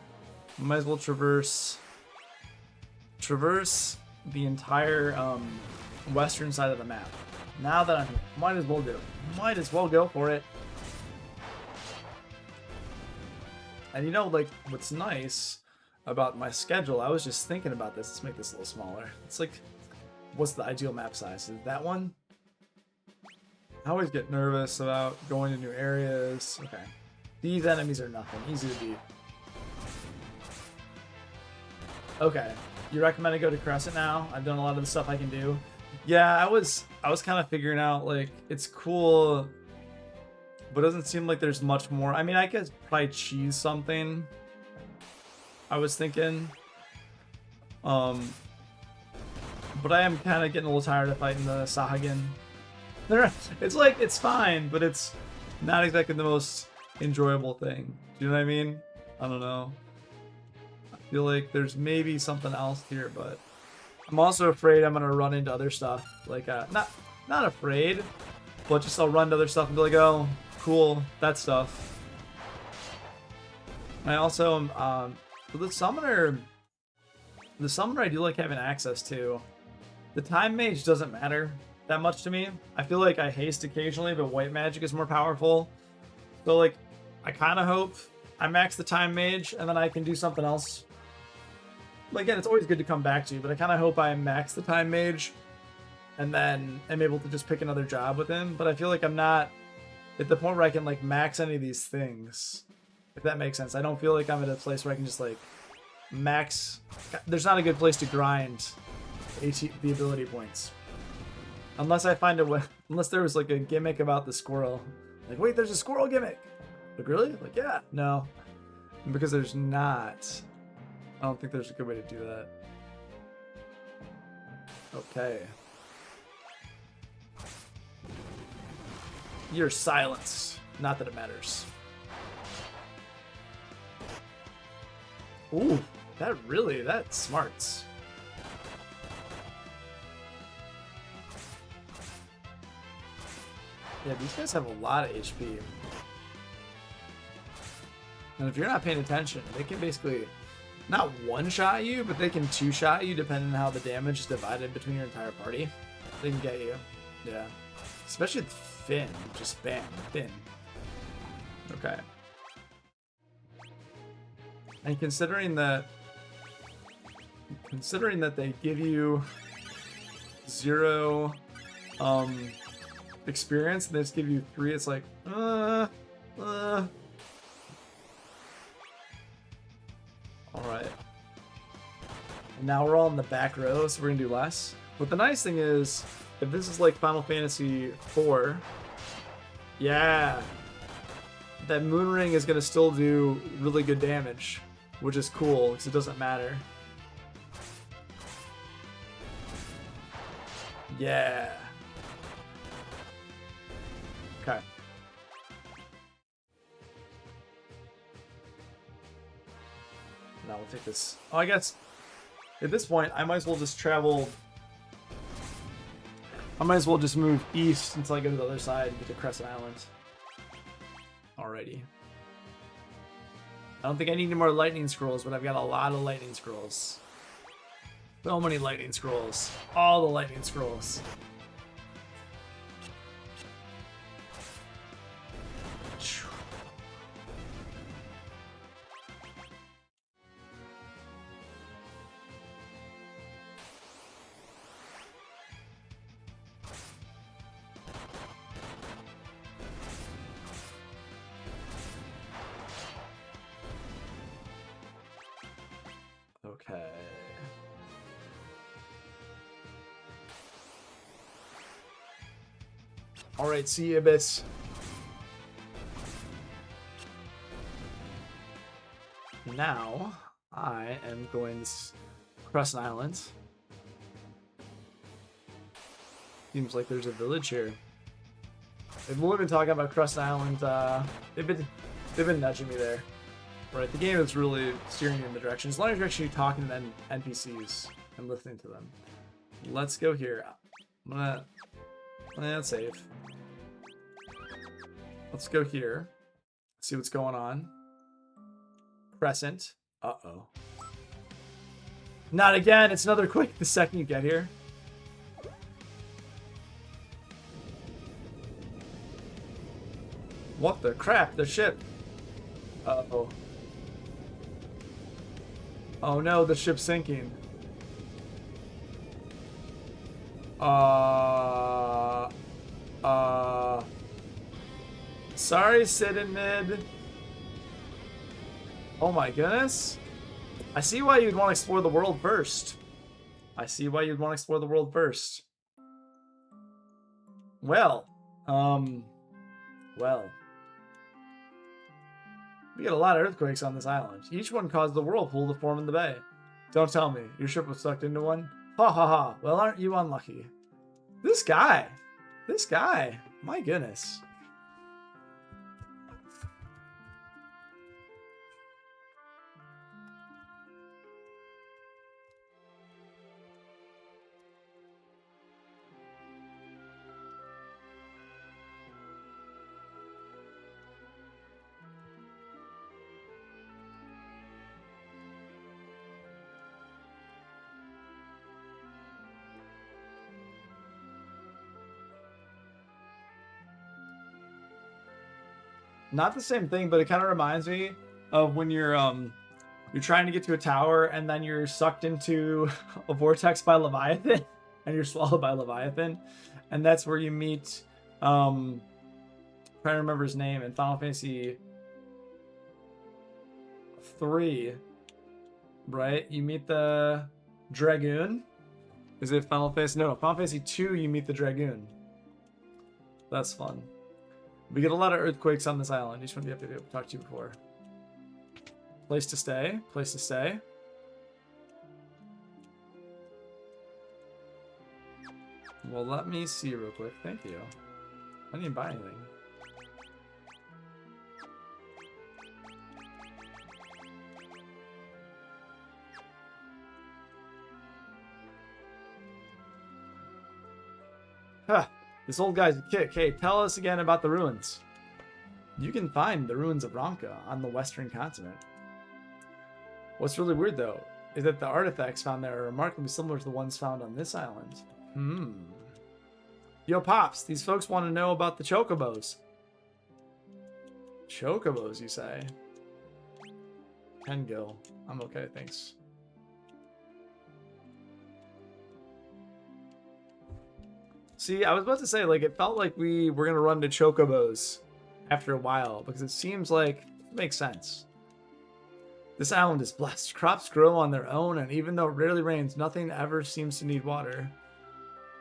I might as well traverse the entire western side of the map. Now that I'm here, might as well do it. Might as well go for it. And you know, like, what's nice about my schedule, I was just thinking about this. Let's make this a little smaller. It's like, what's the ideal map size? Is it that one? I always get nervous about going to new areas. Okay. These enemies are nothing. Easy to beat. Okay. You recommend I go to Crescent now? I've done a lot of the stuff I can do. Yeah, I was kind of figuring out, like, it's cool, but it doesn't seem like there's much more. I mean, I could probably cheese something, I was thinking. But I am kind of getting a little tired of fighting the Sahagin. It's like, it's fine, but it's not exactly the most enjoyable thing. Do you know what I mean? I don't know. I feel like there's maybe something else here, but I'm also afraid I'm gonna run into other stuff. Like, not afraid, but just I'll run to other stuff and be like, oh, cool. That stuff. I also for the summoner I do like having access to. The time mage doesn't matter that much to me. I feel like I haste occasionally, but white magic is more powerful. So like I kind of hope I max the time mage and then I can do something else. Again, it's always good to come back to, but I kind of hope I max the time mage and then I'm able to just pick another job with him. But I feel like I'm not at the point where I can like max any of these things, if that makes sense. I don't feel like I'm at a place where I can just like max. There's not a good place to grind the ability points, unless I find a way. Unless there was like a gimmick about the squirrel. Like, wait, there's a squirrel gimmick. Like, really? Like, yeah, no, because there's not. I don't think there's a good way to do that. Okay. Your silence. Not that it matters. Ooh, that's smarts. Yeah, these guys have a lot of HP. And if you're not paying attention, they can basically not one-shot you, but they can two-shot you depending on how the damage is divided between your entire party. They can get you. Yeah. Especially with Finn. Just bam, Finn. Okay. And considering that they give you 0 experience and they just give you 3, it's like Alright. And now we're all in the back row, so we're gonna do less. But the nice thing is, if this is like Final Fantasy IV, yeah, that Moon Ring is gonna still do really good damage, which is cool, because it doesn't matter. Yeah. Okay. Now we'll take this. Oh, I guess at this point, I might as well just travel. I might as well just move east until I go to the other side and get to Crescent Island. Alrighty. I don't think I need any more lightning scrolls, but I've got a lot of lightning scrolls. So many lightning scrolls. All the lightning scrolls. Okay. Alright, see you, Abyss. Now, I am going to Crescent Island. Seems like there's a village here. They've only been talking about Crescent Island. They've been nudging me there. Right, the game is really steering you in the direction. As long as you're actually talking to NPCs and listening to them. Let's go here. Let's save. Let's go here. See what's going on. Crescent. Uh-oh. Not again. It's another quick the second you get here. What the crap? The ship. Uh-oh. Oh no, the ship's sinking. Sorry, Sid and Mid. Oh my goodness. I see why you'd want to explore the world first. I see why you'd want to explore the world first. Well. Well. We get a lot of earthquakes on this island. Each one caused the whirlpool to form in the bay. Don't tell me. Your ship was sucked into one? Ha ha ha. Well, aren't you unlucky? This guy. This guy. My goodness. Not the same thing, but it kind of reminds me of when you're trying to get to a tower and then you're sucked into a vortex by Leviathan and you're swallowed by Leviathan, and that's where you meet trying to remember his name in Final Fantasy 3, right? You meet the Dragoon. Is it Final Fantasy? No, Final Fantasy 2 you meet the Dragoon. That's fun. We get a lot of earthquakes on this island. Each one you have to be able to talk to you before. Place to stay. Place to stay. Well, let me see real quick. Thank you. I didn't buy anything. Huh. This old guy's a kick. Hey, tell us again about the ruins. You can find the ruins of Ronka on the western continent. What's really weird, though, is that the artifacts found there are remarkably similar to the ones found on this island. Yo, Pops, these folks want to know about the Chocobos. Chocobos, you say? 10 gil. I'm okay, thanks. See, I was about to say, like, it felt like we were going to run to Chocobos after a while, because it seems like it makes sense. This island is blessed. Crops grow on their own, and even though it rarely rains, nothing ever seems to need water.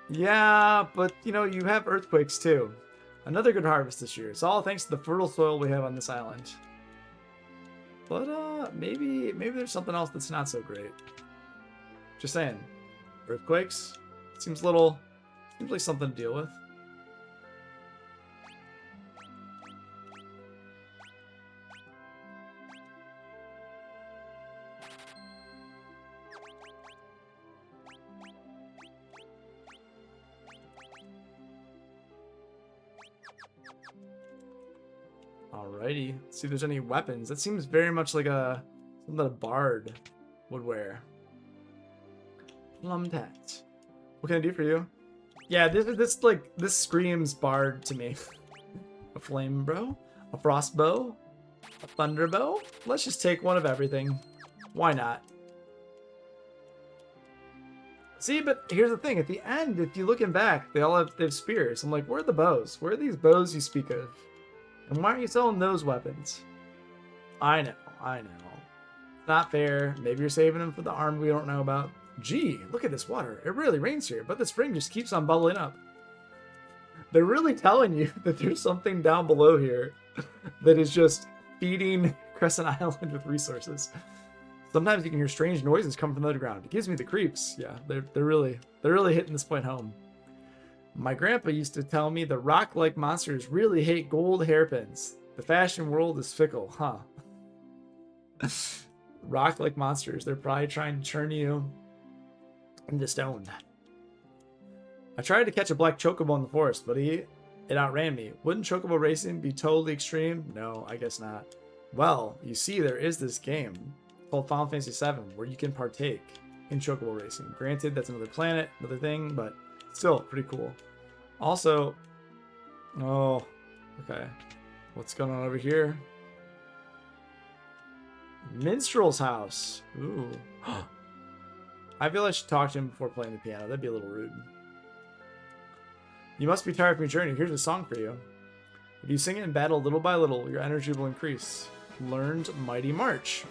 Yeah, but, you know, you have earthquakes, too. Another good harvest this year. It's all thanks to the fertile soil we have on this island. But, maybe there's something else that's not so great. Just saying. Earthquakes? Seems like something to deal with. Alrighty. Let's see if there's any weapons. That seems very much like something that a bard would wear. Plum tat. What can I do for you? Yeah, this screams bard to me. A flame bow, a frost bow, a thunder bow. Let's just take one of everything. Why not? See, but here's the thing. At the end, if you're looking back, they have spears. I'm like, where are the bows? Where are these bows you speak of? And why aren't you selling those weapons? I know. Not fair. Maybe you're saving them for the arm we don't know about. Gee, look at this water. It really rains here, but the spring just keeps on bubbling up. They're really telling you that there's something down below here that is just feeding Crescent Island with resources. Sometimes you can hear strange noises come from the underground. It gives me the creeps. Yeah, they're really hitting this point home. My grandpa used to tell me the rock-like monsters really hate gold hairpins. The fashion world is fickle, huh? Rock-like monsters. They're probably trying to turn you into stone. I tried to catch a black chocobo in the forest, but it outran me. Wouldn't chocobo racing be totally extreme? No, I guess not. Well, you see, there is this game called Final Fantasy VII where you can partake in chocobo racing. Granted, that's another planet, another thing, but still pretty cool. Also, oh, okay. What's going on over here? Minstrel's house. Ooh. I feel I should talk to him before playing the piano. That'd be a little rude. You must be tired from your journey. Here's a song for you. If you sing it in battle little by little, your energy will increase. Learned Mighty March.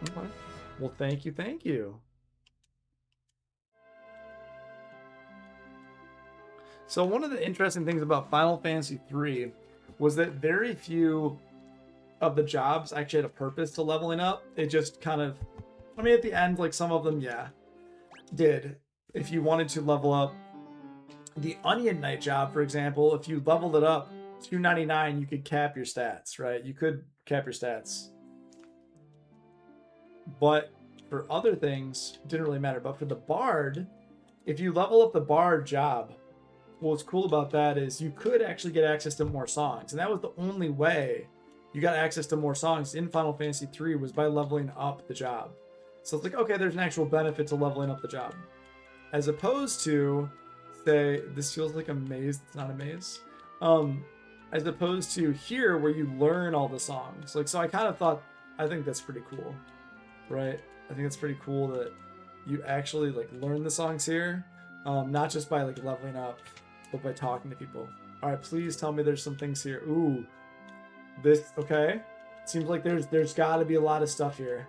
Okay. Well, thank you. So one of the interesting things about Final Fantasy III was that very few of the jobs actually had a purpose to leveling up. It just kind of, I mean, at the end, like some of them, yeah, did. If you wanted to level up the Onion Knight job, for example, if you leveled it up 299, you could cap your stats, right? You could cap your stats. But for other things, it didn't really matter. But for the Bard, if you level up the Bard job, what's cool about that is you could actually get access to more songs. And that was the only way you got access to more songs in Final Fantasy III was by leveling up the job. So it's like, okay, there's an actual benefit to leveling up the job. As opposed to, say, this feels like a maze. It's not a maze. as opposed to here where you learn all the songs. Like, so I kind of thought, I think that's pretty cool, right? I think it's pretty cool that you actually like learn the songs here, not just by like leveling up, but by talking to people. All right, please tell me there's some things here. Ooh, this, okay. Seems like there's got to be a lot of stuff here.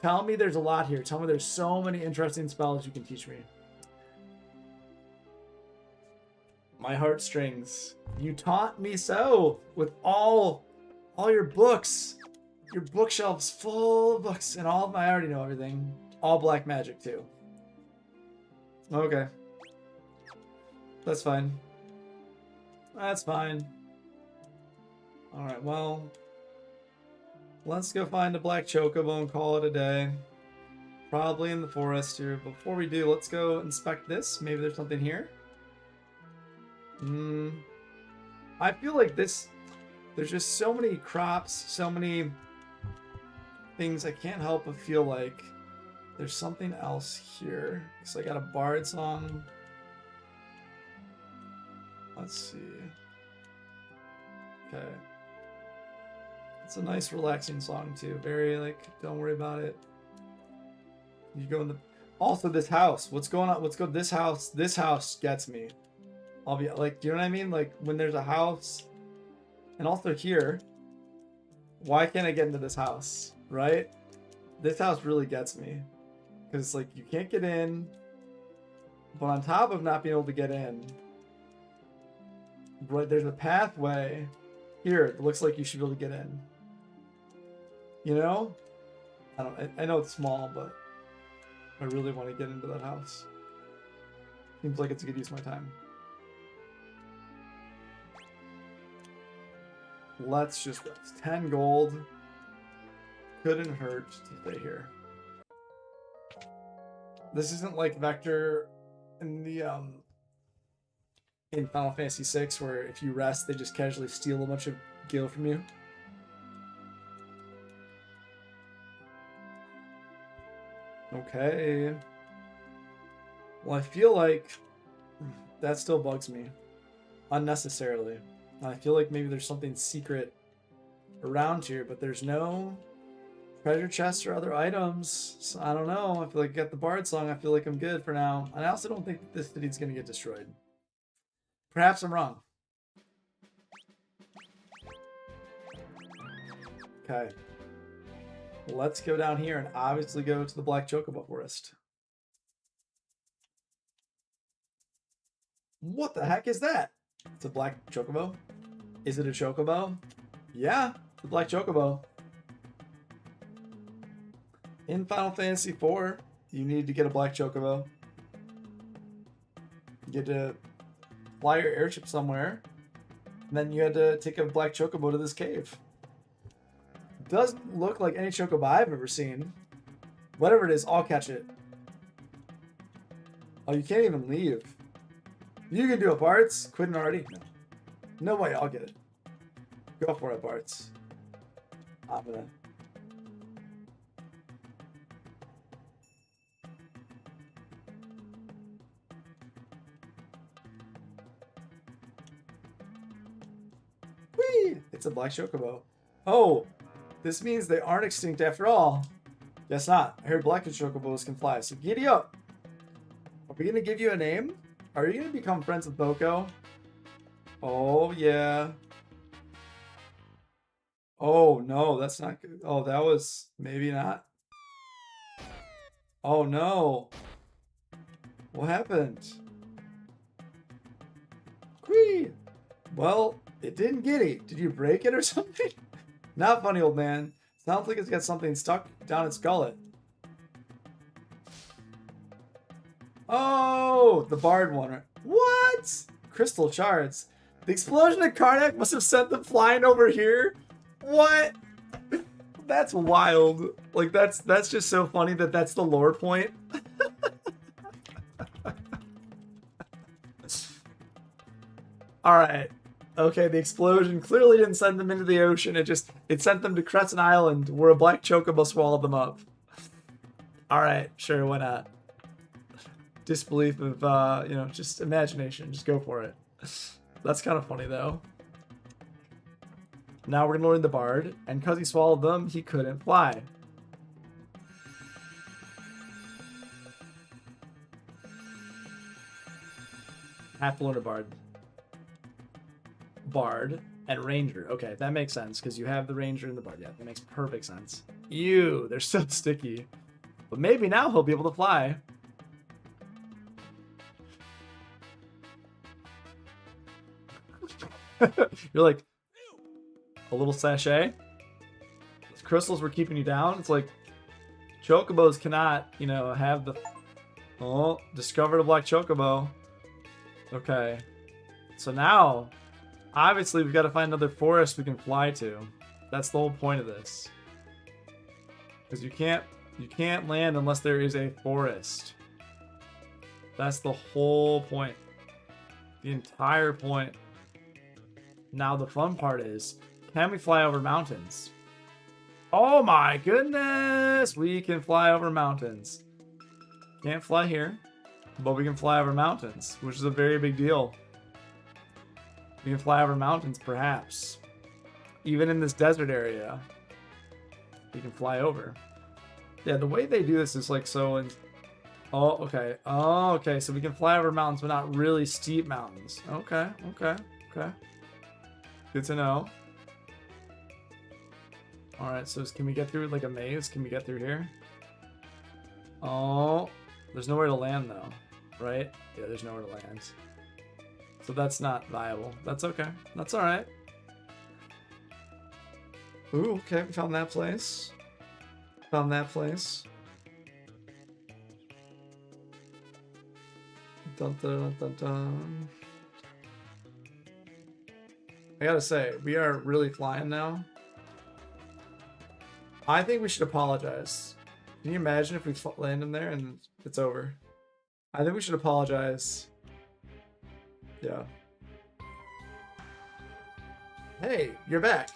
Tell me there's a lot here. Tell me there's so many interesting spells you can teach me. My heartstrings. You taught me so with all your books. Your bookshelves full of books and all of my, I already know everything. All black magic too. Okay. That's fine. That's fine. Alright, well. Let's go find a black chocobo and call it a day. Probably in the forest here. Before we do, let's go inspect this. Maybe there's something here. I feel like this, there's just so many crops, so many things. I can't help but feel like there's something else here. So I got a bard song. Let's see. Okay. It's a nice relaxing song too. Very like, don't worry about it. You go in the, also this house. What's going on? Let's go. This house gets me. I'll be like, do you know what I mean? Like when there's a house, and also here, why can't I get into this house? Right? This house really gets me. Because it's like, you can't get in, but on top of not being able to get in, right, there's a pathway here. It looks like you should be able to get in. You know? I know it's small, but I really want to get into that house. Seems like it's a good use of my time. Let's just rest. 10 gold. Couldn't hurt to stay here. This isn't like Vector in the in Final Fantasy VI, where if you rest, they just casually steal a bunch of gil from you. Okay. Well, I feel like that still bugs me unnecessarily. I feel like maybe there's something secret around here, but there's no treasure chests or other items. So I don't know. I feel like I got the bard song. I feel like I'm good for now. And I also don't think this city's going to get destroyed. Perhaps I'm wrong. Okay. Let's go down here and obviously go to the Black Chocobo Forest. What the heck is that? It's a black chocobo? Is it a chocobo? Yeah, it's a black chocobo. In Final Fantasy IV, you need to get a black chocobo. You had to fly your airship somewhere, and then you had to take a black chocobo to this cave. Doesn't look like any chocobo I've ever seen. Whatever it is, I'll catch it. Oh, you can't even leave. You can do it, Bartz. Quitting already? No. No way, I'll get it. Go for it, Bartz. I'm gonna... Whee! It's a black chocobo. Oh, this means they aren't extinct after all. Guess not. I heard black chocobos can fly, so giddy up. Are we gonna give you a name? Are you gonna become friends with Boko? Oh, yeah. Oh, no, that's not good. Oh, that was maybe not. Oh, no. What happened? Whee! Well, it didn't giddy. Did you break it or something? Not funny, old man. Sounds like it's got something stuck down its gullet. Oh, the bard one. What? Crystal shards. The explosion at Karnak must have sent them flying over here. What? That's wild. Like that's just so funny that that's the lore point. All right. Okay, the explosion clearly didn't send them into the ocean. It sent them to Crescent Island, where a black chocobo swallowed them up. All right, sure, why not? Disbelief of just imagination. Just go for it. That's kind of funny though. Now we're gonna learn the Bard, and because he swallowed them, he couldn't fly. Have to learn a Bard. Bard and Ranger. Okay, that makes sense because you have the Ranger and the Bard. Yeah, that makes perfect sense. Ew, they're so sticky. But maybe now he'll be able to fly. You're like, a little sachet? Those crystals were keeping you down? It's like, chocobos cannot, you know, have the... Oh, discovered a black chocobo. Okay. So now, obviously we've got to find another forest we can fly to. That's the whole point of this. Because you can't land unless there is a forest. That's the whole point. The entire point. Now the fun part is, can we fly over mountains? Oh my goodness! We can fly over mountains. Can't fly here, but we can fly over mountains, which is a very big deal. We can fly over mountains, perhaps. Even in this desert area, we can fly over. Yeah, the way they do this is like so... Oh, okay. Oh, okay. So we can fly over mountains, but not really steep mountains. Okay, okay, okay. Good to know. Alright, so can we get through like a maze? Can we get through here? Oh, there's nowhere to land though, right? Yeah, there's nowhere to land. So that's not viable. That's okay. That's alright. Ooh, okay, we found that place. Found that place. Dun, dun, dun, dun. I gotta say, we are really flying now. I think we should apologize. Can you imagine if we land in there and it's over? I think we should apologize. Yeah. Hey, you're back.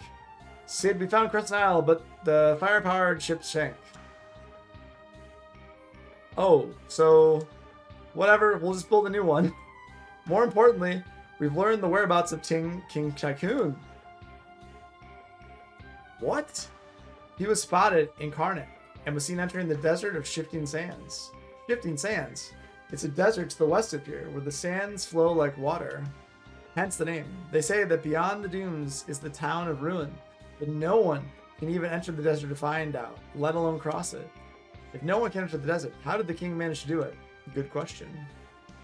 Sid, we found Crescent Isle, but the fire-powered ship sank. Oh, so... whatever, we'll just build a new one. More importantly, we've learned the whereabouts of King Tycoon. What? He was spotted incarnate and was seen entering the desert of Shifting Sands. Shifting Sands. It's a desert to the west of here, where the sands flow like water. Hence the name. They say that beyond the dunes is the town of Ruin, but no one can even enter the desert to find out, let alone cross it. If no one can enter the desert, how did the king manage to do it? Good question.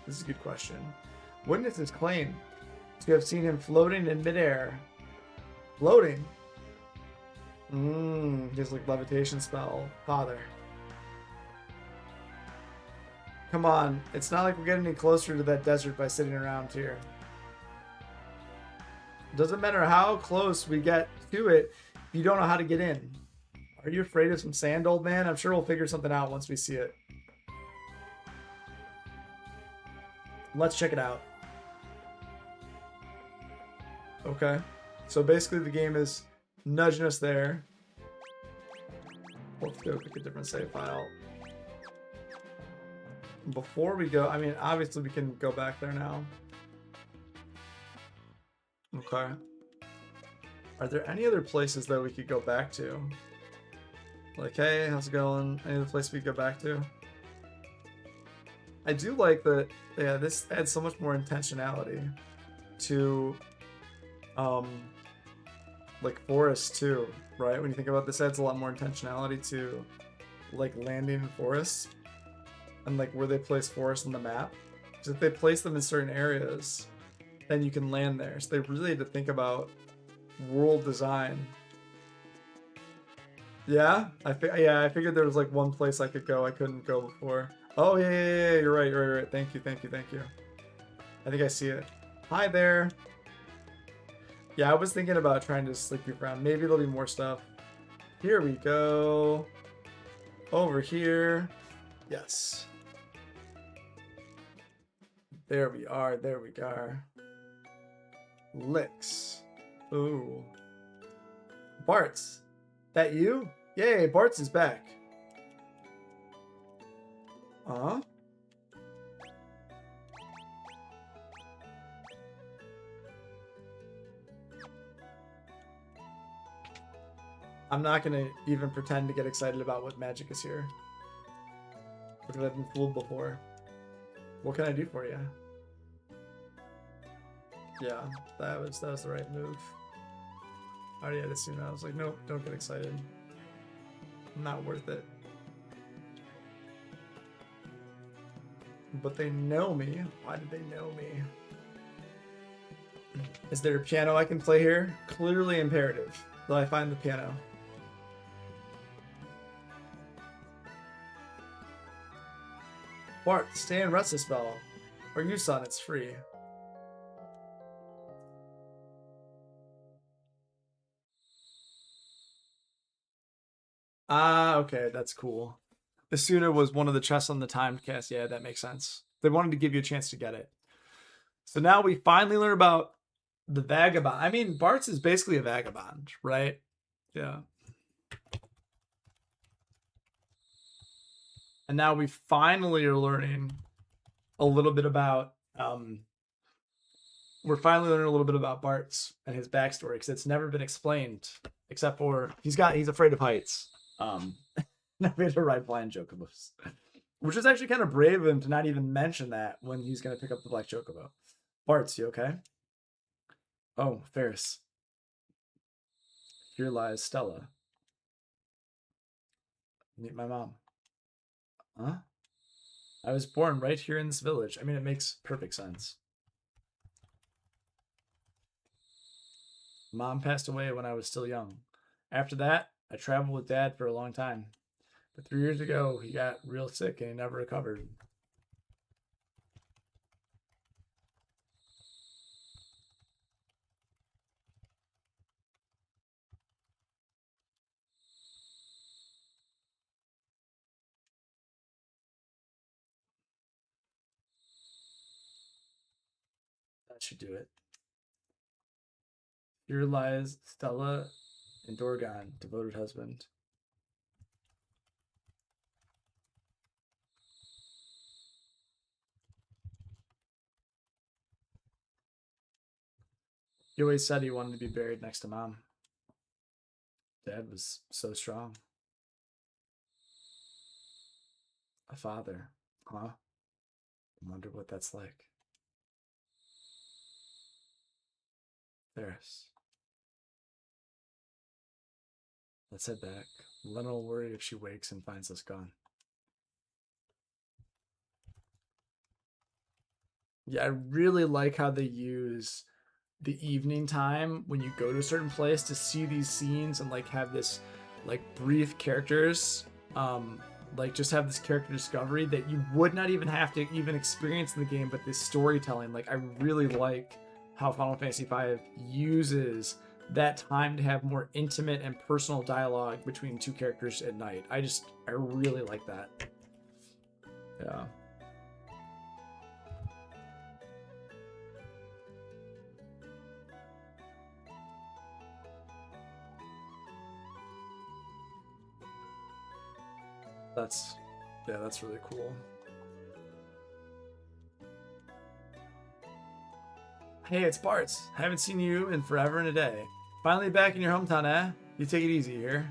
This is a good question. Witnesses claim to have seen him floating in midair. Floating? Just like levitation spell. Father. Come on. It's not like we're getting any closer to that desert by sitting around here. Doesn't matter how close we get to it if you don't know how to get in. Are you afraid of some sand, old man? I'm sure we'll figure something out once we see it. Let's check it out. Okay. So basically the game is nudging us there. Let's go pick a different save file. Before we go, I mean, obviously we can go back there now. Okay. Are there any other places that we could go back to? Like, hey, how's it going? Any other place we could go back to? I do like that, yeah, this adds so much more intentionality to, like, forests too, right? When you think about this, adds a lot more intentionality to, like, landing in forests and, like, where they place forests on the map. Because if they place them in certain areas, then you can land there. So they really had to think about world design. Yeah? I figured there was, like, one place I could go I couldn't go before. Oh, yeah, you're right. Thank you. I think I see it. Hi there. Yeah, I was thinking about trying to sleep around. Maybe there'll be more stuff. Here we go. Over here. Yes. There we are. Licks. Ooh. Bart's. That you? Yay, Bart's is back. Huh? I'm not gonna even pretend to get excited about what magic is here. Because I've been fooled before. What can I do for you? Yeah, that was the right move. I already had assumed that. I was like, nope, don't get excited. Not worth it. But they know me. Why did they know me? Is there a piano I can play here? Clearly imperative. Will I find the piano? Bart, stay and rest a spell. Or you, son, it's free. Ah, okay, that's cool. Asuna was one of the chests on the timed cast. Yeah, that makes sense. They wanted to give you a chance to get it. So now we finally learn about the vagabond. I mean, Bart's is basically a vagabond, right? Yeah. And now we finally are learning a little bit about we're finally learning a little bit about Bart's and his backstory because it's never been explained except for he's afraid of heights. Never to ride flying chocobos, which is actually kind of brave of him to not even mention that when he's going to pick up the black chocobo. Bart's, you okay? Oh, Ferris. Here lies Stella. Meet my mom. Huh? I was born right here in this village. I mean, it makes perfect sense. Mom passed away when I was still young. After that, I traveled with Dad for a long time. But 3 years ago, he got real sick and he never recovered. That should do it. Here lies Stella and Dorgon, devoted husband. He always said he wanted to be buried next to Mom. Dad was so strong. A father, huh? I wonder what that's like. Ferris. Let's head back. Lena will worry if she wakes and finds us gone. Yeah, I really like how they use the evening time when you go to a certain place to see these scenes and like have this like brief characters like just have this character discovery that you would not even have to even experience in the game, but this storytelling, like I really like how Final Fantasy V uses that time to have more intimate and personal dialogue between two characters at night. I really like that. Yeah. That's really cool. Hey, it's Bart's. Haven't seen you in forever and a day. Finally back in your hometown, eh? You take it easy here.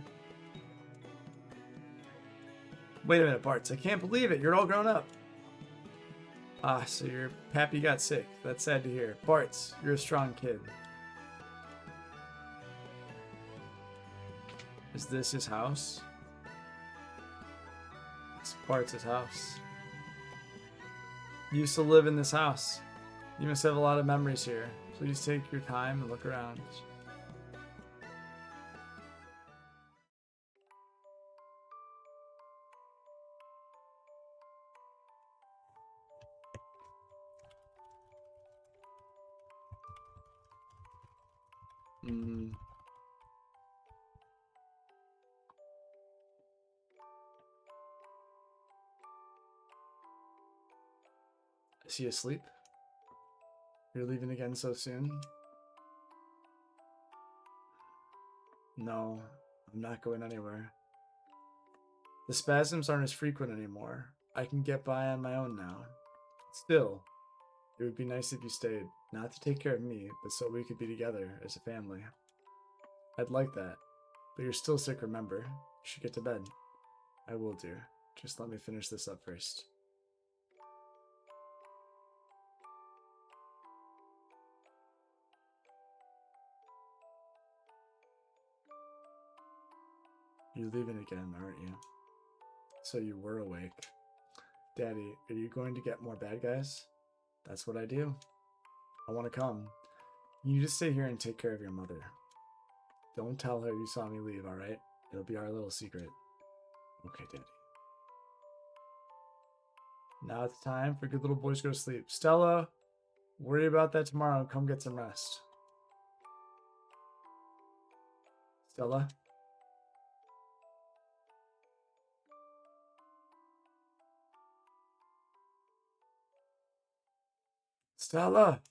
Wait a minute, Bart's. I can't believe it. You're all grown up. Ah, so your pappy got sick. That's sad to hear. Bart's, you're a strong kid. Is this his house? It's Bart's house. You used to live in this house. You must have a lot of memories here. Please take your time and look around. Is he asleep? You're leaving again so soon? No, I'm not going anywhere. The spasms aren't as frequent anymore. I can get by on my own now. Still, it would be nice if you stayed, not to take care of me, but so we could be together as a family. I'd like that. But you're still sick, remember. You should get to bed. I will, dear. Just let me finish this up first. You're leaving again, aren't you? So you were awake. Daddy, are you going to get more bad guys? That's what I do. I want to come. You just stay here and take care of your mother. Don't tell her you saw me leave, alright? It'll be our little secret. Okay, Daddy. Now it's time for good little boys to go to sleep. Stella, worry about that tomorrow. Come get some rest. Stella? Stella!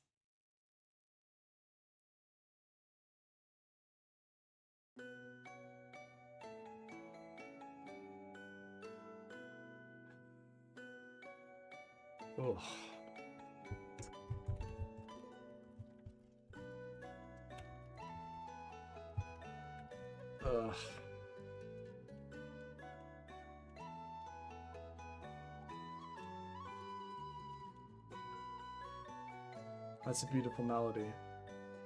Oh. Ugh. That's a beautiful melody.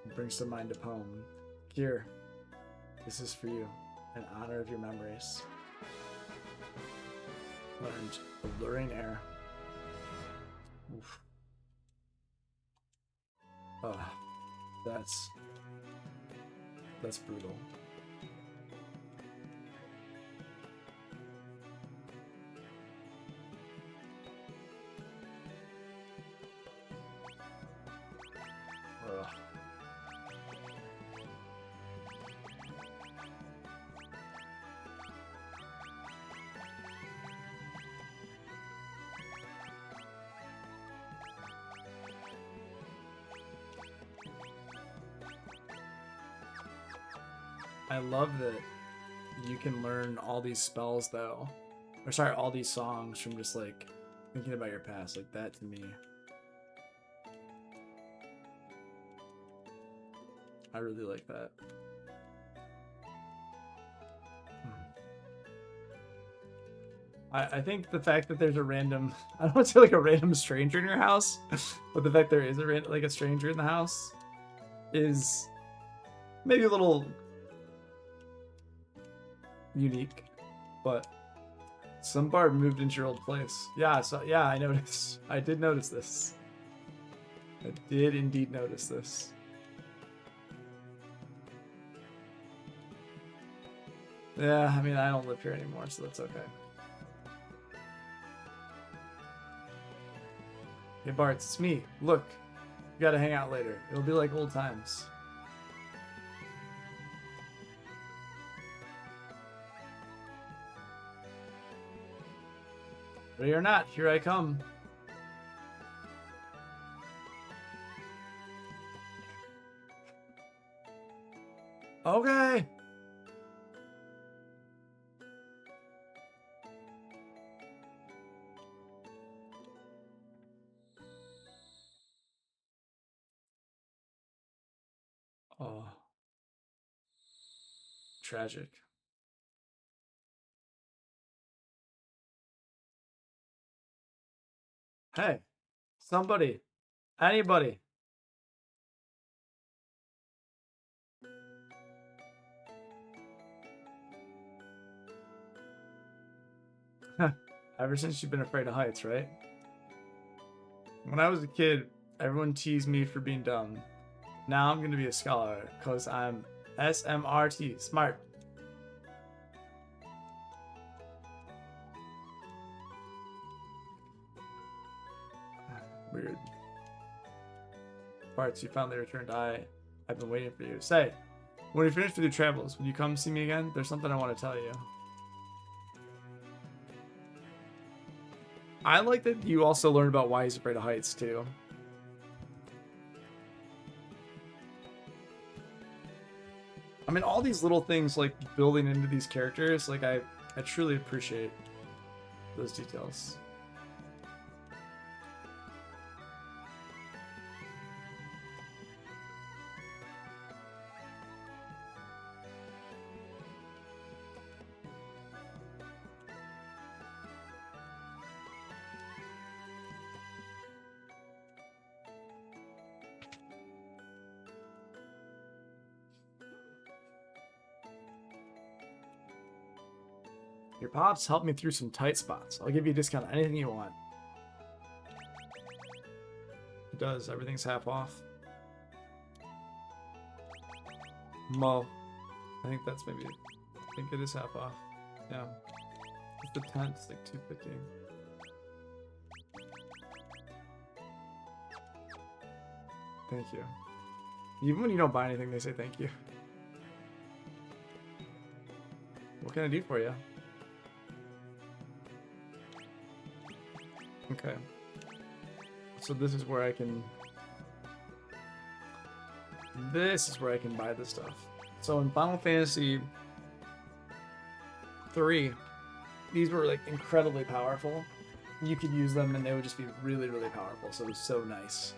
It brings to mind a poem. Here, this is for you, in honor of your memories. Learned alluring air. Oof. That's brutal. Ugh. I love that you can learn all these spells though. Or sorry, all these songs from just like thinking about your past. Like that to me. I really like that. I think the fact that there's a random, I don't want to say like a random stranger in your house, but the fact there is a stranger in the house is maybe a little unique, but some bard moved into your old place. Yeah, so yeah, I noticed. I did notice this. I did indeed notice this. Yeah, I mean, I don't live here anymore, so that's okay. Hey, Bart, it's me. Look, we gotta hang out later. It'll be like old times. Ready or not, here I come. Okay. Oh. Tragic. Hey, somebody, anybody. Ever since you've been afraid of heights, right? When I was a kid, everyone teased me for being dumb. Now I'm gonna be a scholar, because I'm SMRT, smart. Weird. Parts, you finally returned. I've been waiting for you. Say, when you finish with your travels, will you come see me again? There's something I want to tell you. I like that you also learned about why he's afraid of heights, too. I mean, all these little things, like, building into these characters, like, I truly appreciate those details. Your pops help me through some tight spots. I'll give you a discount on anything you want. It does. Everything's half off. Well, I think that's maybe... I think it is half off. Yeah. It's the 10th, it's like 250. Thank you. Even when you don't buy anything, they say thank you. What can I do for you? Okay. So this is where I can... This is where I can buy this stuff. So in Final Fantasy 3, these were like incredibly powerful. You could use them and they would just be really, really powerful. So it was so nice.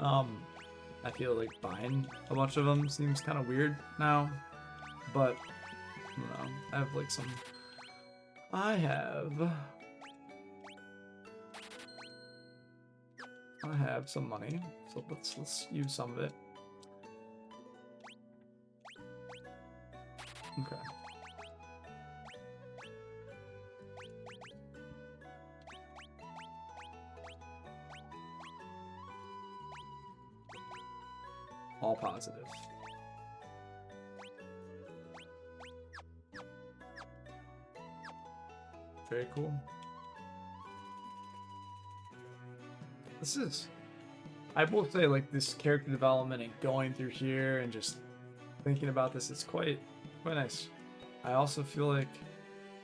I feel like buying a bunch of them seems kind of weird now, but I don't know. I have like some. I have some money, so let's use some of it. Okay. All positive. Very cool. This is, I will say, like, this character development and going through here and just thinking about this, it's quite nice. I also feel like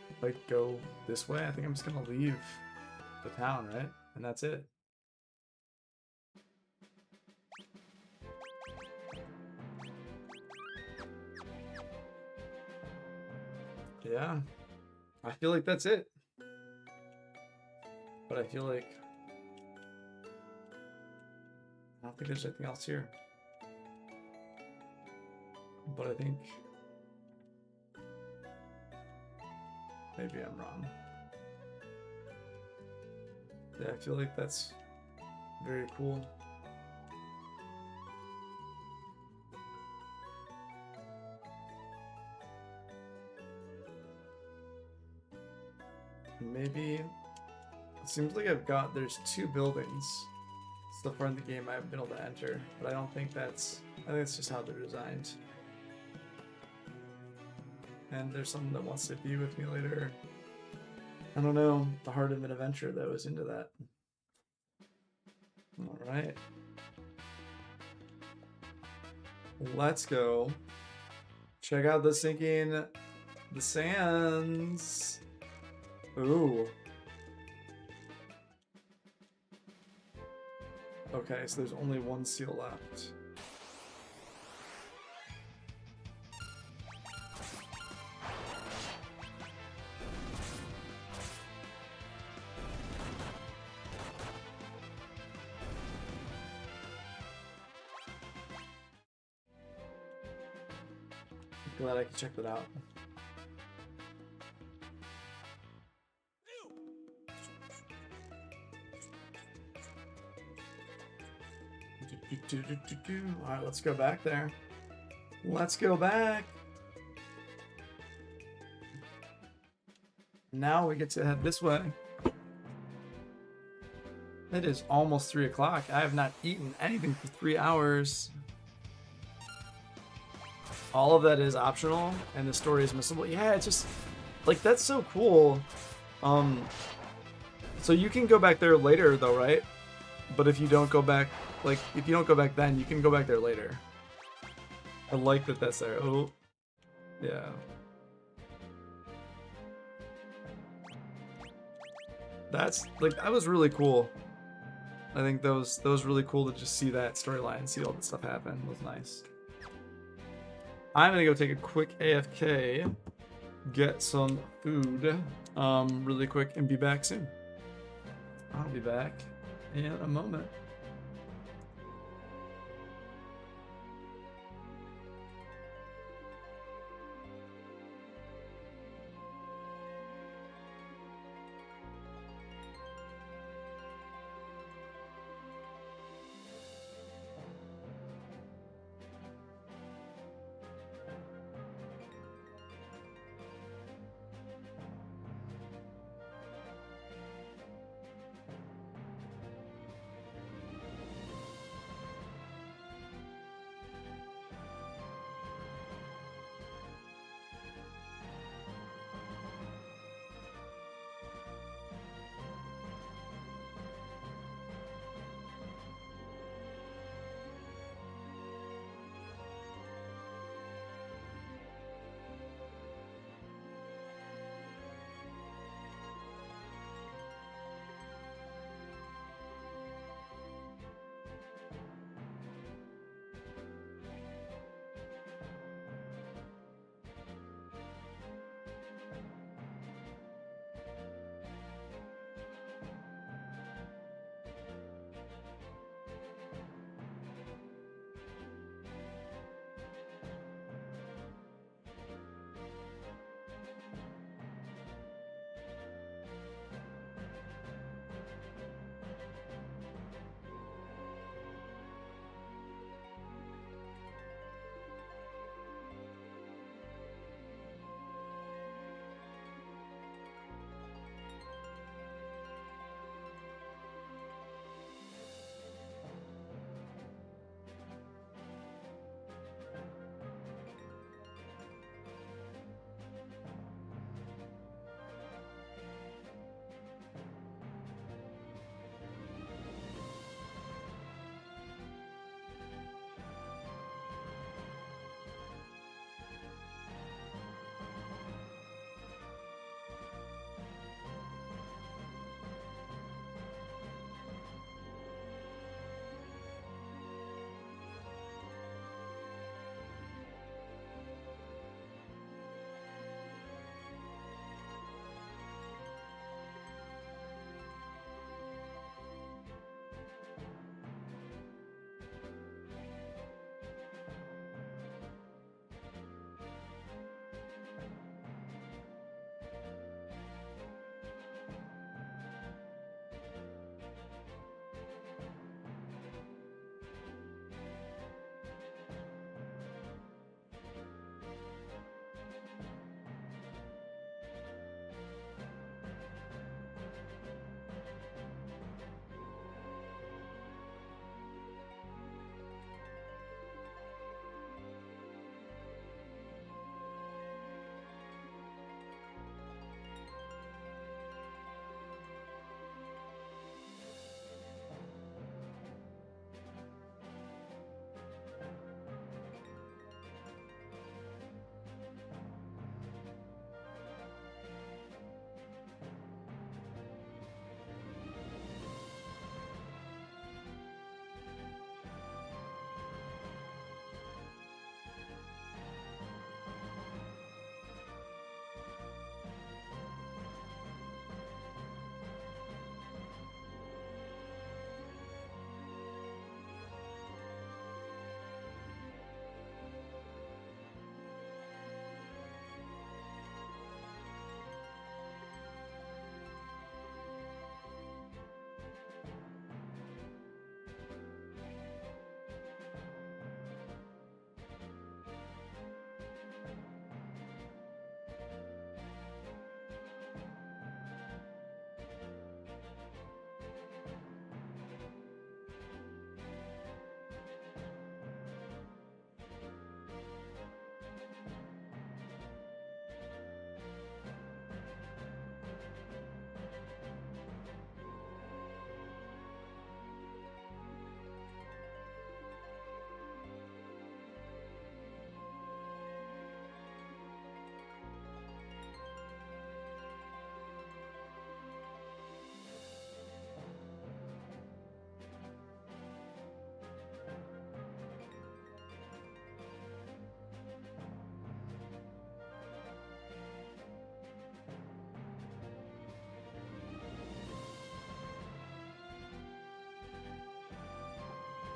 if I go this way, I think I'm just gonna leave the town, right? And that's it. Yeah, I feel like that's it. But I feel like I don't think there's anything else here. But I think maybe I'm wrong. Yeah, I feel like that's very cool. Maybe it seems like there's 2 buildings so far in the game I haven't been able to enter, but I don't think that's, I think it's just how they're designed. And there's someone that wants to be with me later. I don't know, the heart of an adventure that was into that. All right. Let's go check out the Sinking the Sands. Ooh. Okay, so there's only 1 seal left. Glad I can check that out. Alright, let's go back there. Let's go back. Now we get to head this way. It is almost 3 o'clock. I have not eaten anything for 3 hours. All of that is optional, and the story is missable. Yeah, it's just like that's so cool. So you can go back there later, though, right? But if you don't go back, like if you don't go back then, you can go back there later. I like that that's there. Oh, yeah. That's like that was really cool. I think that was really cool to just see that storyline and see all this stuff happen. It was nice. I'm gonna go take a quick AFK, get some food, really quick, and be back soon. I'll be back in a moment.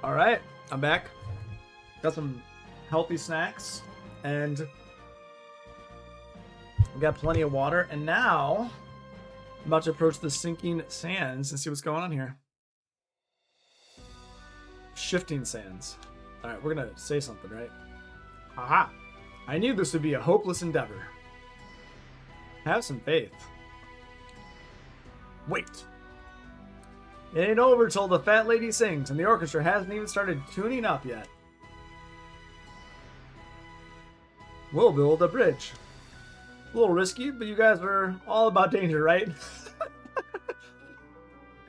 All right, I'm back. Got some healthy snacks and we got plenty of water. And now I'm about to approach the sinking sands and see what's going on here. Shifting sands. All right, we're gonna say something, right? Aha! I knew this would be a hopeless endeavor. Have some faith. Wait. It ain't over till the fat lady sings, and the orchestra hasn't even started tuning up yet. We'll build a bridge. A little risky, but you guys are all about danger, right?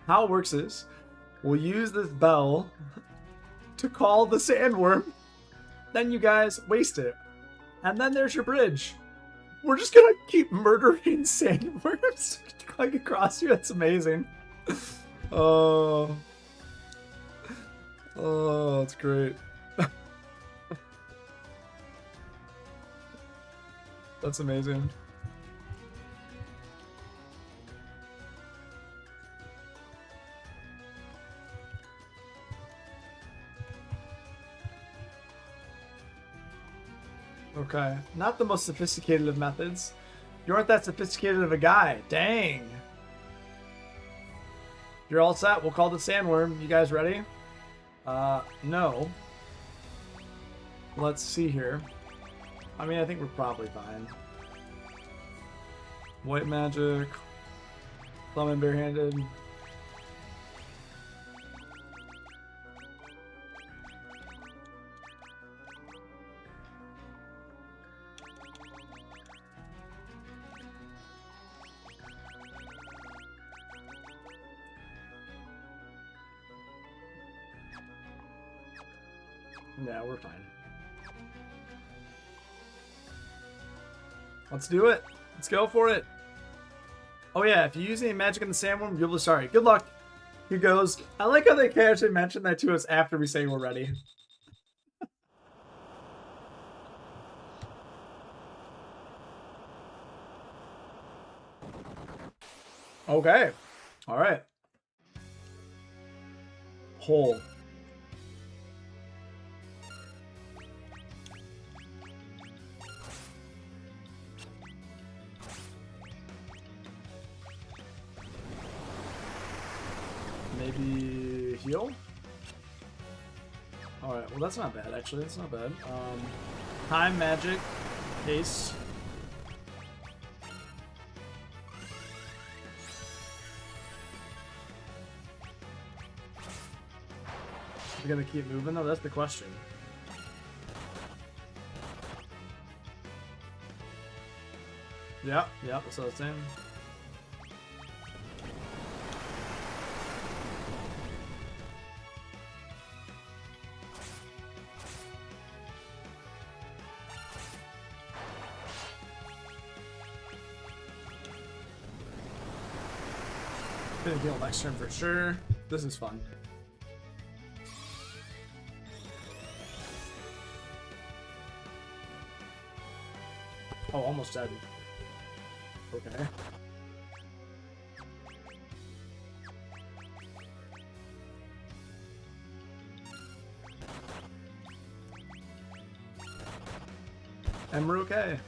How it works is, we'll use this bell to call the sandworm. Then you guys waste it. And then there's your bridge. We're just gonna keep murdering sandworms like across you. That's amazing. Oh, that's great. That's amazing. Okay, not the most sophisticated of methods. You aren't that sophisticated of a guy. Dang. You're all set. We'll call the sandworm. You guys ready? No. Let's see here. I mean, I think we're probably fine. White magic. Thumb and barehanded. Yeah, we're fine. Let's do it. Let's go for it. Oh yeah, if you use any magic in the sandworm, you'll be sorry. Good luck. Here goes. I like how they casually mention that to us after we say we're ready. Okay. All right. Hole. Maybe heal? Alright, well that's not bad actually, that's not bad. Time magic, case. We're gonna keep moving though, that's the question. Yeah, that's what I was saying. Gonna heal next turn for sure. This is fun. Oh, almost dead. Okay. And we're okay.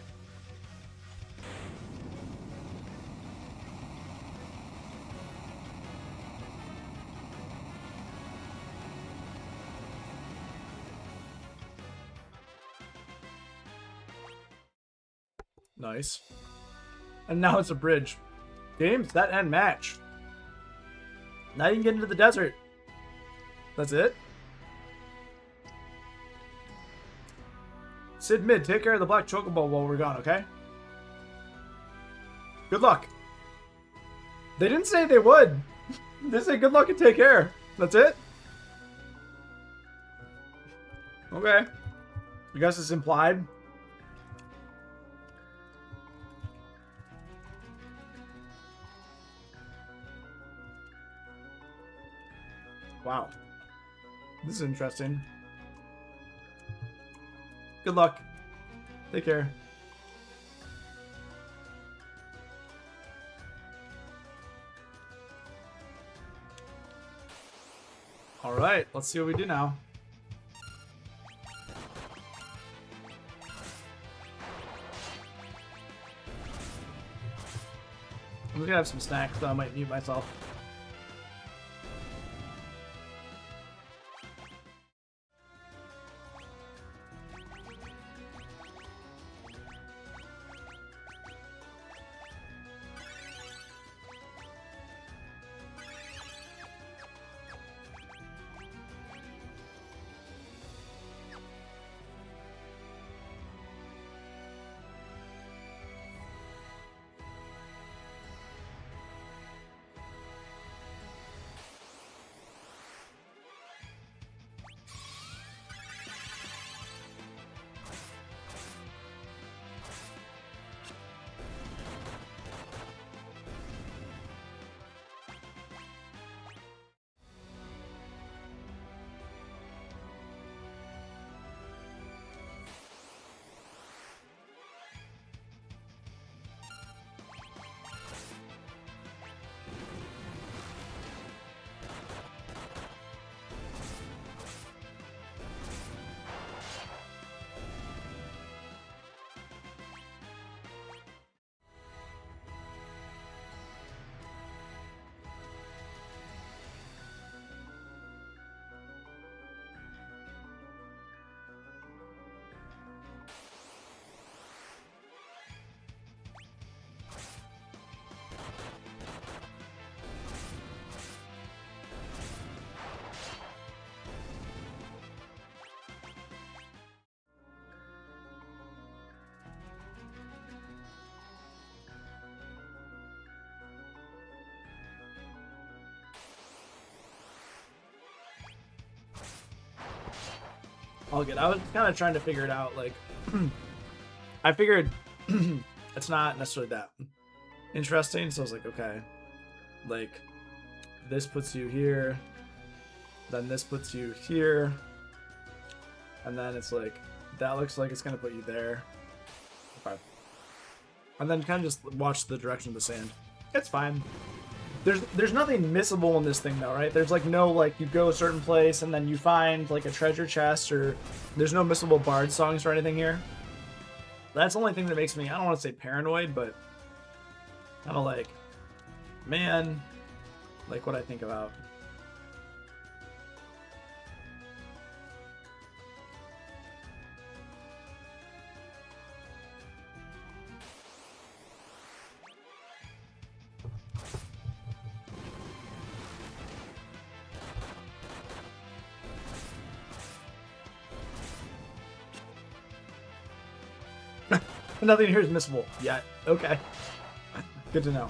Nice. And now it's a bridge. Games, that end match. Now you can get into the desert. That's it? Sid mid, take care of the black chocobo while we're gone, okay? Good luck. They didn't say they would. They said good luck and take care. That's it? Okay. I guess it's implied. Wow. This is interesting. Good luck. Take care. All All right, let's see what we do now. I'm gonna have some snacks, so I might mute myself. All good. I was kind of trying to figure it out. Like, I figured it's not necessarily that interesting. So I was like, okay, like this puts you here, then this puts you here, and then it's like that looks like it's gonna put you there. Okay. And then kind of just watch the direction of the sand. It's fine. There's nothing missable in this thing though, right? There's like no like you go a certain place and then you find like a treasure chest, or there's no missable bard songs or anything here. That's the only thing that makes me, I don't want to say paranoid, but kind of like, man, like what I think about. Nothing here is missable yet. Okay. Good to know.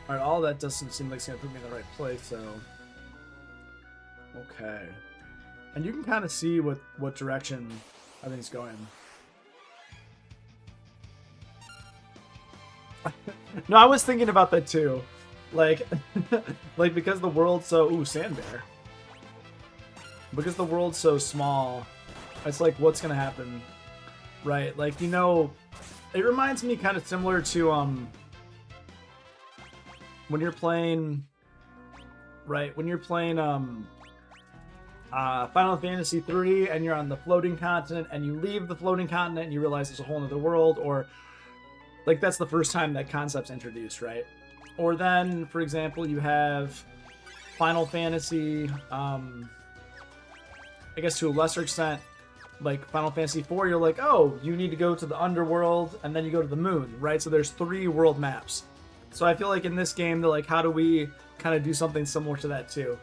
Alright, all that doesn't seem like it's gonna put me in the right place, so... Okay. And you can kind of see what direction everything's going. No, I was thinking about that too. Like, like because the world's so... Ooh, Sandbear. Because the world's so small, it's like, what's gonna happen? Right, like, you know... It reminds me kind of similar to, when you're playing, right, when you're playing Final Fantasy 3 and you're on the floating continent and you leave the floating continent and you realize there's a whole other world, or like that's the first time that concept's introduced, right? Or then, for example, you have Final Fantasy I guess to a lesser extent, like Final Fantasy IV, you're like, oh, you need to go to the underworld and then you go to the moon, right? So there's 3 world maps. So I feel like in this game, they're like, how do we kind of do something similar to that too?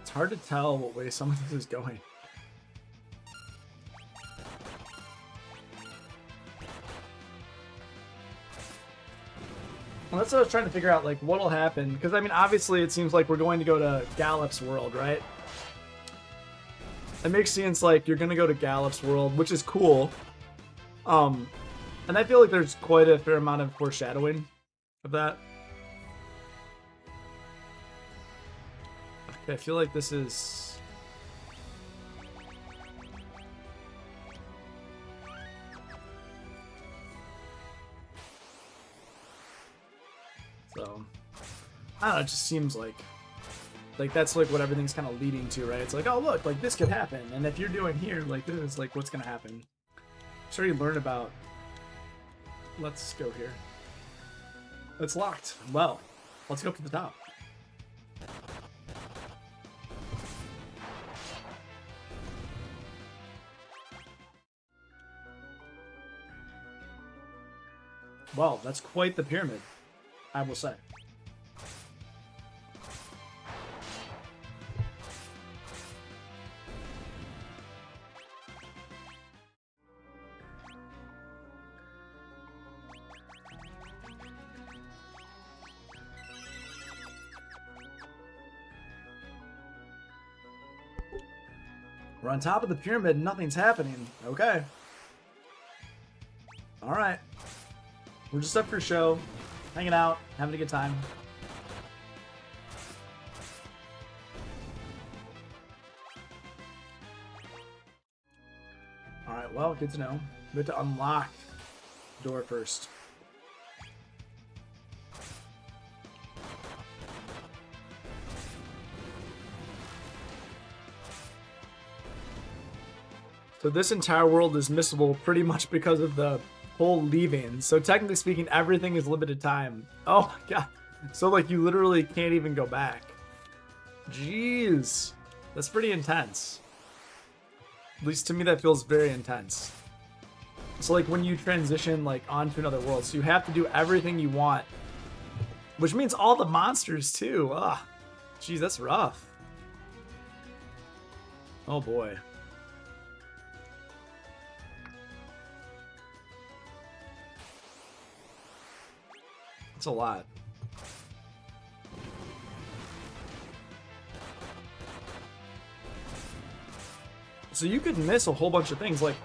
It's hard to tell what way some of this is going. Well, that's what I was trying to figure out, like, what'll happen. Because, I mean, obviously, it seems like we're going to go to Gallup's world, right? It makes sense, like, you're going to go to Gallup's world, which is cool. And I feel like there's quite a fair amount of foreshadowing of that. Okay, I feel like this is... So, I don't know, it just seems like that's like what everything's kind of leading to, right? It's like, oh look, like this could happen, and if you're doing here, like this is like what's gonna happen. Sure, you learn about. Let's go here. It's locked. Well, let's go up to the top. Well, that's quite the pyramid, I will say. We're on top of the pyramid and nothing's happening. Okay. Alright. We're just up for show. Hanging out. Having a good time. Alright, well, good to know. We have to unlock the door first. So this entire world is missable pretty much because of the whole leaving. So technically speaking, everything is limited time. Oh my god. So like you literally can't even go back. Jeez. That's pretty intense. At least to me that feels very intense. So like when you transition like onto another world, so you have to do everything you want. Which means all the monsters too. Ugh. Jeez, that's rough. Oh boy. That's a lot. So you could miss a whole bunch of things, like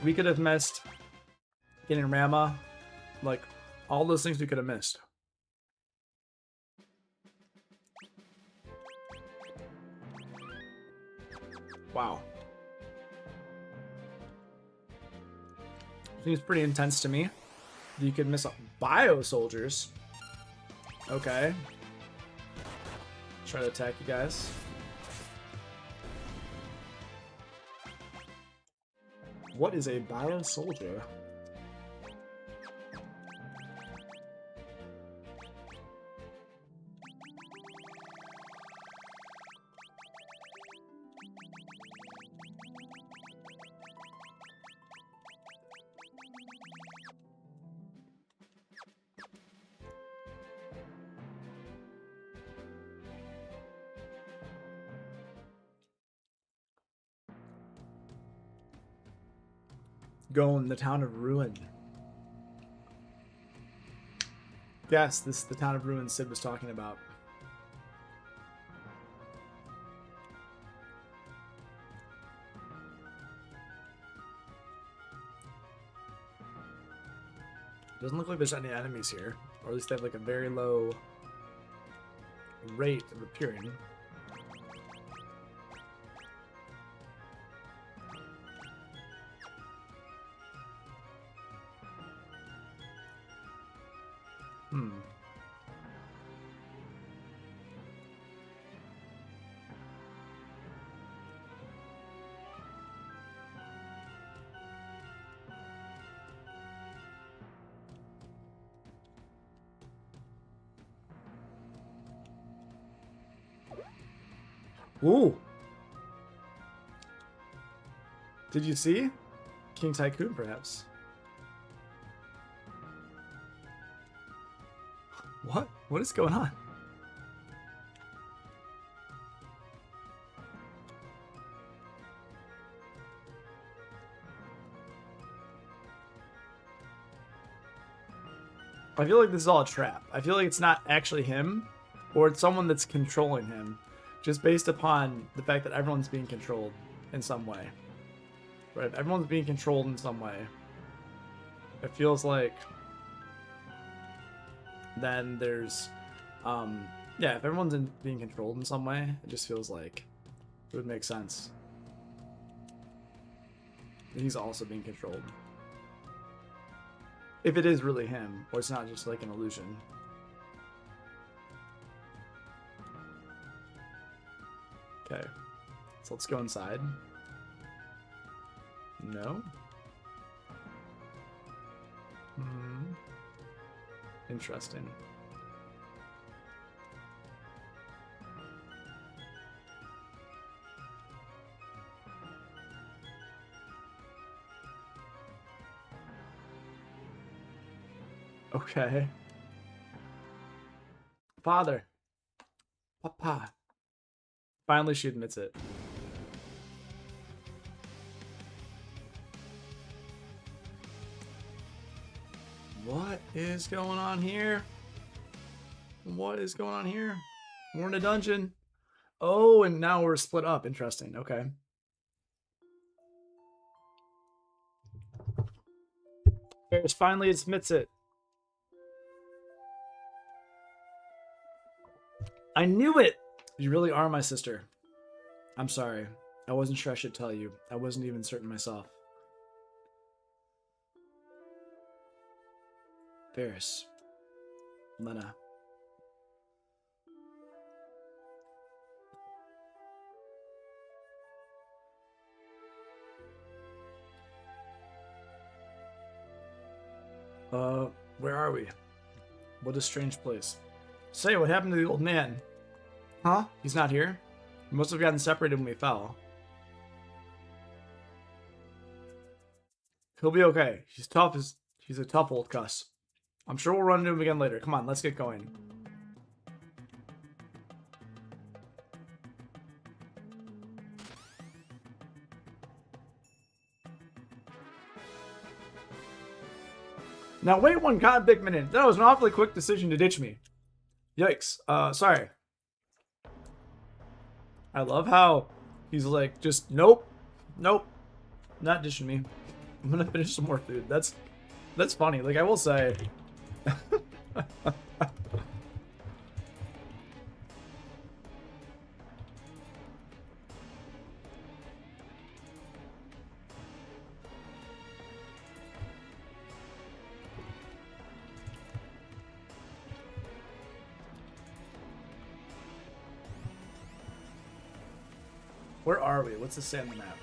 we could have missed getting Rama, like all those things we could have missed. Wow. Seems pretty intense to me. You could miss bio soldiers. Okay. Try to attack you guys. What is a bio soldier? Go in the town of Ruin. Yes, this is the town of Ruin Sid was talking about. Doesn't look like there's any enemies here, or at least they have like a very low rate of appearing. Ooh. Did you see? King Tycoon, perhaps. What? What is going on? I feel like this is all a trap. I feel like it's not actually him, or it's someone that's controlling him, just based upon the fact that everyone's being controlled in some way. Right? If everyone's being controlled in some way, it feels like then there's, yeah, if everyone's being controlled in some way, it just feels like it would make sense. He's also being controlled. If it is really him, or it's not just like an illusion. Okay. So let's go inside. No? Interesting. Okay. Father. Papa. Finally, she admits it. What is going on here? What is going on here? We're in a dungeon. Oh, and now we're split up. Interesting. Okay. Ferris finally admits it. I knew it! You really are my sister. I'm sorry. I wasn't sure I should tell you. I wasn't even certain myself. Ferris. Lena. Where are we? What a strange place. Say, what happened to the old man? Huh? He's not here? We must have gotten separated when we fell. He'll be okay. He's a tough old cuss. I'm sure we'll run into him again later. Come on, let's get going. Now wait one god big minute. That was an awfully quick decision to ditch me. Yikes. Sorry. I love how he's like, just nope, not ditching me. I'm gonna finish some more food. That's funny. Like, I will say. Where are we? What's the say on the map?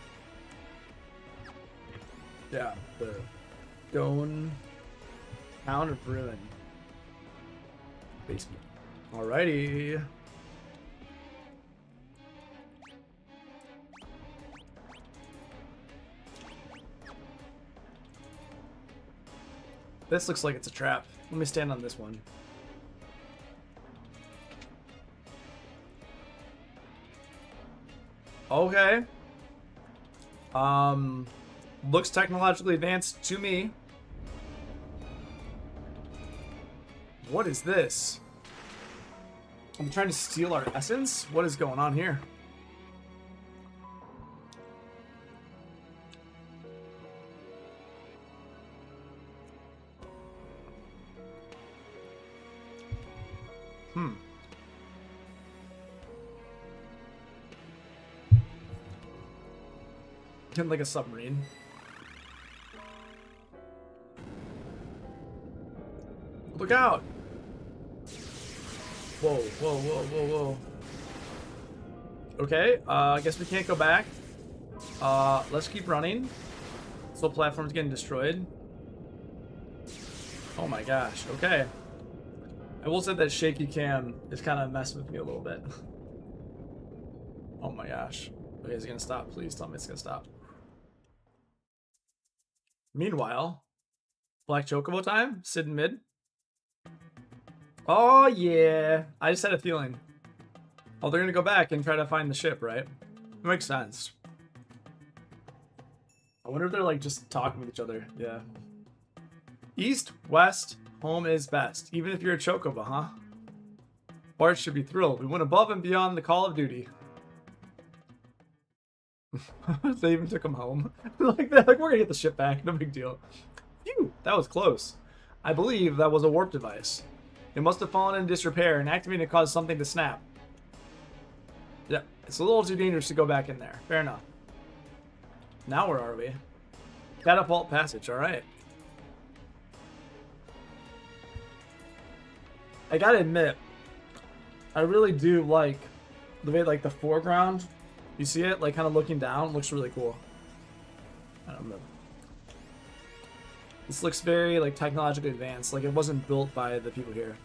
Yeah, the Stone Town of Ruin. Basement. Alrighty. This looks like it's a trap. Let me stand on this one. Okay. Looks technologically advanced to me. What is this? I'm trying to steal our essence? What is going on here? Like a submarine. Look out! Whoa, whoa, whoa, whoa, whoa. Okay, I guess we can't go back. Let's keep running. This whole platform's getting destroyed. Oh my gosh, okay. I will say that shaky cam is kind of messing with me a little bit. Oh my gosh. Okay, is it gonna stop? Please tell me it's gonna stop. Meanwhile, Black Chocobo time? Sid in mid? Oh yeah. I just had a feeling. Oh, they're gonna go back and try to find the ship, right? It makes sense. I wonder if they're like just talking with each other. Yeah. East, west, home is best. Even if you're a Chocobo, huh? Bart should be thrilled. We went above and beyond the call of duty. They even took him home. Like that. Like, we're gonna get the ship back. No big deal. Phew, that was close. I believe that was a warp device. It must have fallen in disrepair and activating to cause something to snap. Yeah, it's a little too dangerous to go back in there. Fair enough. Now where are we? Catapult passage, alright. I gotta admit, I really do like the way like the foreground, you see it like kind of looking down, looks really cool. I don't know. This looks very like technologically advanced, like it wasn't built by the people here.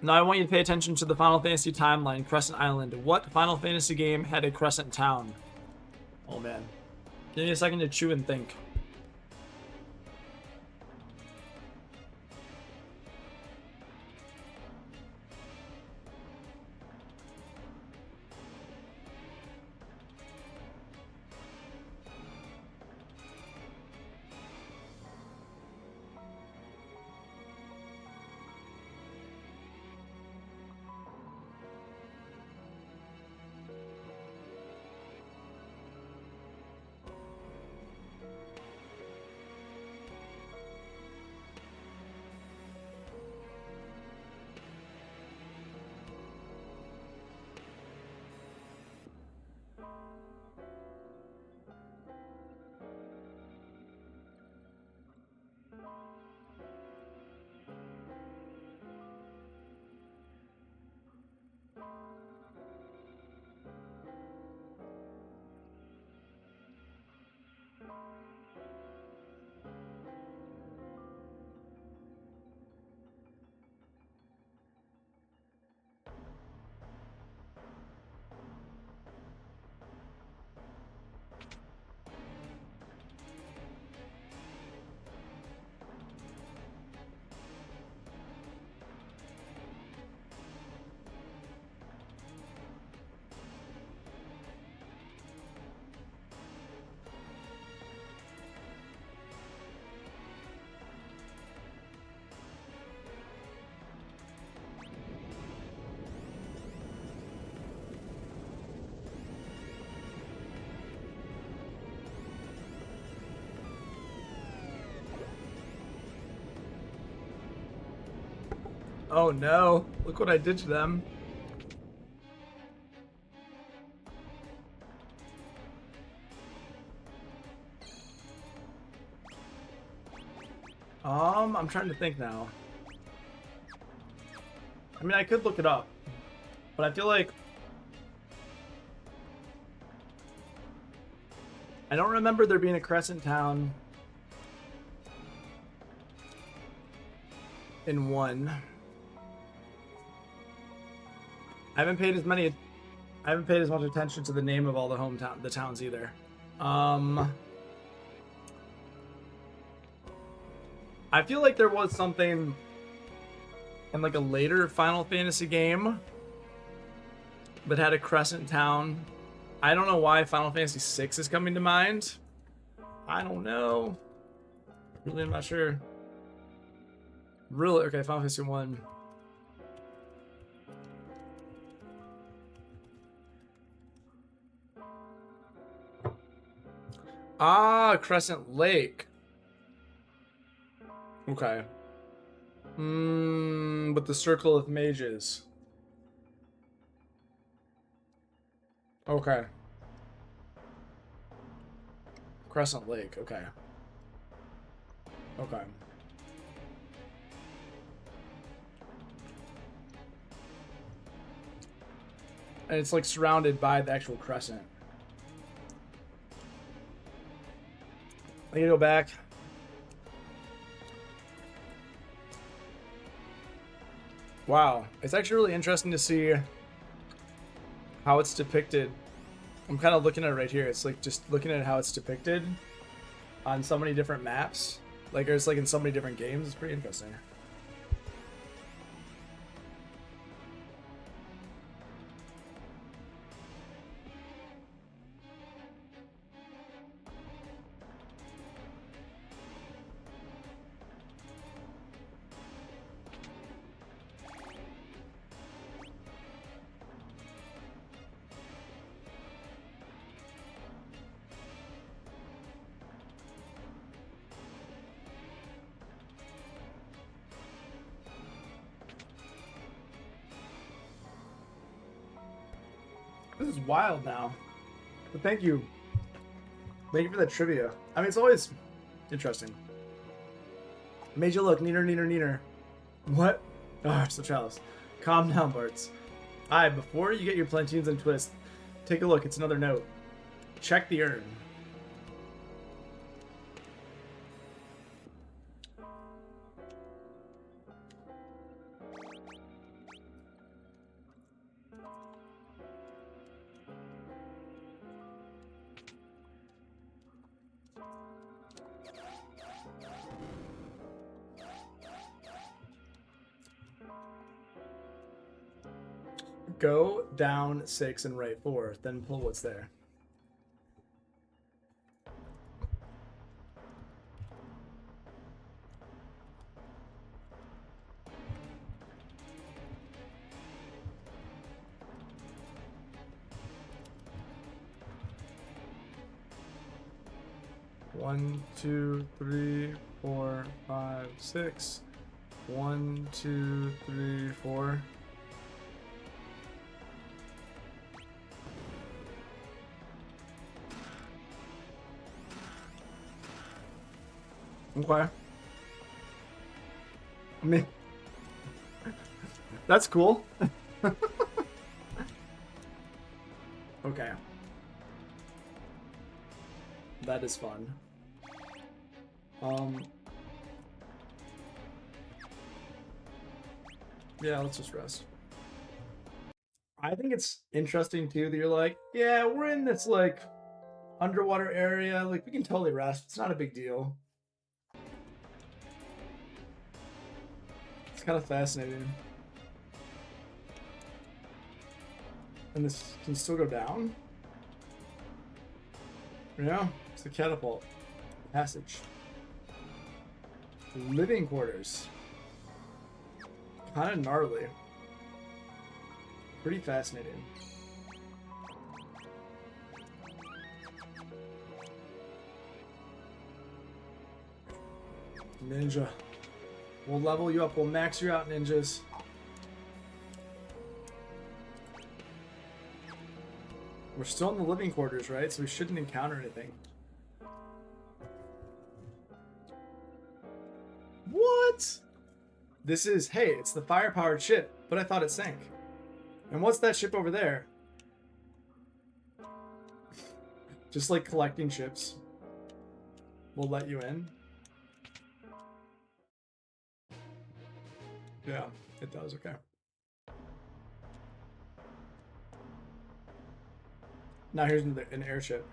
Now I want you to pay attention to the Final Fantasy timeline, Crescent Island. What Final Fantasy game had a Crescent Town? Oh man. Give me a second to chew and think. Oh no, look what I did to them. I'm trying to think now. I mean, I could look it up, but I feel like I don't remember there being a Crescent Town in one. I haven't paid as much attention to the name of all the towns either. I feel like there was something in like a later Final Fantasy game that had a Crescent Town. I don't know why Final Fantasy VI is coming to mind. I don't know. Really, I'm not sure. Really? Okay, Final Fantasy 1. Ah, Crescent Lake. Okay. With the Circle of Mages. Okay. Crescent Lake, okay. Okay. And it's like surrounded by the actual crescent. I need to go back. Wow, it's actually really interesting to see how it's depicted. I'm kind of looking at it right here. It's like just looking at how it's depicted on so many different maps. Like it's like in so many different games. It's pretty interesting. This is wild now. But thank you. Thank you for that trivia. I mean, it's always interesting. Made you look neater, neater, neater. What? Oh, so chalice. Calm down, Bartz. Aye, before you get your plantains and twists, take a look. It's another note. Check the urn. Go down 6 and right 4, then pull what's there. One, 2, 3, 4, 5, 6. 1, 2, 3, 4. Okay. I mean, that's cool. Okay. That is fun. Yeah, let's just rest. I think it's interesting too that you're like, yeah, we're in this like underwater area. Like we can totally rest. It's not a big deal. It's kind of fascinating. And this can still go down? Yeah, it's the catapult. Passage. Living quarters. Kind of gnarly. Pretty fascinating. Ninja. We'll level you up. We'll max you out, ninjas. We're still in the living quarters, right? So we shouldn't encounter anything. What? This is, hey, it's the fire-powered ship, but I thought it sank. And what's that ship over there? Just like collecting ships. We'll let you in. Yeah, it does, okay. Now here's an airship.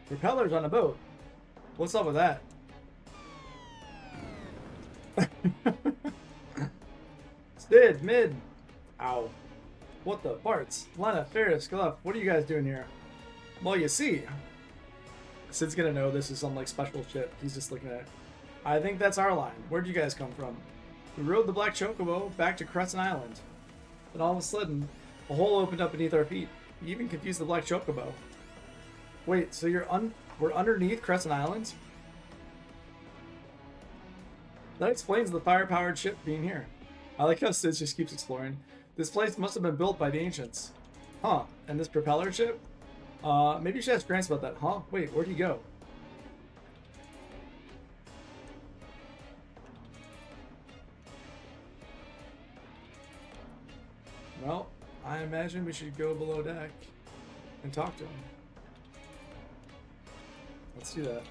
Propellers on a boat. What's up with that? Sid, mid. Ow. What the farts? Lena, Ferris, Gluff, what are you guys doing here? Well, you see. Sid's gonna know this is some like special ship. He's just looking at it. I think that's our line. Where'd you guys come from? We rode the Black Chocobo back to Crescent Island. Then all of a sudden, a hole opened up beneath our feet. You even confused the Black Chocobo. Wait, so we're underneath Crescent Island? That explains the fire-powered ship being here. I like how Sid just keeps exploring. This place must have been built by the ancients. Huh, and this propeller ship? Maybe you should ask Grants about that. Huh? Wait, where'd he go? Well, I imagine we should go below deck and talk to him. Let's do that.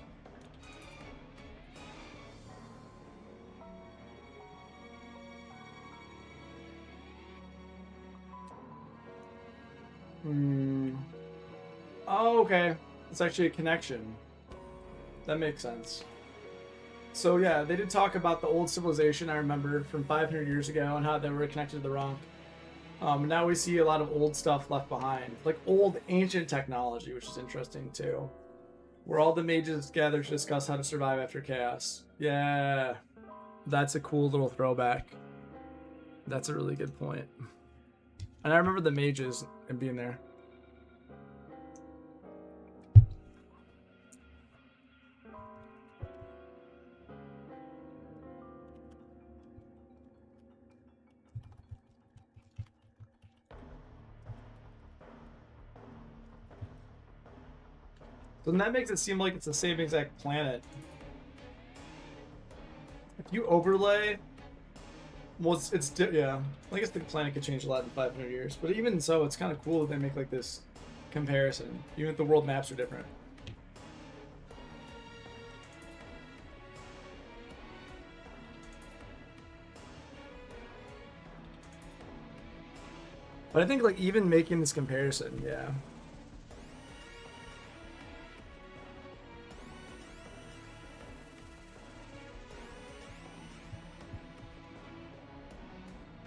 okay. It's actually a connection. That makes sense. So yeah, they did talk about the old civilization I remember from 500 years ago and how they were connected to the Runk. Now we see a lot of old stuff left behind, like old ancient technology, which is interesting too. Where all the mages gather to discuss how to survive after chaos. Yeah, that's a cool little throwback. That's a really good point. And I remember the mages and being there. So then that makes it seem like it's the same exact planet. If you overlay, well, yeah. I guess the planet could change a lot in 500 years, but even so, it's kind of cool that they make like this comparison, even if the world maps are different. But I think like even making this comparison, yeah.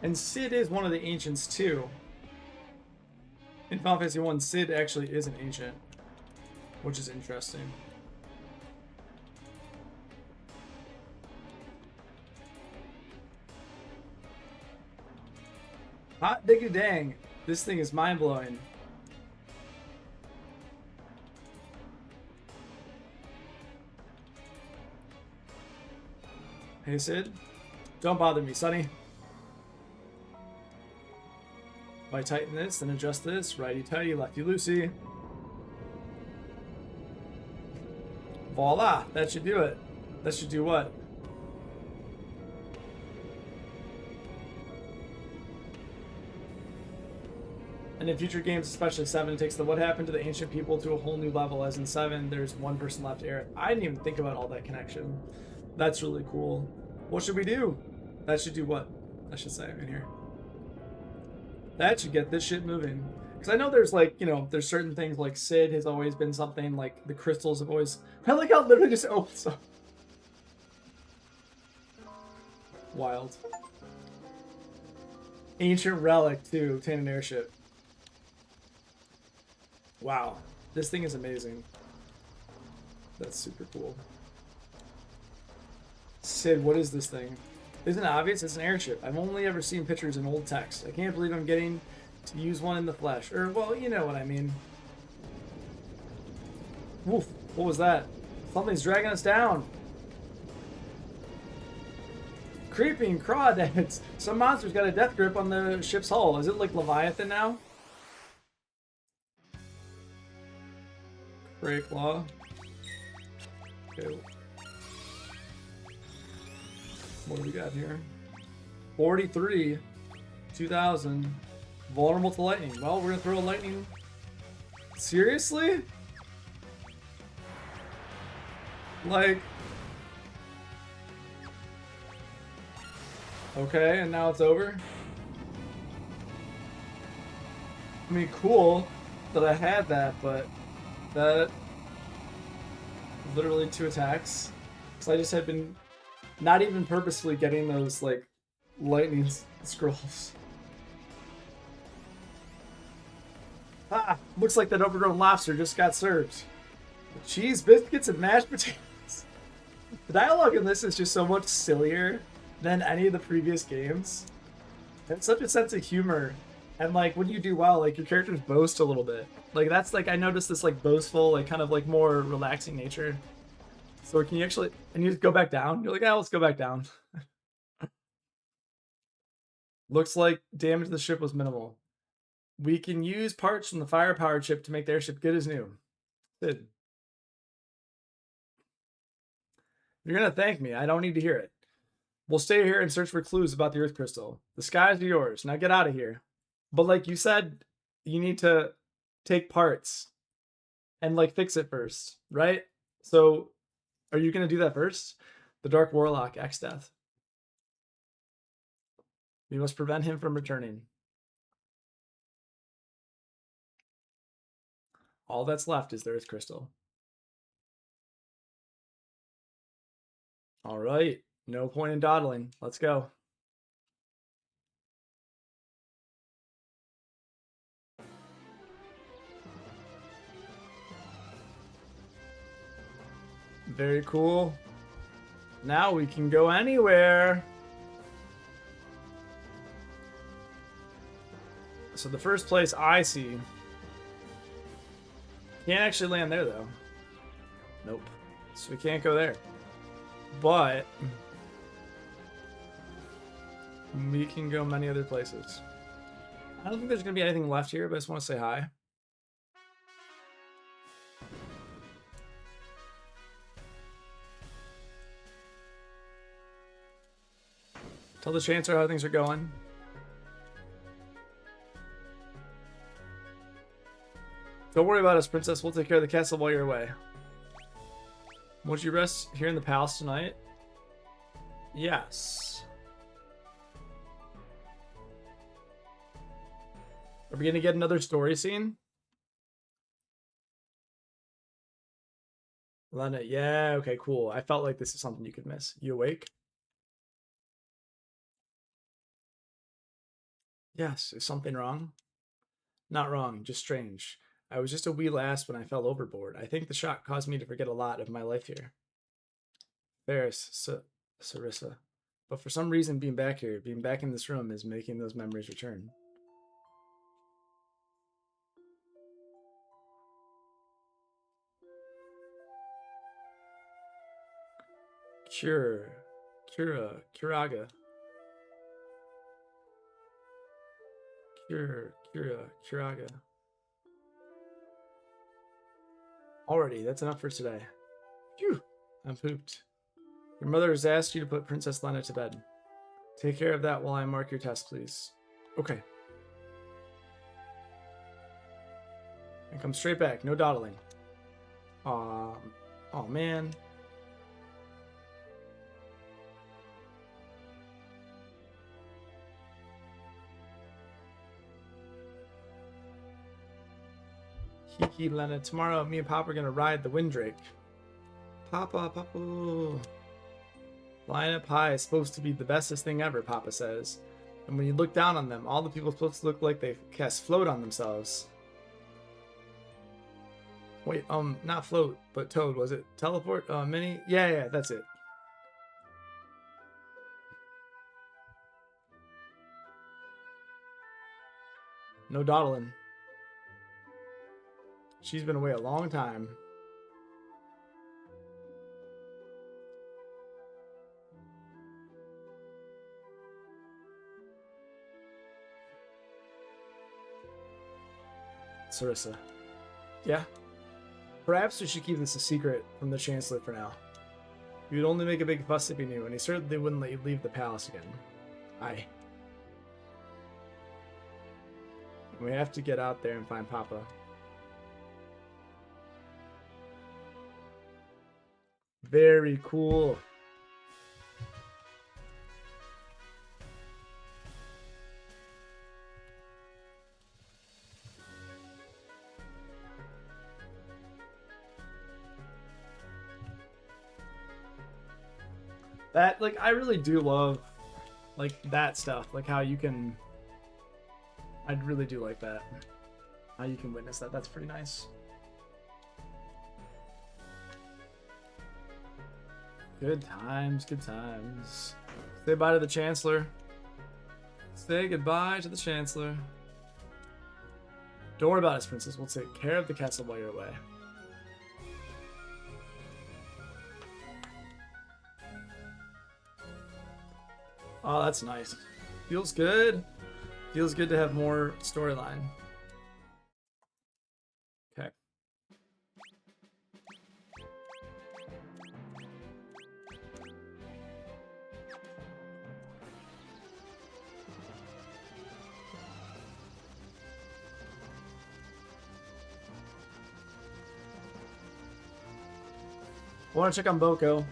And Sid is one of the ancients too. In Final Fantasy 1, Sid actually is an ancient, which is interesting. Hot diggity dang. This thing is mind blowing. Hey Sid, don't bother me, Sonny. If I tighten this, then adjust this, righty tighty, lefty loosey. Voila, that should do it. That should do what? And in future games, especially 7, it takes the what happened to the ancient people to a whole new level. As in 7, there's one person left to Aerith. I didn't even think about all that connection. That's really cool. What should we do? That should do what? I should say in here. That should get this shit moving. Because I know there's like, you know, there's certain things like Sid has always been something, like the crystals have always... I like how it literally just opens up. Wild. Ancient relic too, obtain an airship. Wow. This thing is amazing. That's super cool. Sid, what is this thing? Isn't it obvious? It's an airship. I've only ever seen pictures in old text. I can't believe I'm getting to use one in the flesh. Or, well, you know what I mean. Woof. What was that? Something's dragging us down. Creeping crawdads. Some monster's got a death grip on the ship's hull. Is it like Leviathan now? Break law. Okay. What do we got here? 43, 2000, vulnerable to lightning. Well, we're gonna throw a lightning. Seriously? Like, okay, and now it's over. I mean, cool that I had that, but that literally 2 attacks. Because I just had been not even purposefully getting those, like, lightning scrolls. Ah, looks like that overgrown lobster just got served. Cheese, biscuits, and mashed potatoes. The dialogue in this is just so much sillier than any of the previous games. It's such a sense of humor. And, like, when you do well, like, your characters boast a little bit. Like, that's, like, I noticed this, like, boastful, like, kind of, like, more relaxing nature. So can you actually, and you just go back down? You're like, ah, let's go back down. Looks like damage to the ship was minimal. We can use parts from the fire-powered ship to make the airship good as new. Good. You're gonna thank me. I don't need to hear it. We'll stay here and search for clues about the Earth Crystal. The skies are yours. Now get out of here. But like you said, you need to take parts and like fix it first, right? So are you going to do that first? The Dark Warlock, Exdeath. We must prevent him from returning. All that's left is the Earth Crystal. All right. No point in dawdling. Let's go. Very cool. Now we can go anywhere. So the first place I see. Can't actually land there though. Nope. So we can't go there. But we can go many other places. I don't think there's gonna be anything left here, but I just want to say hi. Tell the Chancellor how things are going. Don't worry about us, Princess. We'll take care of the castle while you're away. Won't you rest here in the palace tonight? Yes. Are we gonna get another story scene? Lena, yeah, okay, cool. I felt like this is something you could miss. You awake? Yes, is something wrong? Not wrong, just strange. I was just a wee lass when I fell overboard. I think the shock caused me to forget a lot of my life here. Ferris, Sarissa. But for some reason, being back here, being back in this room is making those memories return. Kiraga. Kiraga. Already, that's enough for today. Phew, I'm pooped. Your mother has asked you to put Princess Lena to bed. Take care of that while I mark your test, please. Okay. And come straight back, no dawdling. Oh man. Hee Lena. Tomorrow, me and Papa are gonna ride the Windrake. Papa. Flying up high is supposed to be the bestest thing ever, Papa says. And when you look down on them, all the people are supposed to look like they cast float on themselves. Wait, not float, but Toad, was it? Teleport? Mini? Yeah, that's it. No dawdling. She's been away a long time. Sarissa. Yeah? Perhaps we should keep this a secret from the Chancellor for now. He would only make a big fuss if he knew, and he certainly wouldn't let you leave the palace again. Aye. We have to get out there and find Papa. Very cool. That, like, I really do love, like, that stuff. Like, how you can... I really do like that. How you can witness that. That's pretty nice. Good times, good times. Say bye to the Chancellor. Say goodbye to the Chancellor. Don't worry about us, Princess. We'll take care of the castle while you're away. Oh, that's nice. Feels good. Feels good to have more storyline. Okay. I want to check on Boko.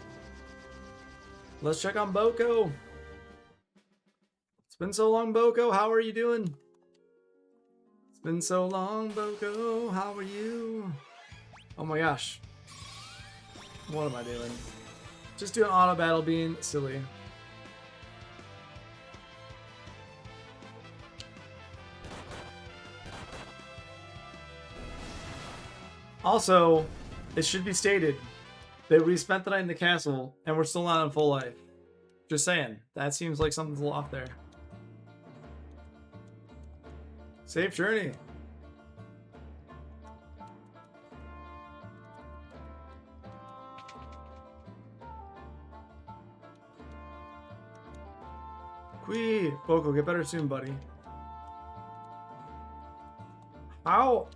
Let's check on Boko. It's been so long, Boko. How are you doing? It's Been so long, Boko. How are you? Oh my gosh. What am I doing? Just doing auto battle being silly. Also, it should be stated that we spent the night in the castle and we're still not on full life. Just saying. That seems like something's a little off there. Safe journey. Quee! Boko, get better soon, buddy. How?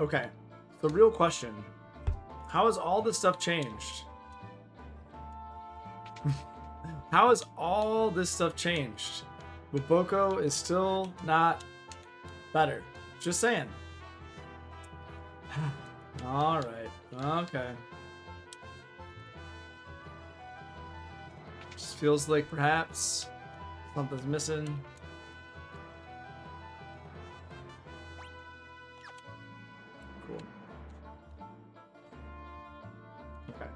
Okay. The real question. How has all this stuff changed? How has all this stuff changed? But Boko is still not better. Just saying. Alright. Okay. Just feels like perhaps something's missing. Cool. Okay.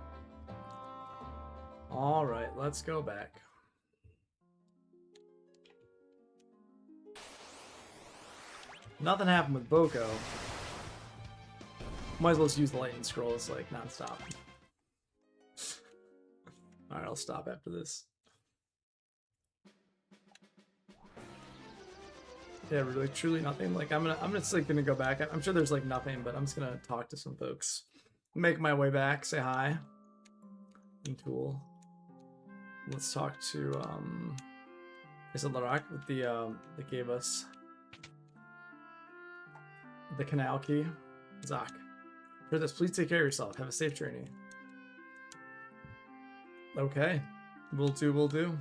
Alright, let's go back. Nothing happened with Boko. Might as well just use the lightning scrolls like non-stop. Alright, I'll stop after this. Yeah, really, truly nothing. Like I'm just like gonna go back. I'm sure there's like nothing, but I'm just gonna talk to some folks. Make my way back, say hi. And Tool. Let's talk to is it Larak with the that gave us the canal key? Zach. For this, please take care of yourself. Have a safe journey. Okay. Will do, will do.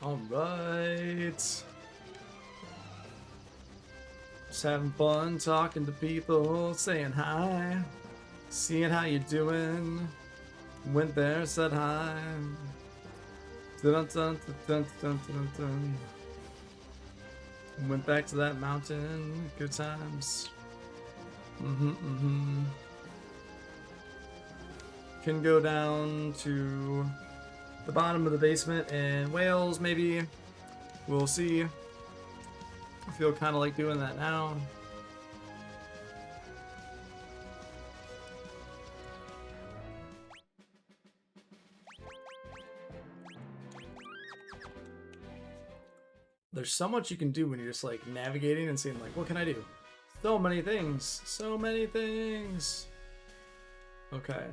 All right. Just having fun talking to people, saying hi, seeing how you doing. Went there, said hi. Dun, dun, dun, dun, dun, dun. Went back to that mountain. Good times. Can go down to the bottom of the basement in Wales, maybe. We'll see. I feel kind of like doing that now. There's so much you can do when you're just like navigating and seeing like, what can I do? So many things. So many things. Okay.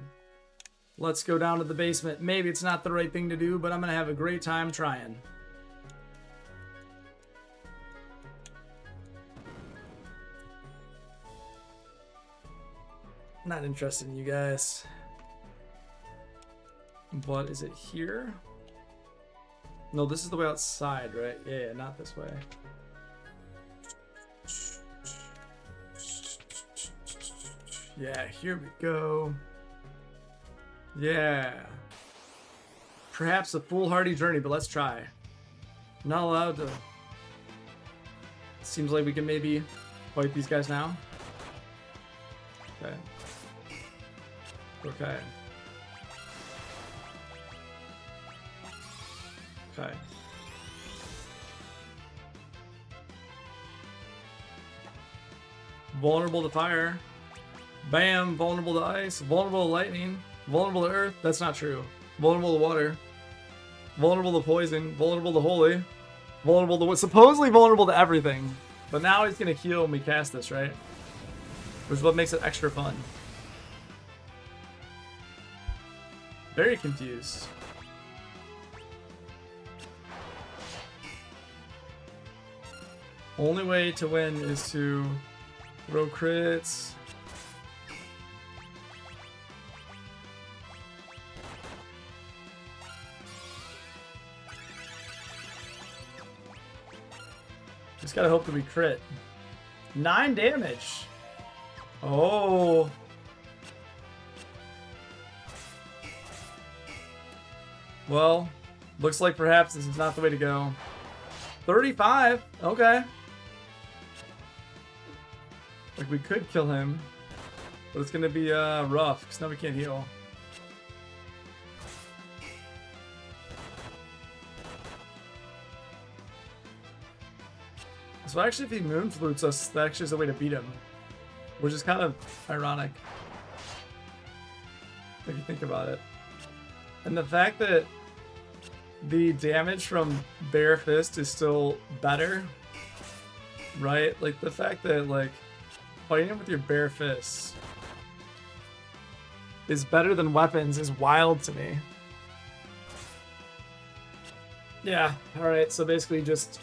Let's go down to the basement. Maybe it's not the right thing to do, but I'm gonna have a great time trying. Not interested in you guys. But is it here? No, this is the way outside, right? Yeah, not this way. Yeah, here we go. Yeah. Perhaps a foolhardy journey, but let's try. Not allowed to. Seems like we can maybe fight these guys now. Okay. Okay. Okay. Vulnerable to fire. Bam. Vulnerable to ice. Vulnerable to lightning. Vulnerable to earth. That's not true. Vulnerable to water. Vulnerable to poison. Vulnerable to holy. Vulnerable to what? Supposedly vulnerable to everything. But now he's gonna heal when we cast this, right? Which is what makes it extra fun. Very confused. Only way to win is to throw crits. Just gotta hope that we crit. 9 damage. Oh. Well, looks like perhaps this is not the way to go. 35. Okay. Like, we could kill him, but it's gonna be rough because now we can't heal. So actually, if he moon flutes us, that actually is a way to beat him, which is kind of ironic if you think about it. And the fact that the damage from Bare Fist is still better, right? Like, the fact that, like, fighting him with your Bare Fists is better than weapons is wild to me. Yeah, alright, so basically just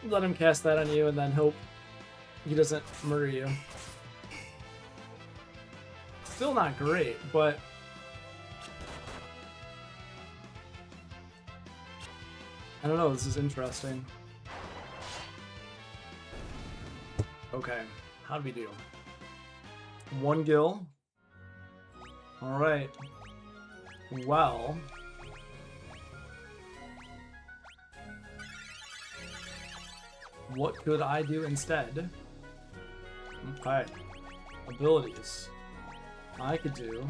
let him cast that on you and then hope he doesn't murder you. Still not great, but I don't know, this is interesting. Okay, how do we do? 1 gil. Alright. Well. What could I do instead? Okay. Abilities. I could do...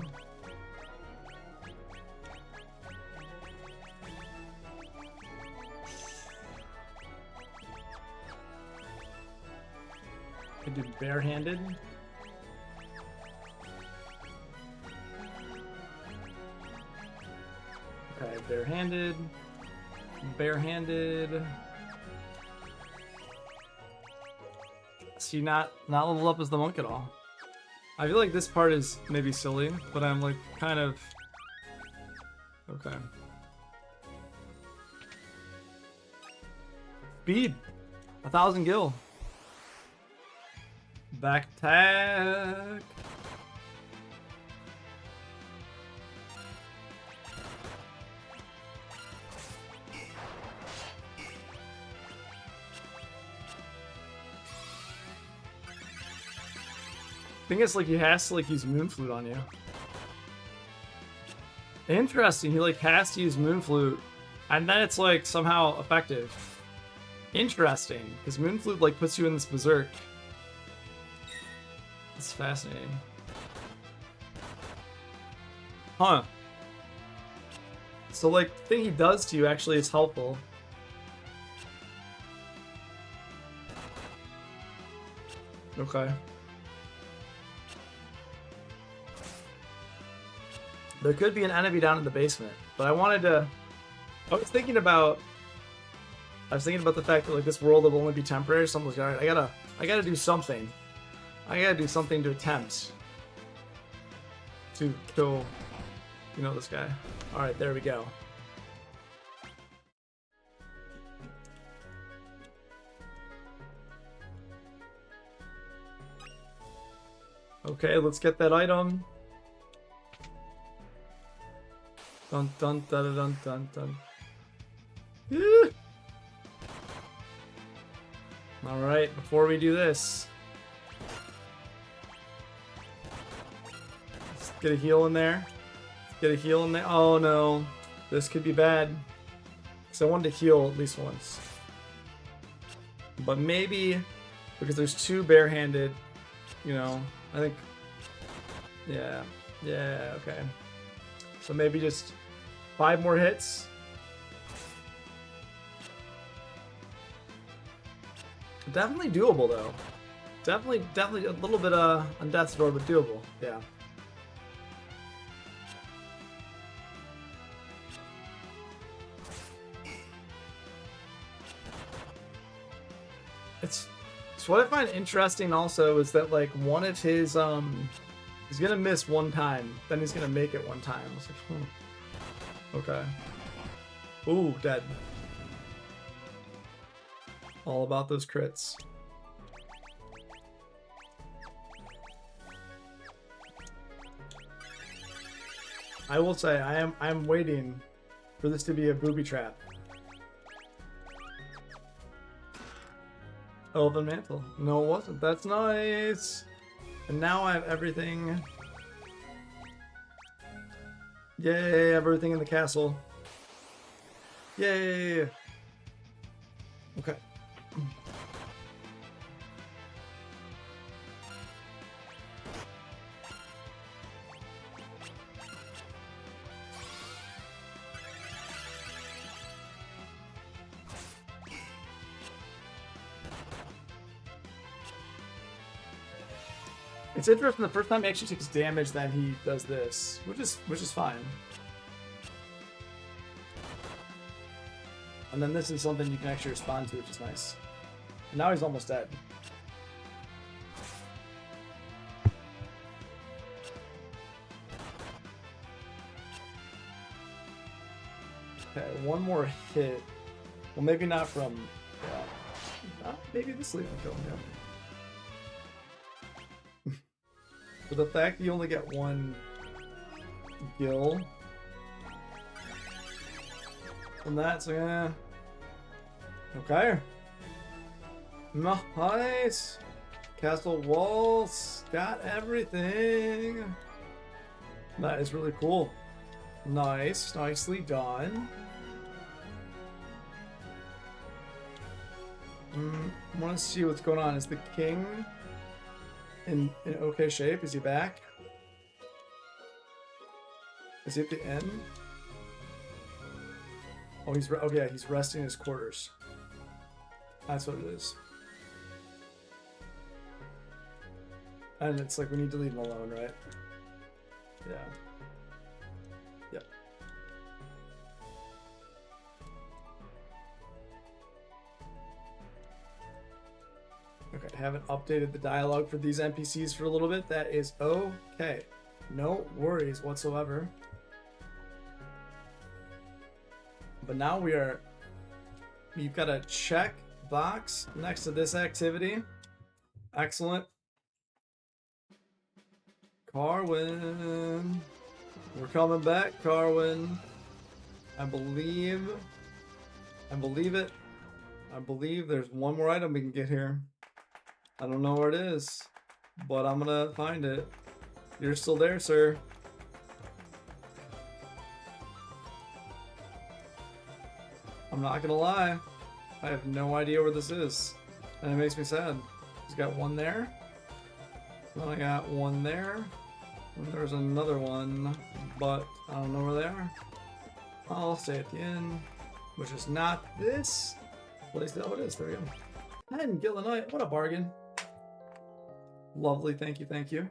I could do barehanded. Okay, barehanded. Barehanded. See, not level up as the monk at all. I feel like this part is maybe silly, but I'm like kind of okay. Speed, 1,000 gil. Back attack. I think it's like he has to like use Moonflute on you. Interesting, he like has to use Moonflute, and then it's like somehow effective. Interesting, because Moonflute like puts you in this berserk. It's fascinating. Huh. So like the thing he does to you actually is helpful. Okay. There could be an enemy down in the basement, but I wanted to... I was thinking about the fact that like this world will only be temporary, so I'm like, alright, I gotta do something. I gotta do something to attempt to kill, you know, this guy. Alright, there we go. Okay, let's get that item. Dun dun dun dun dun dun. Yeah. All right, before we do this, let's get a heal in there. Let's get a heal in there. Oh no, this could be bad. Because I wanted to heal at least once. But maybe because there's 2 barehanded, you know, I think. Yeah, okay. So maybe just 5 more hits. Definitely doable though. Definitely a little bit on death's door, but doable. Yeah. It's so what I find interesting also is that like one of his he's gonna miss one time, then he's gonna make it one time. I was like, okay. Ooh, dead. All about those crits. I will say I'm waiting for this to be a booby trap. Elven Mantle. No, it wasn't. That's nice. And now I have everything. Yay, everything in the castle. Yay. Okay. It's interesting. The first time he actually takes damage, then he does this, which is fine. And then this is something you can actually respond to, which is nice. And now he's almost dead. Okay, one more hit. Well, maybe not from. Yeah, maybe this lead will kill him. But the fact you only get one gil from that, so yeah. Okay. Nice. Castle walls. Got everything. That is really cool. Nice. Nicely done. I want to see what's going on. Is the king in okay shape? Is he back? Is he at the end? Oh, okay. He's resting in his quarters. That's what it is. And it's like we need to leave him alone, right? Yeah. Yep. Okay, I haven't updated the dialogue for these NPCs for a little bit. That is okay. No worries whatsoever. But now we've got a check box next to this activity. Excellent. Carwyn. We're coming back, Carwyn. I believe it. I believe there's one more item we can get here. I don't know where it is, but I'm gonna find it. You're still there, sir. I'm not gonna lie. I have no idea where this is. And it makes me sad. He's got one there. Then I got one there. And there's another one, but I don't know where they are. I'll stay at the inn, which is not this place. Oh, it is. There we go. 10 gil a night. What a bargain. Lovely. Thank you. Thank you.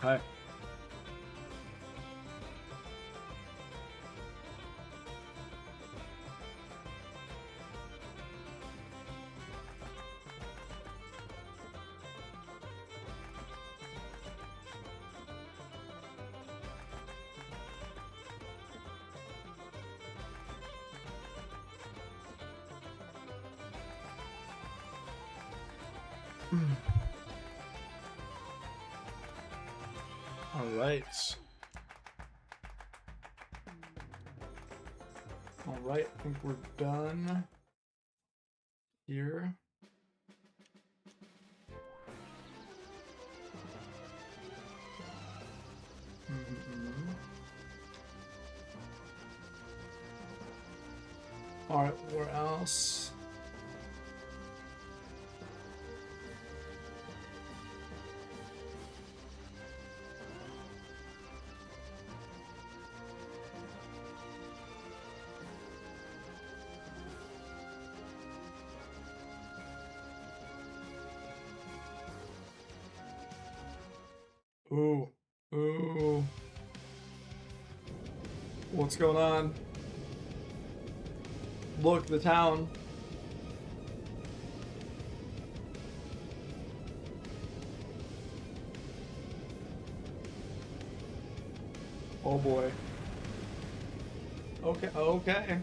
Okay. All right. All right, I think we're done here. All right, where else? Ooh. Ooh. What's going on? Look, the town. Oh boy. Okay, okay.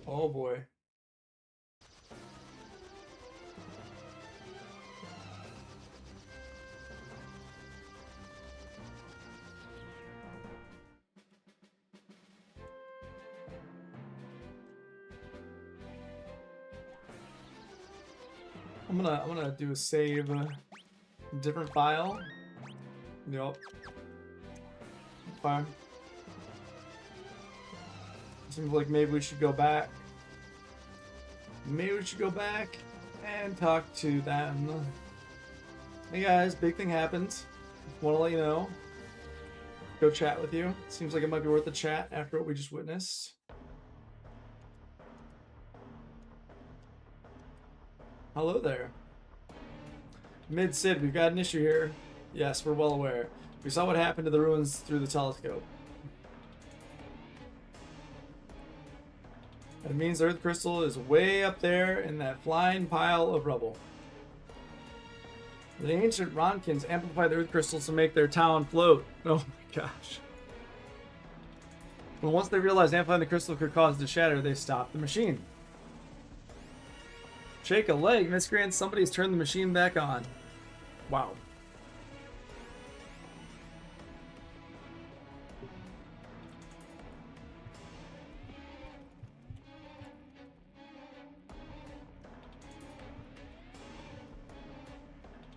Oh boy. I'm gonna do a save, different file. Yep. Fine. Seems like maybe we should go back. Maybe we should go back and talk to them. Hey guys, big thing happened. Want to let you know. Go chat with you. Seems like it might be worth a chat after what we just witnessed. Hello there. Mid-Sid, we've got an issue here. Yes, we're well aware. We saw what happened to the ruins through the telescope. That means the Earth Crystal is way up there in that flying pile of rubble. The ancient Ronkins amplified the Earth Crystals to make their town float. Oh my gosh. But once they realized amplifying the crystal could cause it to shatter, they stopped the machine. Shake a leg, miscreants. Somebody's turned the machine back on. Wow.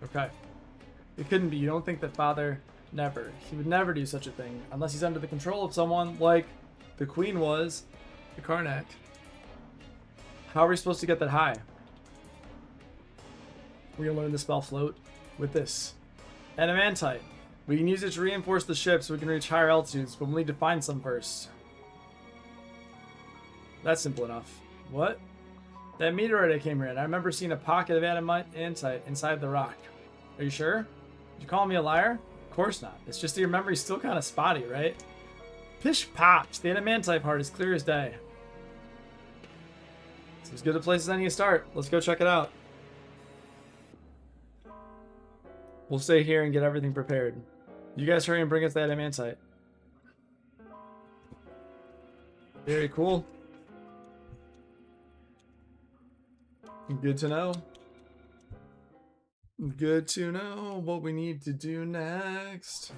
Okay. It couldn't be. You don't think that Father... Never. He would never do such a thing unless he's under the control of someone like the Queen was, the Karnak. How are we supposed to get that high? We're gonna learn the spell float with this. Adamantite. We can use it to reinforce the ship so we can reach higher altitudes, but we'll need to find some first. That's simple enough. What? That meteorite I came here in, I remember seeing a pocket of adamantite inside the rock. Are you sure? Did you call me a liar? Of course not. It's just that your memory's still kind of spotty, right? Pish pops! The adamantite part is clear as day. It's as good a place as any to start. Let's go check it out. We'll stay here and get everything prepared. You guys hurry and bring us that adamantite. Very cool. Good to know. Good to know what we need to do next.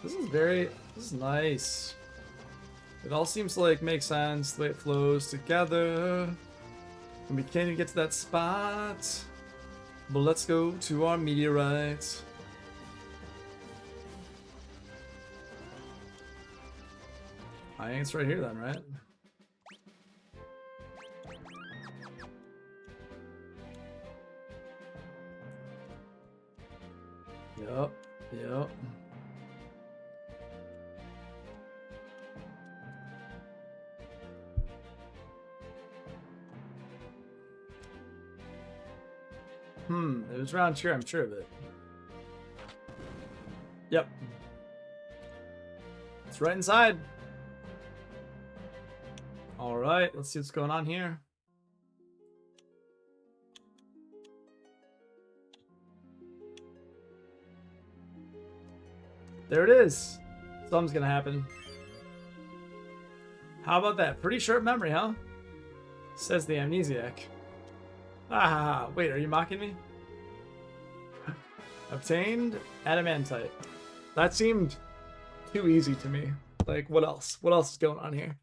This is nice. It all seems to like make sense the way it flows together. And we can't even get to that spot. But let's go to our meteorites. I think it's right here then, right? Yup, yup. It was around here, I'm sure of it. Yep. It's right inside. Alright, let's see what's going on here. There it is. Something's gonna happen. How about that? Pretty short memory, huh? Says the amnesiac. Ah, wait, are you mocking me? Obtained adamantite. That seemed too easy to me. Like, what else? What else is going on here?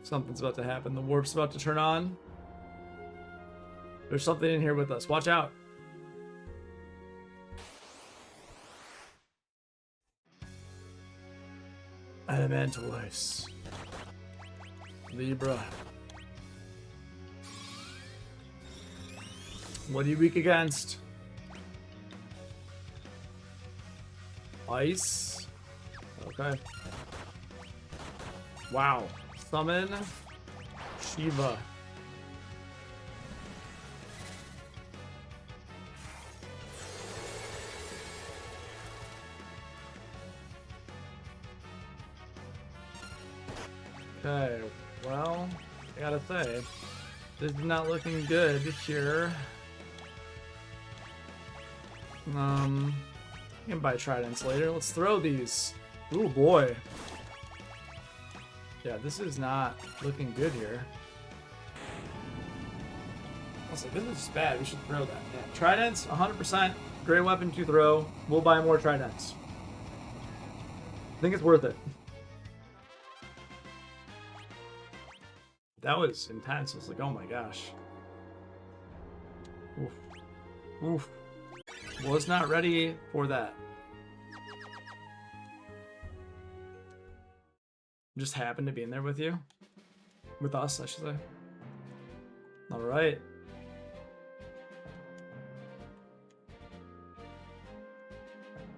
Something's about to happen. The warp's about to turn on. There's something in here with us. Watch out. Adamantoise. Libra. What are you weak against? Ice. Okay. Wow. Summon Shiva. Okay, well, I gotta say, this is not looking good here. We can buy tridents later. Let's throw these. Ooh, boy. Yeah, this is not looking good here. Also, this is bad. We should throw that. Yeah. Tridents, 100%. Great weapon to throw. We'll buy more tridents. I think it's worth it. That was intense. I was like, oh my gosh. Oof. Oof. Was not ready for that. Just happened to be in there with you. With us, I should say. Alright.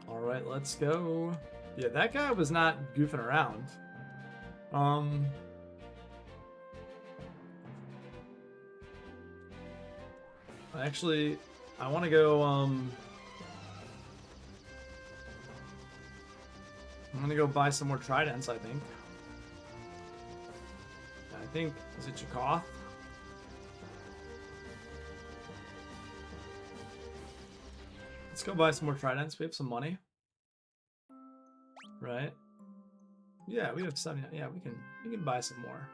Alright, let's go. Yeah, that guy was not goofing around. Actually, I want to go, I'm gonna go buy some more tridents, I think. Is it Jakoth? Let's go buy some more tridents. We have some money. Right? Yeah, we have 70. Yeah, we can buy some more.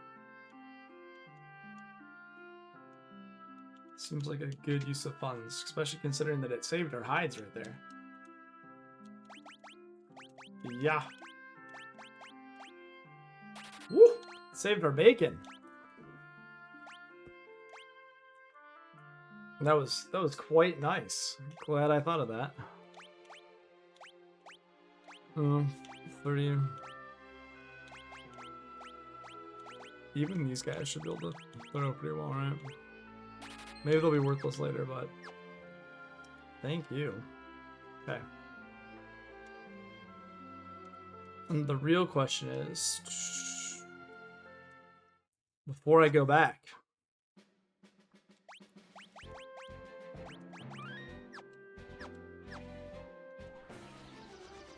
Seems like a good use of funds, especially considering that it saved our hides right there. Yeah. Woo! Saved our bacon. That was quite nice. Glad I thought of that. 30. Even these guys should be able to throw pretty well, right? Maybe they'll be worthless later, but thank you. Okay. And the real question is, before I go back,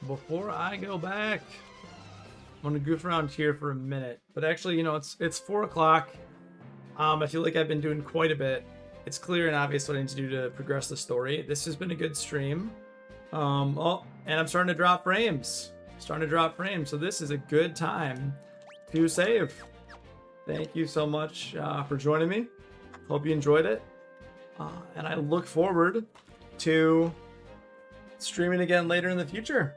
I'm gonna goof around here for a minute. But actually, you know, it's 4 o'clock. I feel like I've been doing quite a bit. It's clear and obvious what I need to do to progress the story. This has been a good stream. Oh, and I'm starting to drop frames. So this is a good time to save. Thank you so much for joining me. Hope you enjoyed it. And I look forward to streaming again later in the future.